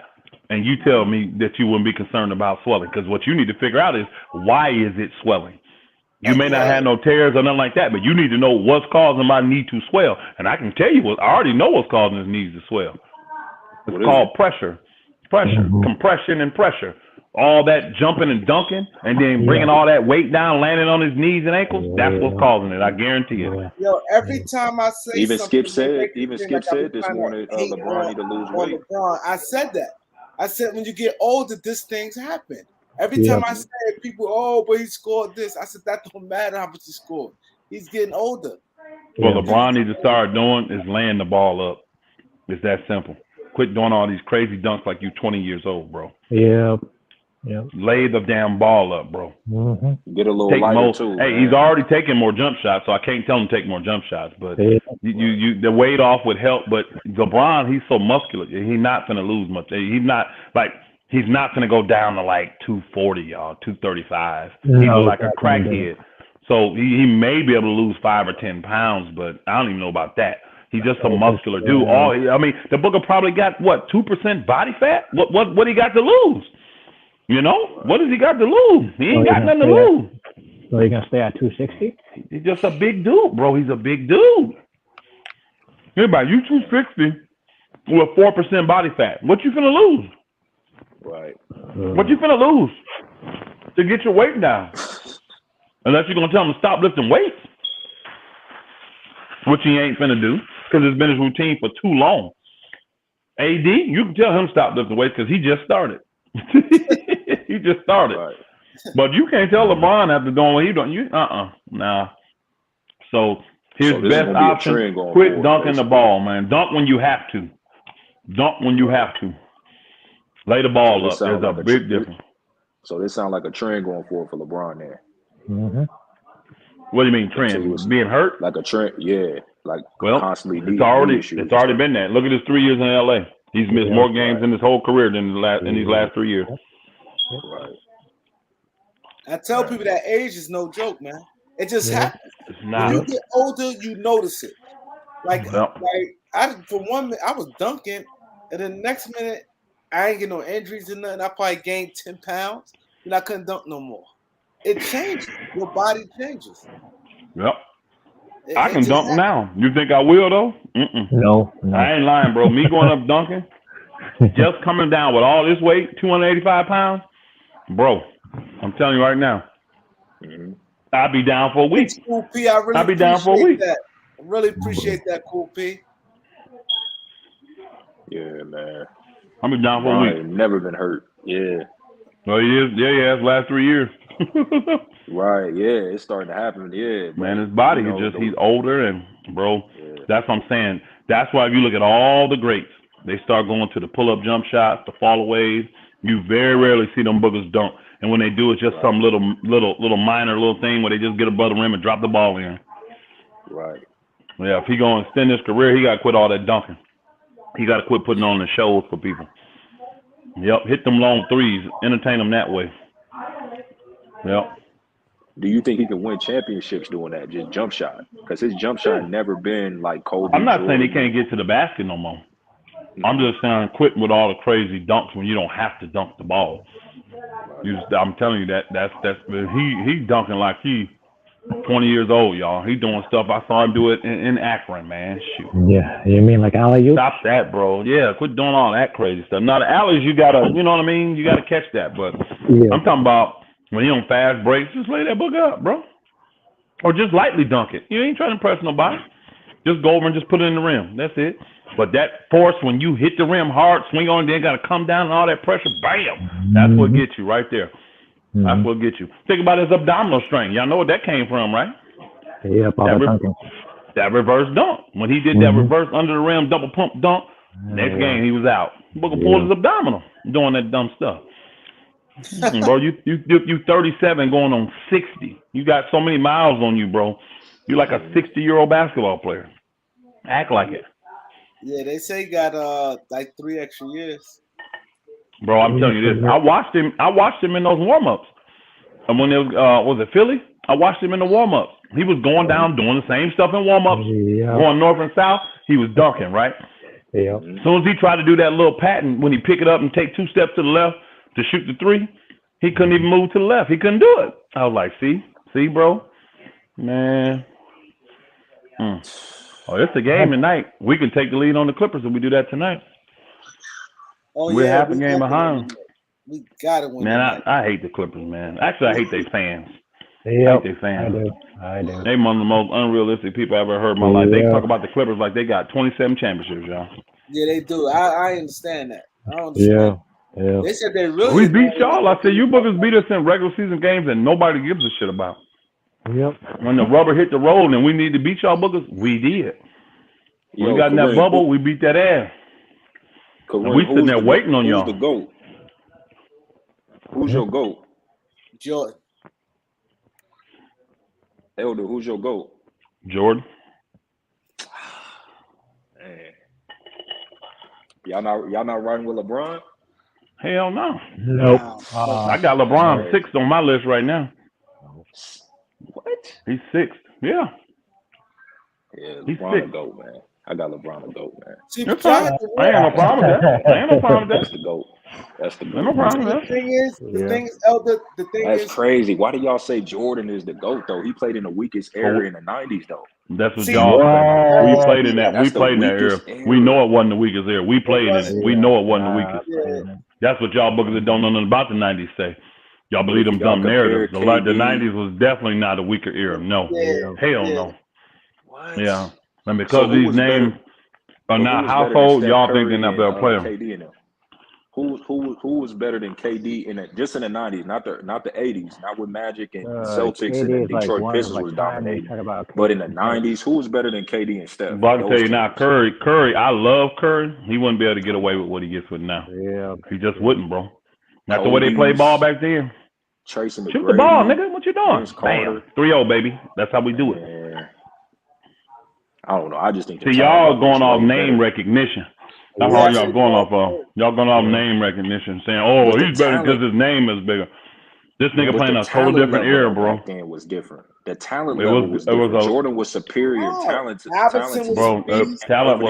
and you tell me that you wouldn't be concerned about swelling, because what you need to figure out is, why is it swelling? You may not have no tears or nothing like that, but you need to know what's causing my knee to swell. And I can tell you I already know what's causing his knees to swell. It's called pressure, compression and pressure. All that jumping and dunking and then bringing all that weight down, landing on his knees and ankles, that's what's causing it. I guarantee it. Yo, every time I say Even something, Skip said this morning, LeBron need to lose weight. LeBron, I said that. I said when you get older, these things happen. Every time I say it, people, but he scored this. I said that don't matter how much he scored. He's getting older. What LeBron needs to start doing is laying the ball up. It's that simple. Quit doing all these crazy dunks like you 20 years old, bro. Yeah. Lay the damn ball up, bro. Get a little lighter too. Hey, he's already taking more jump shots, so I can't tell him to take more jump shots. But you the weight off would help. But LeBron, he's so muscular. He's not gonna lose much. He's not gonna go down to like 240, y'all, 235. He's like a crackhead. So he may be able to lose 5 or 10 pounds, but I don't even know about that. He's just a muscular dude. The Booker probably got 2% body fat. What he got to lose? You know, what does he got to lose? He ain't got nothing to lose. So he gonna stay at 260? He's just a big dude, bro. He's a big dude. Everybody, you 260 with 4% body fat. What you finna lose? Right. What you finna lose to get your weight down? Unless you're gonna tell him to stop lifting weights, which he ain't finna do, because it's been his routine for too long. AD, you can tell him stop lifting weights because he just started. He just started. Right. But you can't tell LeBron after doing what he doing. Nah. So his best option, quit dunking the ball, man. Dunk when you have to. Lay the ball up. There's a big difference. So this sounds like a trend going forward for LeBron there. What do you mean trend? Being hurt? Like a trend, yeah. Like constantly. It's already been that. Look at his 3 years in LA. He's missed more games in his whole career than in these last 3 years. Right. I tell people that age is no joke, man. It just happens. It's not. When you get older, you notice it. For 1 minute, I was dunking, and the next minute, I ain't get no injuries or nothing. I probably gained 10 pounds, and I couldn't dunk no more. It changes. Your body changes. Yep. I can dunk now. You think I will though? No. I ain't lying, bro. Me going up dunking, just coming down with all this weight, 285 pounds, bro. I'm telling you right now, I'll be down for a week. Thanks, Cool P. I really appreciate that. I really appreciate that, Cool P. Yeah, man. I'll be down for a week. Never been hurt. Yeah. Well, he is. Yeah. Last 3 years. Right. Yeah. It's starting to happen. Yeah. Man, his body he's older and bro. Yeah. That's what I'm saying. That's why if you look at all the greats, they start going to the pull-up jump shots, the fall-aways. You very rarely see them boogers dunk. And when they do, it's just some little minor little thing where they just get above the rim and drop the ball in. Right. Yeah, if he gonna extend his career, he gotta quit all that dunking. He gotta quit putting on the shows for people. Yep, hit them long threes, entertain them that way. Yep. Do you think he can win championships doing that? Just jump shot? Because his jump shot never been like Kobe. I'm not saying he can't get to the basket no more. I'm just saying quit with all the crazy dunks when you don't have to dunk the ball. I'm telling you that's he dunking like he 20 years old, y'all. He doing stuff. I saw him do it in Akron, man. Shoot. Yeah, you mean like alley-oop? Stop that, bro. Yeah, quit doing all that crazy stuff. Now the alleys, you gotta, you know what I mean? You gotta catch that. But I'm talking about when you on fast breaks, just lay that book up, bro. Or just lightly dunk it. You ain't trying to impress nobody. Just go over and just put it in the rim. That's it. But that force when you hit the rim hard, swing on, then gotta come down and all that pressure, bam. That's what gets you right there. That's what gets you. Think about his abdominal strength. Y'all know what that came from, right? Yeah, that reverse dunk. When he did that reverse under the rim double pump dunk, next game he was out. Booker pulled his abdominal doing that dumb stuff. Bro, you 37 going on 60. You got so many miles on you, bro. You're like a 60-year-old basketball player. Act like it. Yeah, they say he got like 3 extra years. Bro, I'm telling you this. I watched him in those warm-ups. And when it was it Philly? I watched him in the warm-ups. He was going down doing the same stuff in warm-ups, going north and south. He was dunking, right? Yeah. As soon as he tried to do that little pattern, when he pick it up and take 2 steps to the left to shoot the 3, he couldn't even move to the left. He couldn't do it. I was like, see, bro? Man. Oh, it's a game tonight. We can take the lead on the Clippers if we do that tonight. Oh, We're half a game behind. We gotta win. Man, I hate the Clippers, man. Actually, I hate their fans. Yep, I hate their fans. I do. They're one of the most unrealistic people I ever heard in my life. They talk about the Clippers like they got 27 championships, y'all. Yeah, they do. I understand that. I don't understand. Yeah. They said they really. We beat y'all. I said you bookers beat us in regular season games and nobody gives a shit about. Yep. When the rubber hit the road and we need to beat y'all bookers, we did. When we got in that bubble, we beat that ass. And we sitting there waiting on y'all. Who's the GOAT? Who's your GOAT? Jordan. Elder, who's your GOAT? Jordan. Man. Y'all not riding with LeBron? Hell no. Nope. I got LeBron 6th on my list right now. What? He's 6th. Yeah. Yeah, LeBron a GOAT, man. I got LeBron a GOAT, man. See, That's fine. I ain't no problem with that. I ain't no problem with That's that. the GOAT. That's the GOAT. Ain't no problem with The that. thing is, Elder. The thing That's is crazy. Why do y'all say Jordan is the GOAT though? He played in the weakest era in the 90s though. That's what y'all say. We played in that. That's We played in that era. We know it wasn't the weakest era. We played in it. We know it wasn't the weakest. Yeah. That's what y'all bookers that don't know nothing about the 90s say. Y'all believe them dumb narratives. The 90s was definitely not a weaker era. No. Hell no. What? Yeah. And because these names are not household, y'all think they're not better players. KD in them. Who was better than KD in it? Just in the 90s, not the 80s, not with Magic and Celtics and the Detroit Pistons was dominating. But in the 90s, who was better than KD and Steph? But I can tell you now, Curry, I love Curry. He wouldn't be able to get away with what he gets with now. Yeah. He just wouldn't, bro. That's the way they played ball back then. Tracy McGrady, shoot the ball, nigga. What you doing? Bam. 3-0, baby. That's how we do it. Yeah. I don't know. I just think. See, y'all going off name recognition. That's all y'all going off of. Y'all going off name recognition, saying, "Oh, he's better because his name is bigger." This nigga playing a total different era, bro. Back then was different. The talent level was different. Jordan was superior talent. Bro, talent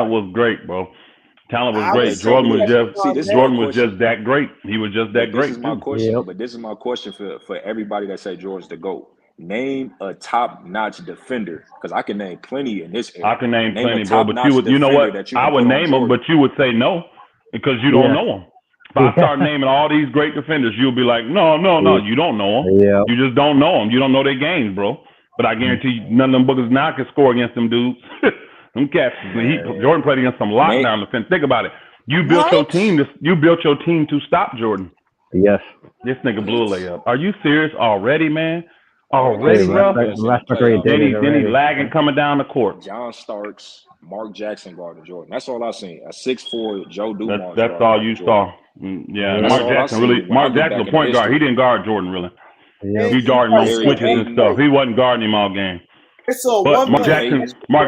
was great, bro. Talent was great. Jordan was just that great. He was just that great. This is my question, but this is my question for everybody that say Jordan's the GOAT. Name a top-notch defender, because I can name plenty in this era. I can name plenty, a bro. But you know what? I would name them, but you would say no because you don't know them. If I start naming all these great defenders, you'll be like, no, you don't know them. Yeah. You just don't know them. You don't know their games, bro. But I guarantee you, none of them boogers now can score against them dudes. Them cats. Jordan played against some lockdown defense. Think about it. You built your team. You built your team to stop Jordan. Yes. This nigga blew a layup. Are you serious already, man? Already, bro. Then he lagging coming down the court. John Starks, Mark Jackson guarding Jordan. That's all I seen. A 6'4" Joe Dumars. That's all you saw. Yeah, Mark Jackson, the point guard. He didn't guard Jordan really. Yeah. He guarding on switches and stuff. He wasn't guarding him all game. But Mark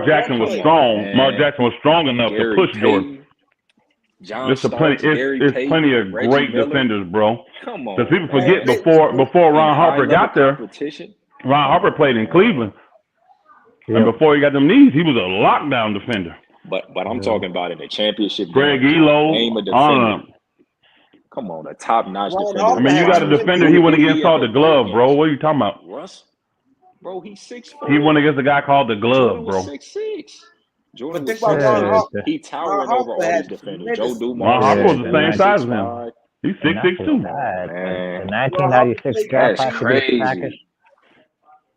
Jackson was strong. Man. Mark Jackson was strong enough to push Jordan. There's plenty of great defenders, bro. Come on. Because people forget before Ron Harper got there, Ron Harper played in Cleveland. Yep. And before he got them knees, he was a lockdown defender. But I'm talking about in the championship Greg Elo. Come on, a top-notch defender. I mean, you got a defender. He went against called the Glove, bro. What are you talking about? Russ? Bro, he's 6'4". He went against a guy called the Glove, bro. 6'6". Jordan was 6'6". He towering over all these defenders. Joe Dumars. Ron Harper was the same size as him. He's 6'6" too. The 1996 draft class crazy.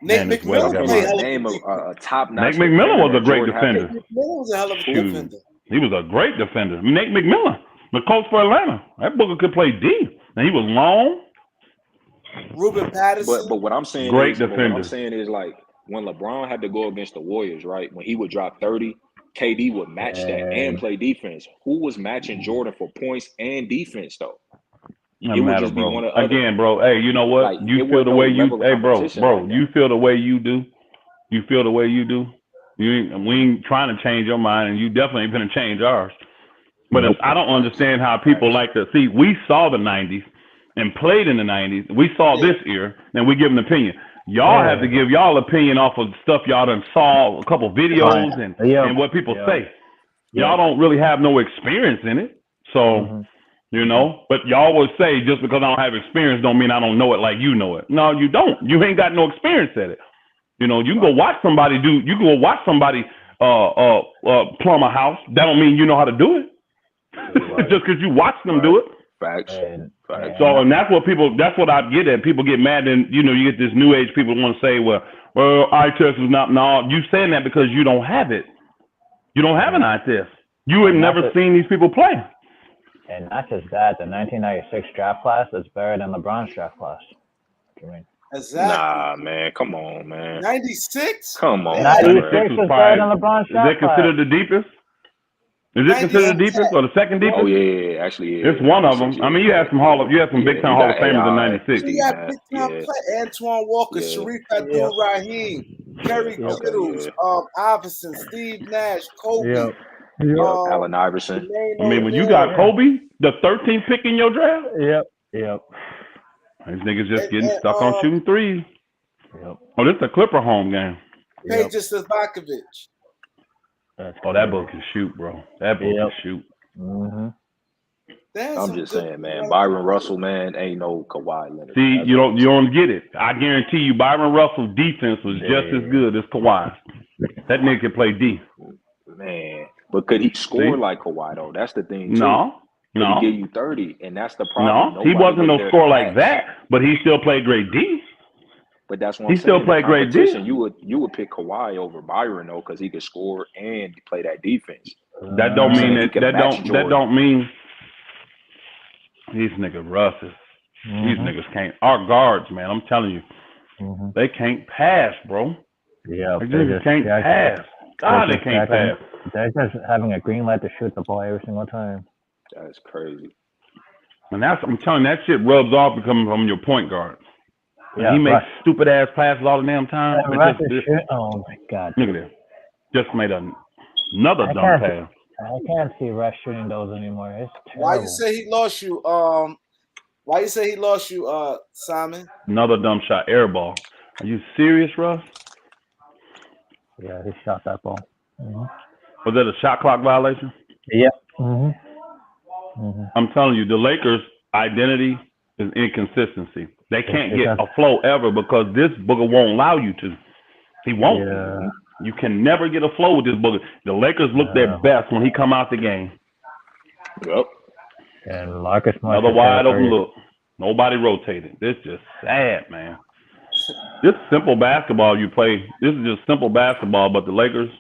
Nick McMillan was a great defender. Nick McMillan was a hell of a defender. He was a great defender. Nate McMillan, the coach for Atlanta. That booker could play D. And he was long. Ruben Patterson. But what I'm saying is like when LeBron had to go against the Warriors, right? When he would drop 30, KD would match that and play defense. Who was matching Jordan for points and defense though? It would just be one of again, bro. Hey, you know what? Like, you feel the way you bro. Like you feel the way you do. You feel the way you do. We ain't trying to change your mind, and you definitely ain't gonna change ours. But I don't understand how people like to see. We saw the 90s and played in the 90s. We saw this year, and we give an opinion. Y'all have to give y'all opinion off of stuff y'all done saw, a couple videos and what people say. Y'all don't really have no experience in it. So, you know, but y'all always say just because I don't have experience don't mean I don't know it like you know it. No, you don't. You ain't got no experience at it. You know, you can go watch somebody plumb a house. That don't mean you know how to do it. Just because you watch them do it. Facts. So, and that's what I get at. People get mad, and you know, you get this new age people want to say, well, eye test is not. No, you saying that because you don't have it. You don't have an eye test. You have never seen these people play. And not just that, the 1996 draft class is better than LeBron's draft class. What do you mean? Exactly. Nah, man, come on, man. 96? Come on. 96 is better than LeBron's draft class. Is it considered the deepest? Is it considered the deepest or the second deepest? Oh yeah, actually, yeah. It's one of them. I mean, you had some big time Hall of Famers in '96. You had big time play. Antoine Walker, Sharif Abdul-Rahim, Kerry Kittles, Iverson, Steve Nash, Kobe, Allen Iverson. I mean, when you got Kobe, the 13th pick in your draft. Yep. These niggas just getting stuck on shooting threes. Oh, this is a Clipper home game. Peja Stojakovic. That book can shoot, bro. That book can shoot. I'm just saying, man. Byron Russell, man, ain't no Kawhi Leonard. See, you don't get it. I guarantee you, Byron Russell's defense was just as good as Kawhi's. That nigga can play D. Man, but could he score like Kawhi though? That's the thing. Too. No. He give you 30, and that's the problem. No, he wasn't no score like that, but he still played great D. But that's what he still played great D. You would pick Kawhi over Byron though, because he could score and play that defense. That don't mean that don't mean these niggas Russes. These niggas can't. Our guards, man, I'm telling you, they can't pass, bro. Yeah, they just can't pass. God, they can't pass. They're just having a green light to shoot the ball every single time. That's crazy. And I'm telling you, that shit rubs off becoming from your point guard. Yeah, he makes stupid ass passes all the damn time. Oh my God! Look at this. Just made another dumb pass. I can't see Russ shooting those anymore. It's terrible. Why you say he lost you? Why you say he lost you, Simon? Another dumb shot, air ball. Are you serious, Russ? Yeah, he shot that ball. Was that a shot clock violation? Yep. I'm telling you, the Lakers' identity is inconsistency. They can't get a flow ever because this booger won't allow you to. He won't. Yeah. You can never get a flow with this booger. The Lakers look their best when he come out the game. Yep. And Marcus Smart. Another wide open look. Nobody rotated. This is just sad, man. This simple basketball you play. This is just simple basketball, but the Lakers,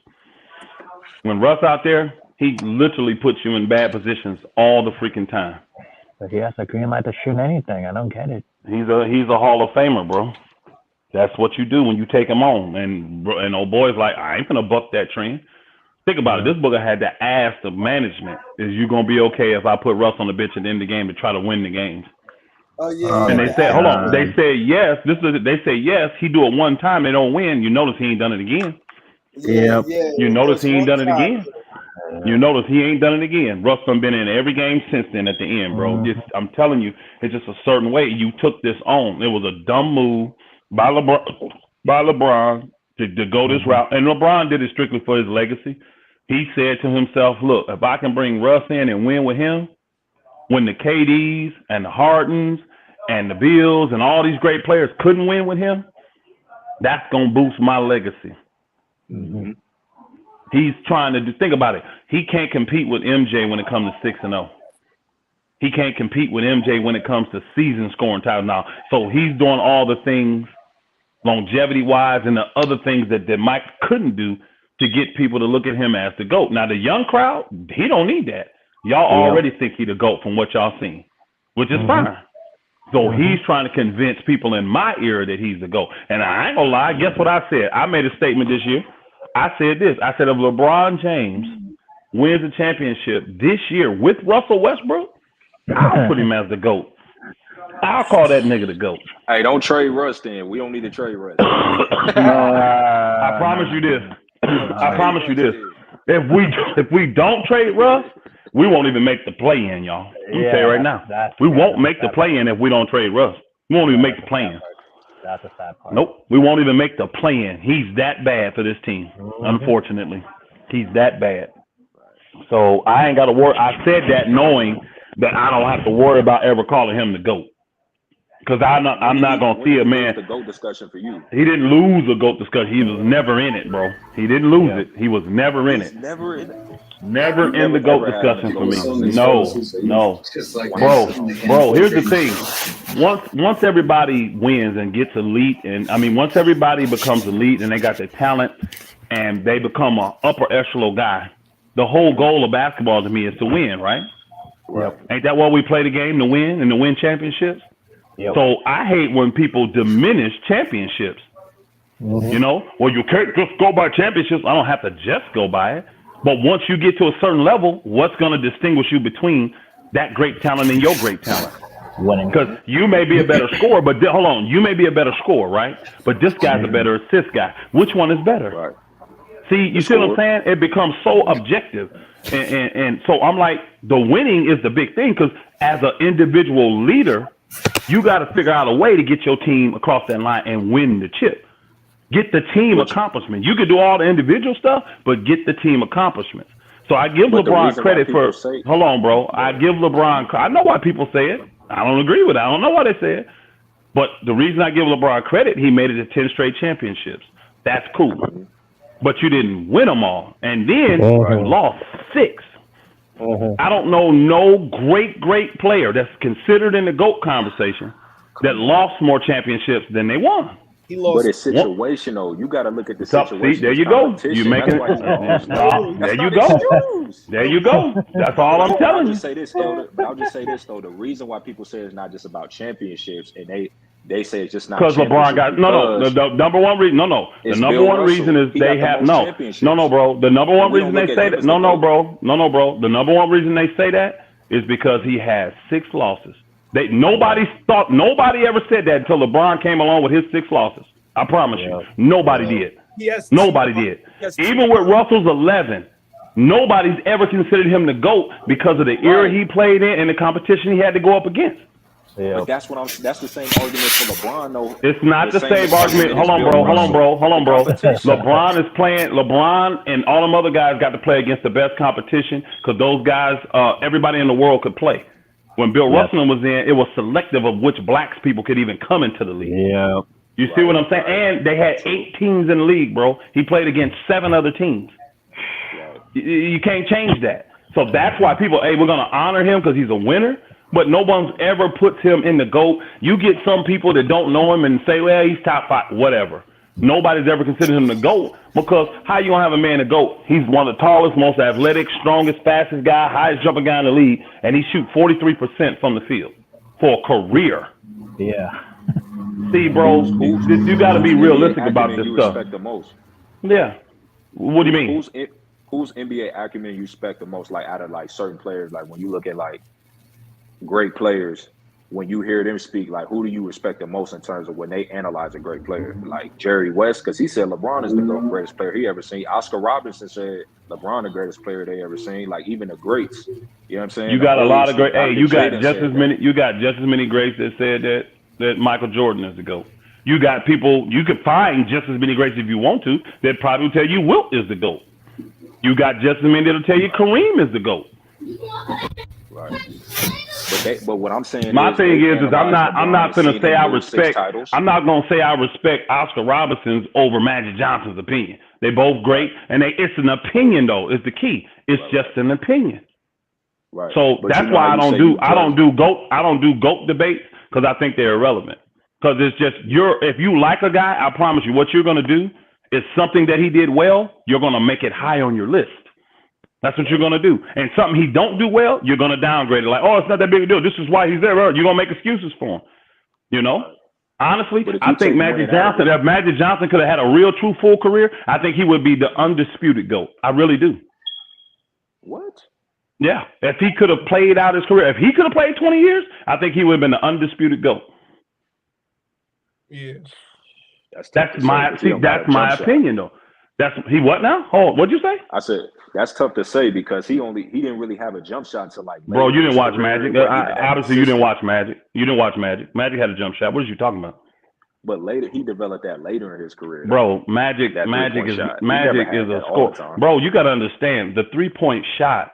when Russ out there, he literally puts you in bad positions all the freaking time. But he has a green light to shoot anything. I don't get it. He's a Hall of Famer, bro. That's what you do when you take him on. And old boy's like, I ain't gonna buck that trend. Think about it. This booger had to ask the management, is you gonna be okay if I put Russ on the bench at the end of the game to try to win the games? Oh yeah. And they said, hold on. They said yes. They say yes. He do it one time, they don't win. You notice he ain't done it again. Yeah. You notice he ain't done it again. You notice he ain't done it again. Russ done been in every game since then at the end, bro. I'm telling you, it's just a certain way you took this on. It was a dumb move by LeBron to go this route. And LeBron did it strictly for his legacy. He said to himself, look, if I can bring Russ in and win with him, when the KDs and the Hardens and the Bills and all these great players couldn't win with him, that's going to boost my legacy. Mm-hmm. He's trying to think about it. He can't compete with MJ when it comes to 6-0. He can't compete with MJ when it comes to season scoring titles now. So he's doing all the things longevity-wise and the other things that Mike couldn't do to get people to look at him as the GOAT. Now, the young crowd, he don't need that. Y'all already think he the GOAT from what y'all seen, which is fine. So he's trying to convince people in my era that he's the GOAT. And I ain't gonna lie, guess what I said? I made a statement this year. I said this. I said if LeBron James wins the championship this year with Russell Westbrook, I'll put him as the GOAT. I'll call that nigga the GOAT. Hey, don't trade Russ then. We don't need to trade Russ. I promise you this. I promise you this. If we don't trade Russ, we won't even make the play-in, y'all. Let me tell you right now. We won't make the play-in if we don't trade Russ. We won't even make the play-in. That's a sad part. Nope. We won't even make the play-in. He's that bad for this team, unfortunately. He's that bad. So I ain't got to worry. I said that knowing that I don't have to worry about ever calling him the GOAT. Because I'm not going to see a man. The GOAT discussion for you. He didn't lose a GOAT discussion. He was never in it, bro. He didn't lose it. He was never in it. Never in it. Never in the GOAT discussion for me. No. Bro, here's the thing. Once everybody wins and gets elite, once everybody becomes elite and they got their talent and they become an upper echelon guy, the whole goal of basketball to me is to win, right? Right. Ain't that why we play the game, to win and to win championships? Yep. So I hate when people diminish championships. You know, well, you can't just go by championships. I don't have to just go by it. But once you get to a certain level, what's going to distinguish you between that great talent and your great talent? Winning. Because you may be a better scorer, but hold on, you may be a better scorer, right? But this guy's a better assist guy. Which one is better? Right. See, you see what I'm saying? It becomes so objective. And so I'm like, the winning is the big thing, because as an individual leader, you got to figure out a way to get your team across that line and win the chip. Get the team accomplishment. You can do all the individual stuff, but get the team accomplishments. So I give LeBron credit for. Hold on, bro. I give LeBron. I know why people say it. I don't agree with it. I don't know why they say it. But the reason I give LeBron credit, he made it to 10 straight championships. That's cool. But you didn't win them all, and then you lost 6. I don't know no great player that's considered in the GOAT conversation that lost more championships than they won. He lost. But it's situational. You got to look at the situation. See, there you go. You make it. There you go. There you go. That's all I'm telling you. I'll just say this though. The reason why people say it's not just about championships, and they say it's just not because LeBron got the number one reason. The number one reason is they have bro. The number one reason they say that. Bro. The number one reason they say that is because he has 6 losses. Nobody ever said that until LeBron came along with his 6 losses. I promise you. Nobody did. Nobody did. Even with Russell's 11, nobody's ever considered him the GOAT because of the era he played in and the competition he had to go up against. Yeah. But that's the same argument for LeBron, though. It's not the same argument. Hold on, bro. LeBron is playing. LeBron and all them other guys got to play against the best competition because those guys, everybody in the world could play. When Bill Russell was in, it was selective of which blacks people could even come into the league. Yeah. You see what I'm saying? And they had 8 teams in the league, bro. He played against 7 other teams. You can't change that. So that's why people, hey, we're going to honor him because he's a winner, but no one's ever puts him in the GOAT. You get some people that don't know him and say, well, he's top 5, whatever. Nobody's ever considered him the GOAT because how you going to have a man the GOAT? He's one of the tallest, most athletic, strongest, fastest guy, highest jumping guy in the league, and he shoots 43% from the field for a career. Yeah. See, bro, you got to be realistic about this stuff. Respect the most? Yeah. What do you mean? Whose NBA acumen you respect the most? Like out of like certain players, like when you look at like great players, when you hear them speak, like who do you respect the most in terms of when they analyze a great player? Like Jerry West, because he said LeBron is the greatest player he ever seen. Oscar Robertson said LeBron the greatest player they ever seen. Like even the greats, you know what I'm saying? You got a lot of great. Hey, you got just as many. You got just as many greats that said that Michael Jordan is the GOAT. You got people. You could find just as many greats if you want to that probably will tell you Wilt is the GOAT. You got just as many that'll tell you Kareem is the GOAT. Right. But what I'm saying, my thing is I'm not gonna say I respect. I'm not gonna say I respect Oscar Robertson's over Magic Johnson's opinion. They both great, and it's an opinion though. Is the key. It's just an opinion. Right. So but that's why I don't do GOAT debates because I think they're irrelevant. Because it's just if you like a guy, I promise you, what you're gonna do is something that he did well. You're gonna make it high on your list. That's what you're going to do. And something he don't do well, you're going to downgrade it. Like, oh, it's not that big a deal. This is why he's there. You're going to make excuses for him. You know? Honestly, I think Magic Johnson, if Magic Johnson could have had a real, true, full career, I think he would be the undisputed GOAT. I really do. What? Yeah. If he could have played out his career, if he could have played 20 years, I think he would have been the undisputed GOAT. Yeah. That's my opinion, though. He what now? Oh, what'd you say? I said that's tough to say because he didn't really have a jump shot until like. Bro, you didn't watch Magic. Obviously, you didn't watch Magic. You didn't watch Magic. Magic had a jump shot. What are you talking about? But later, he developed that later in his career. Bro, Magic is a score. Bro, you got to understand the 3-point shot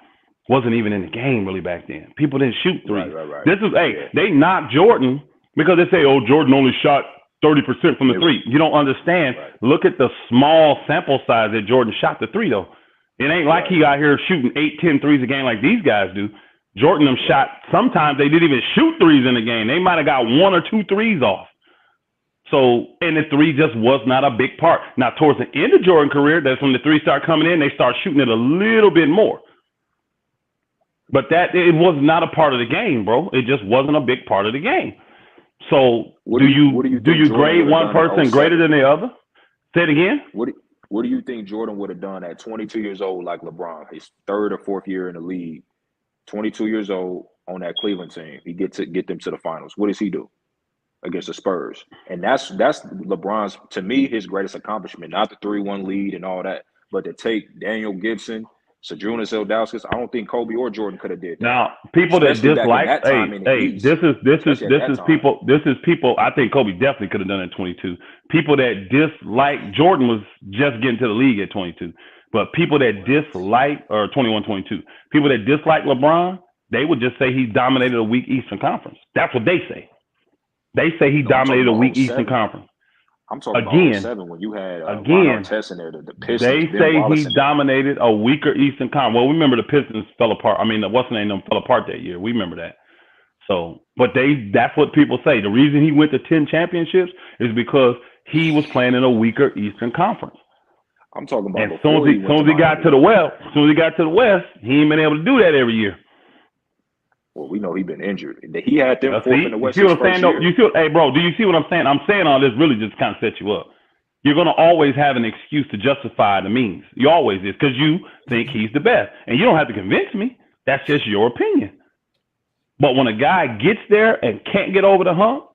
wasn't even in the game really back then. People didn't shoot threes. Right. This is they knocked Jordan because they say, oh, Jordan only shot 30% from the 3. You don't understand. Right. Look at the small sample size that Jordan shot the 3, though. It ain't like he out here shooting 8, 10 threes a game like these guys do. Jordan them shot, sometimes they didn't even shoot threes in the game. They might have got 1 or 2 threes off. So, and the 3 just was not a big part. Now, towards the end of Jordan's career, that's when the 3 start coming in, they start shooting it a little bit more. But it was not a part of the game, bro. It just wasn't a big part of the game. So do you grade one person greater than the other? Say it again. What do you think Jordan would have done at 22 years old, like LeBron, his 3rd or 4th year in the league, 22 years old on that Cleveland team? He get them to the finals. What does he do against the Spurs? And that's LeBron's, to me, his greatest accomplishment. Not the 3-1 lead and all that, but to take Daniel Gibson, Sadrunas Ilgauskas, I don't think Kobe or Jordan could have did that. Now, people that dislike, this is people. I think Kobe definitely could have done it at 22. People that dislike Jordan was just getting to the league at 22, but people that dislike or 21, 22, people that dislike LeBron, they would just say he dominated a weak Eastern Conference. That's what they say. They say he dominated a weak Eastern Conference. I'm talking about 07 when you had Ron Artest in there, the Pistons. They say he dominated a weaker Eastern Conference. Well, we remember the Pistons fell apart. I mean, what's the name? Them fell apart that year. We remember that. So, but that's what people say. The reason he went to 10 championships is because he was playing in a weaker Eastern Conference. I'm talking about. And as soon as he got to the West, he ain't been able to do that every year. Well, we know he's been injured. He had them fourth in the West. You see what I'm saying? Hey, bro, do you see what I'm saying? I'm saying all this really just kind of set you up. You're going to always have an excuse to justify the means. You always is because you think he's the best. And you don't have to convince me. That's just your opinion. But when a guy gets there and can't get over the hump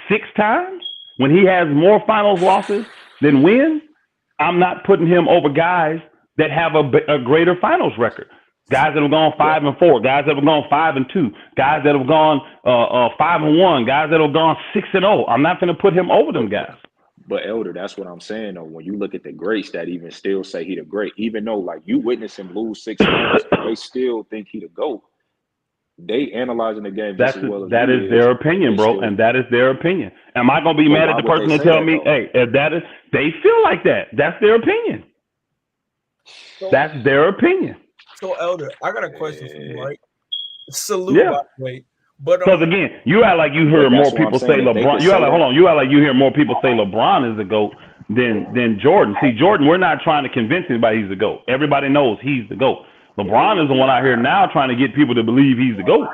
6 times, when he has more finals losses than wins, I'm not putting him over guys that have a greater finals record. Guys that have gone 5-4, guys that have gone 5-2, guys that have gone 5-1, guys that have gone 6-0. I'm not going to put him over them guys. But Elder, that's what I'm saying. Though, when you look at the greats that even still say he the great, even though like you witness him lose 6 games, they still think he the GOAT. They analyzing the game That's just as well as that we is their is, opinion, they bro, still, and that is their opinion. Am I gonna be but mad why at the would person they to say tell that me, though? hey, if that is they feel like that? That's their opinion. That's their opinion. So, Elder, I got a question for you, right? Salute, Yeah. by the way. But Because again, you act like you hear But more that's what I'm people say saying. If they LeBron. could You act say like that, hold on. You act like you hear more people say LeBron is the GOAT than Jordan. See, Jordan, we're not trying to convince anybody he's the GOAT. Everybody knows he's the GOAT. LeBron is the one out here now trying to get people to believe he's the GOAT.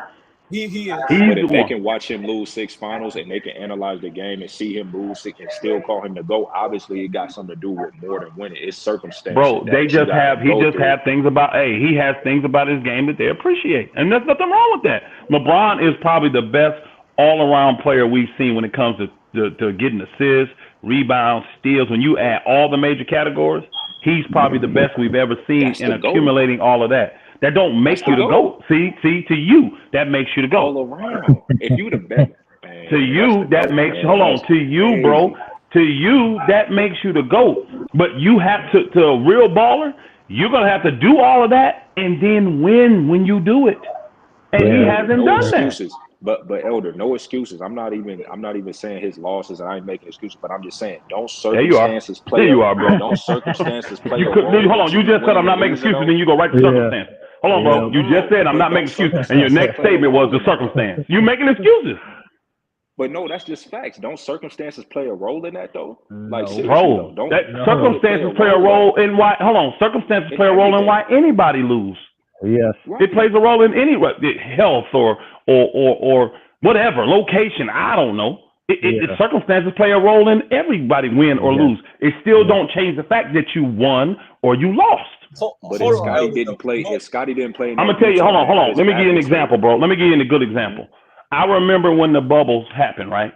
he is. He's but the if they one. can watch him lose 6 finals and they can analyze the game and see him lose 6 and still call him the GOAT, obviously it got something to do with more than winning. It's circumstances. Bro, that they you just gotta have he go just through. have things about he has things about his game that they appreciate. And there's nothing wrong with that. LeBron is probably the best all-around player we've seen when it comes to getting assists, rebounds, steals. When you add all the major categories, he's probably the best we've ever seen That's in the GOAT. accumulating all of that. That don't make That's you the the GOAT. GOAT. See, to you, that makes you the GOAT. All around. If you the best, man, To you, that's the that GOAT, makes man. hold on. That's To you, crazy. bro. To you, that makes you the GOAT. But you have to a real baller, you're gonna have to do all of that and then win when you do it. And he hasn't no done excuses. that. But Elder, no excuses. I'm not even saying his losses, and I ain't making excuses. But I'm just saying, don't There you are. circumstances play. There you are, bro. Don't circumstances play You a could role. hold on. You just said I'm not making excuses, then you go right to circumstance. Hold on, bro. You just said I'm not making excuses, and your next statement was the circumstance. You making excuses. But no, that's just facts. Don't circumstances play a role in that though? Like seriously, Bro, though. that circumstances play a role in why. Hold on, circumstances play a role in why anybody lose. Yes. It plays a role in any health or whatever location. I don't know. Circumstances play a role in everybody win or lose. It still don't change the fact that you won or you lost. But if Scotty didn't play, I'm gonna tell you. Hold on. Let me give you an example, bro. Let me give you a good example. I remember when the bubbles happened, right?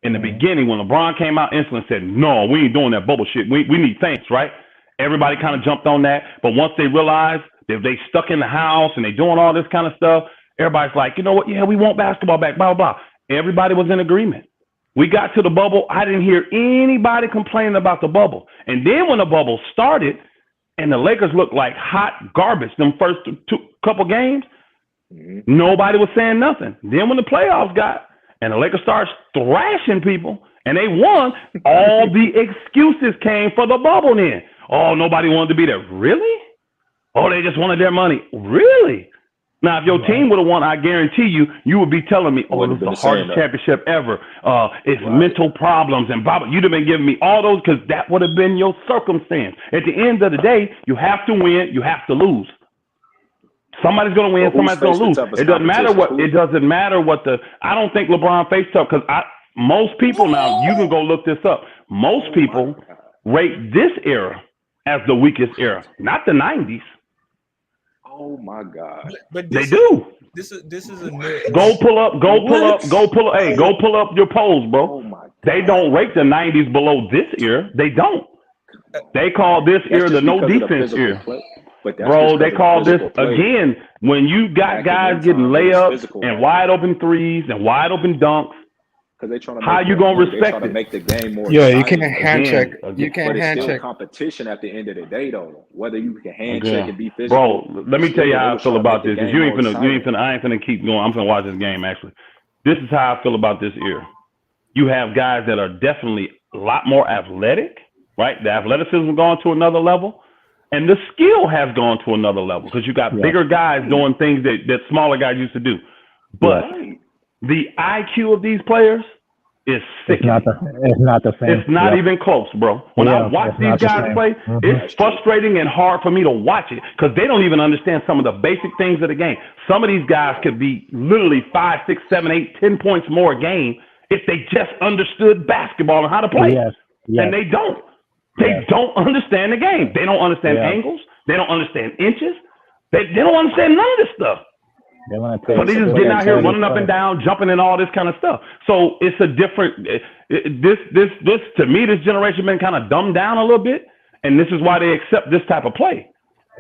In the beginning, when LeBron came out instantly said, no, we ain't doing that bubble shit. We need fans, right? Everybody kind of jumped on that. But once they realized that they stuck in the house and they doing all this kind of stuff, everybody's like, you know what? Yeah, we want basketball back, blah, blah, blah. Everybody was in agreement. We got to the bubble. I didn't hear anybody complaining about the bubble. And then when the bubble started and the Lakers looked like hot garbage them first couple games, nobody was saying nothing. Then when the playoffs got and the Lakers started thrashing people and they won, all the excuses came for the bubble then. Oh, nobody wanted to be there. Really? Oh, they just wanted their money. Really? Now, if your team would have won, I guarantee you would be telling me, oh, this is the hardest championship ever. It's mental problems and blah, blah. You'd have been giving me all those because that would have been your circumstance. At the end of the day, you have to win, you have to lose. Somebody's going to win, somebody's going to lose. It doesn't matter what I don't think LeBron faced tough because most people now, you can go look this up. Most people rate this era as the weakest era, not the 90s. Oh my God! But they do. This is a new. Go pull up your polls, bro. Oh they don't rate the 90s below this era. They don't. They call this era the no defense era. Bro, they call this again when you got guys getting layups and wide open threes and wide open dunks. Because they trying to how you gonna respect it? Make the game more. Yeah, you can't hand check. You can't hand check. Competition at the end of the day, though. Whether you can hand check and be physical. Bro, let me tell you how I feel about this. I ain't finna keep going. I'm finna watch this game. Actually, this is how I feel about this era. You have guys that are definitely a lot more athletic, right? The athleticism gone to another level, and the skill has gone to another level because you got bigger guys doing things that smaller guys used to do, but. The IQ of these players is sick. It's not the same. It's not even close, bro. When I watch these guys play, it's frustrating and hard for me to watch it because they don't even understand some of the basic things of the game. Some of these guys could be literally 5, 6, 7, 8, 10 points more a game if they just understood basketball and how to play. And they don't. They don't understand the game. They don't understand angles. They don't understand inches. They don't understand none of this stuff. So they just getting out here running up and down, jumping and all this kind of stuff. So it's a different. This to me, this generation been kind of dumbed down a little bit, and this is why they accept this type of play.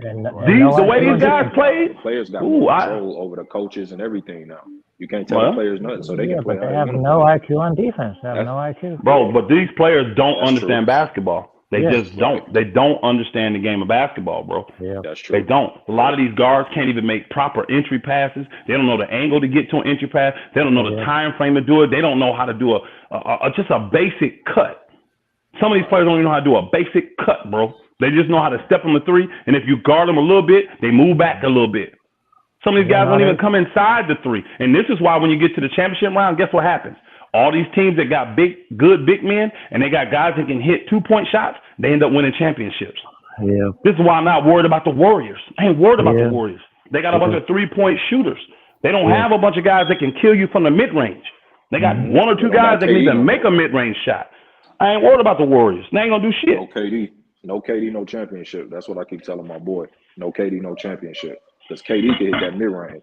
The way these guys play, players got control over the coaches and everything now. You can't tell the players nothing, so they can play. But they have no IQ on defense. They have no IQ, bro. But these players don't understand basketball. They just don't. They don't understand the game of basketball, bro. Yeah, that's true. They don't. A lot of these guards can't even make proper entry passes. They don't know the angle to get to an entry pass. They don't know the time frame to do it. They don't know how to do just a basic cut. Some of these players don't even know how to do a basic cut, bro. They just know how to step on the three, and if you guard them a little bit, they move back a little bit. Some of these guys don't even come inside the three. And this is why when you get to the championship round, guess what happens? All these teams that got good big men, and they got guys that can hit 2-point shots, they end up winning championships. Yeah. This is why I'm not worried about the Warriors. I ain't worried about the Warriors. They got a bunch of 3-point shooters. They don't have a bunch of guys that can kill you from the mid-range. They got 1 or 2 guys that can even make a mid-range shot. I ain't worried about the Warriors. They ain't going to do shit. No KD, no championship. That's what I keep telling my boy. No KD, no championship. Because KD can hit that mid-range.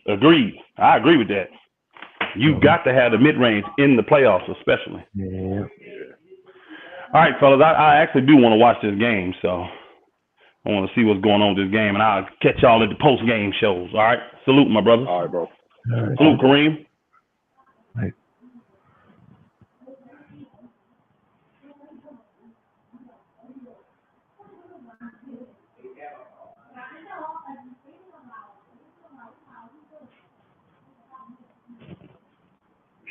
Agreed. I agree with that. You got to have the mid-range in the playoffs, especially. Yeah. All right, fellas. I actually do want to watch this game, so I want to see what's going on with this game, and I'll catch y'all at the post-game shows. All right? Salute, my brothers. All right, bro. Salute, Kareem. Right.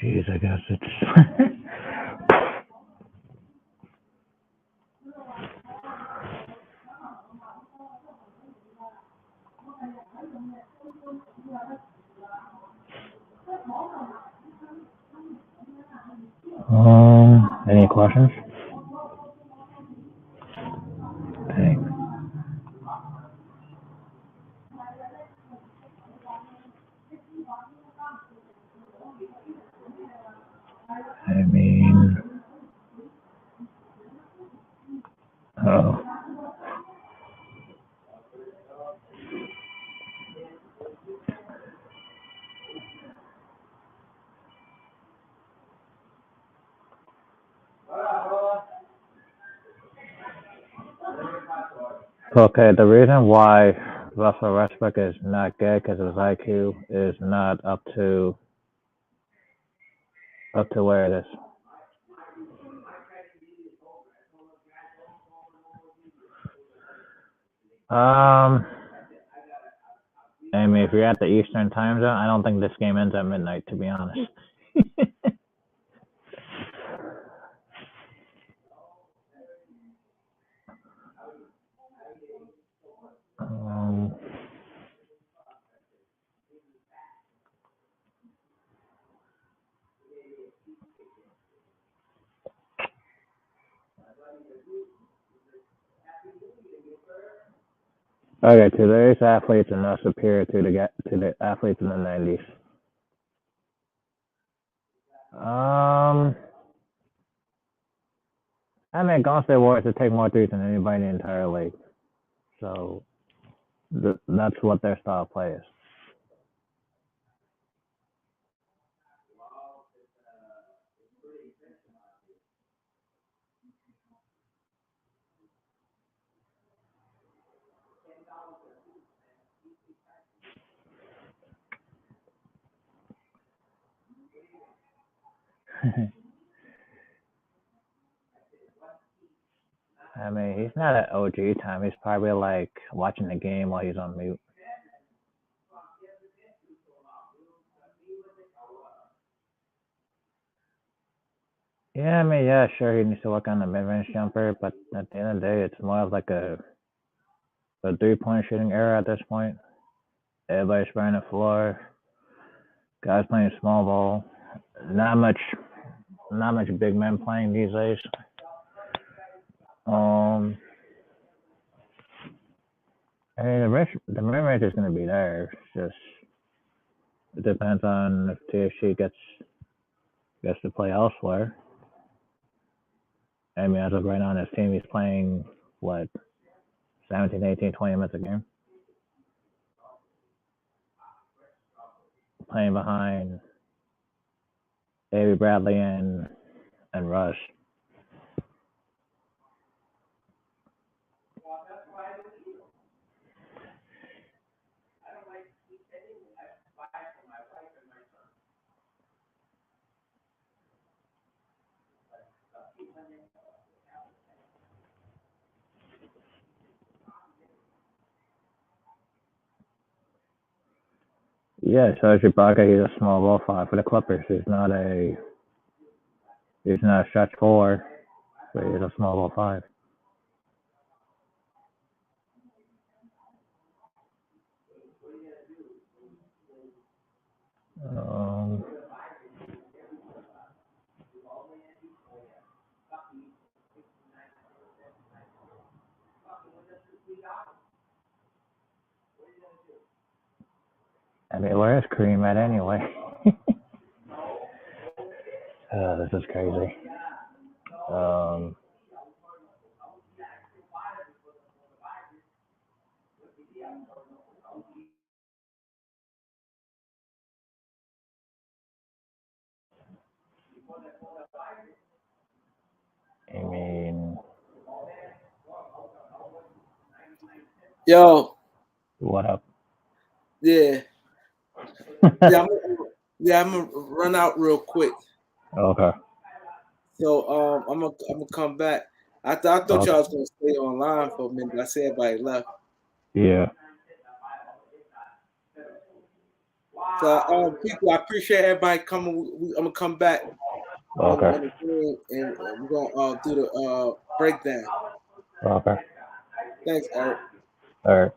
Jeez, I guess it's any questions? Dang. I mean, okay, the reason why Russell Westbrook is not good because his IQ is not up to where it is. I mean, if you're at the Eastern time zone, I don't think this game ends at midnight, to be honest. Okay, today's athletes are not superior to the athletes in the 90s. I mean, Golden State Warriors would take more threes than anybody in the entire league. So that's what their style of play is. I mean, he's not at OG time. He's probably like watching the game while he's on mute. Yeah, I mean, yeah, sure, he needs to work on the mid-range jumper, but at the end of the day, it's more of like a 3-point shooting era at this point. Everybody's spreading the floor. Guys playing small ball. Not much big men playing these days. I mean, the mid-range is going to be there. It's just it depends on if THC gets to play elsewhere. I mean, as of right now on his team, he's playing, 17, 18, 20 minutes a game. Playing behind Avery Bradley and Rush. Yeah, Serge Ibaka, he's a small ball 5 for the Clippers. He's not a stretch 4, but he's a small ball 5. I mean, where is Kareem at anyway? This is crazy. I mean, Yo. What up? Yeah. I'm gonna run out real quick. Okay. So I'm gonna come back. I thought y'all was gonna stay online for a minute. I said everybody left. Yeah. So people, I appreciate everybody coming. I'm gonna come back. Okay. And we're gonna do the breakdown. Okay. Thanks, Eric. All right.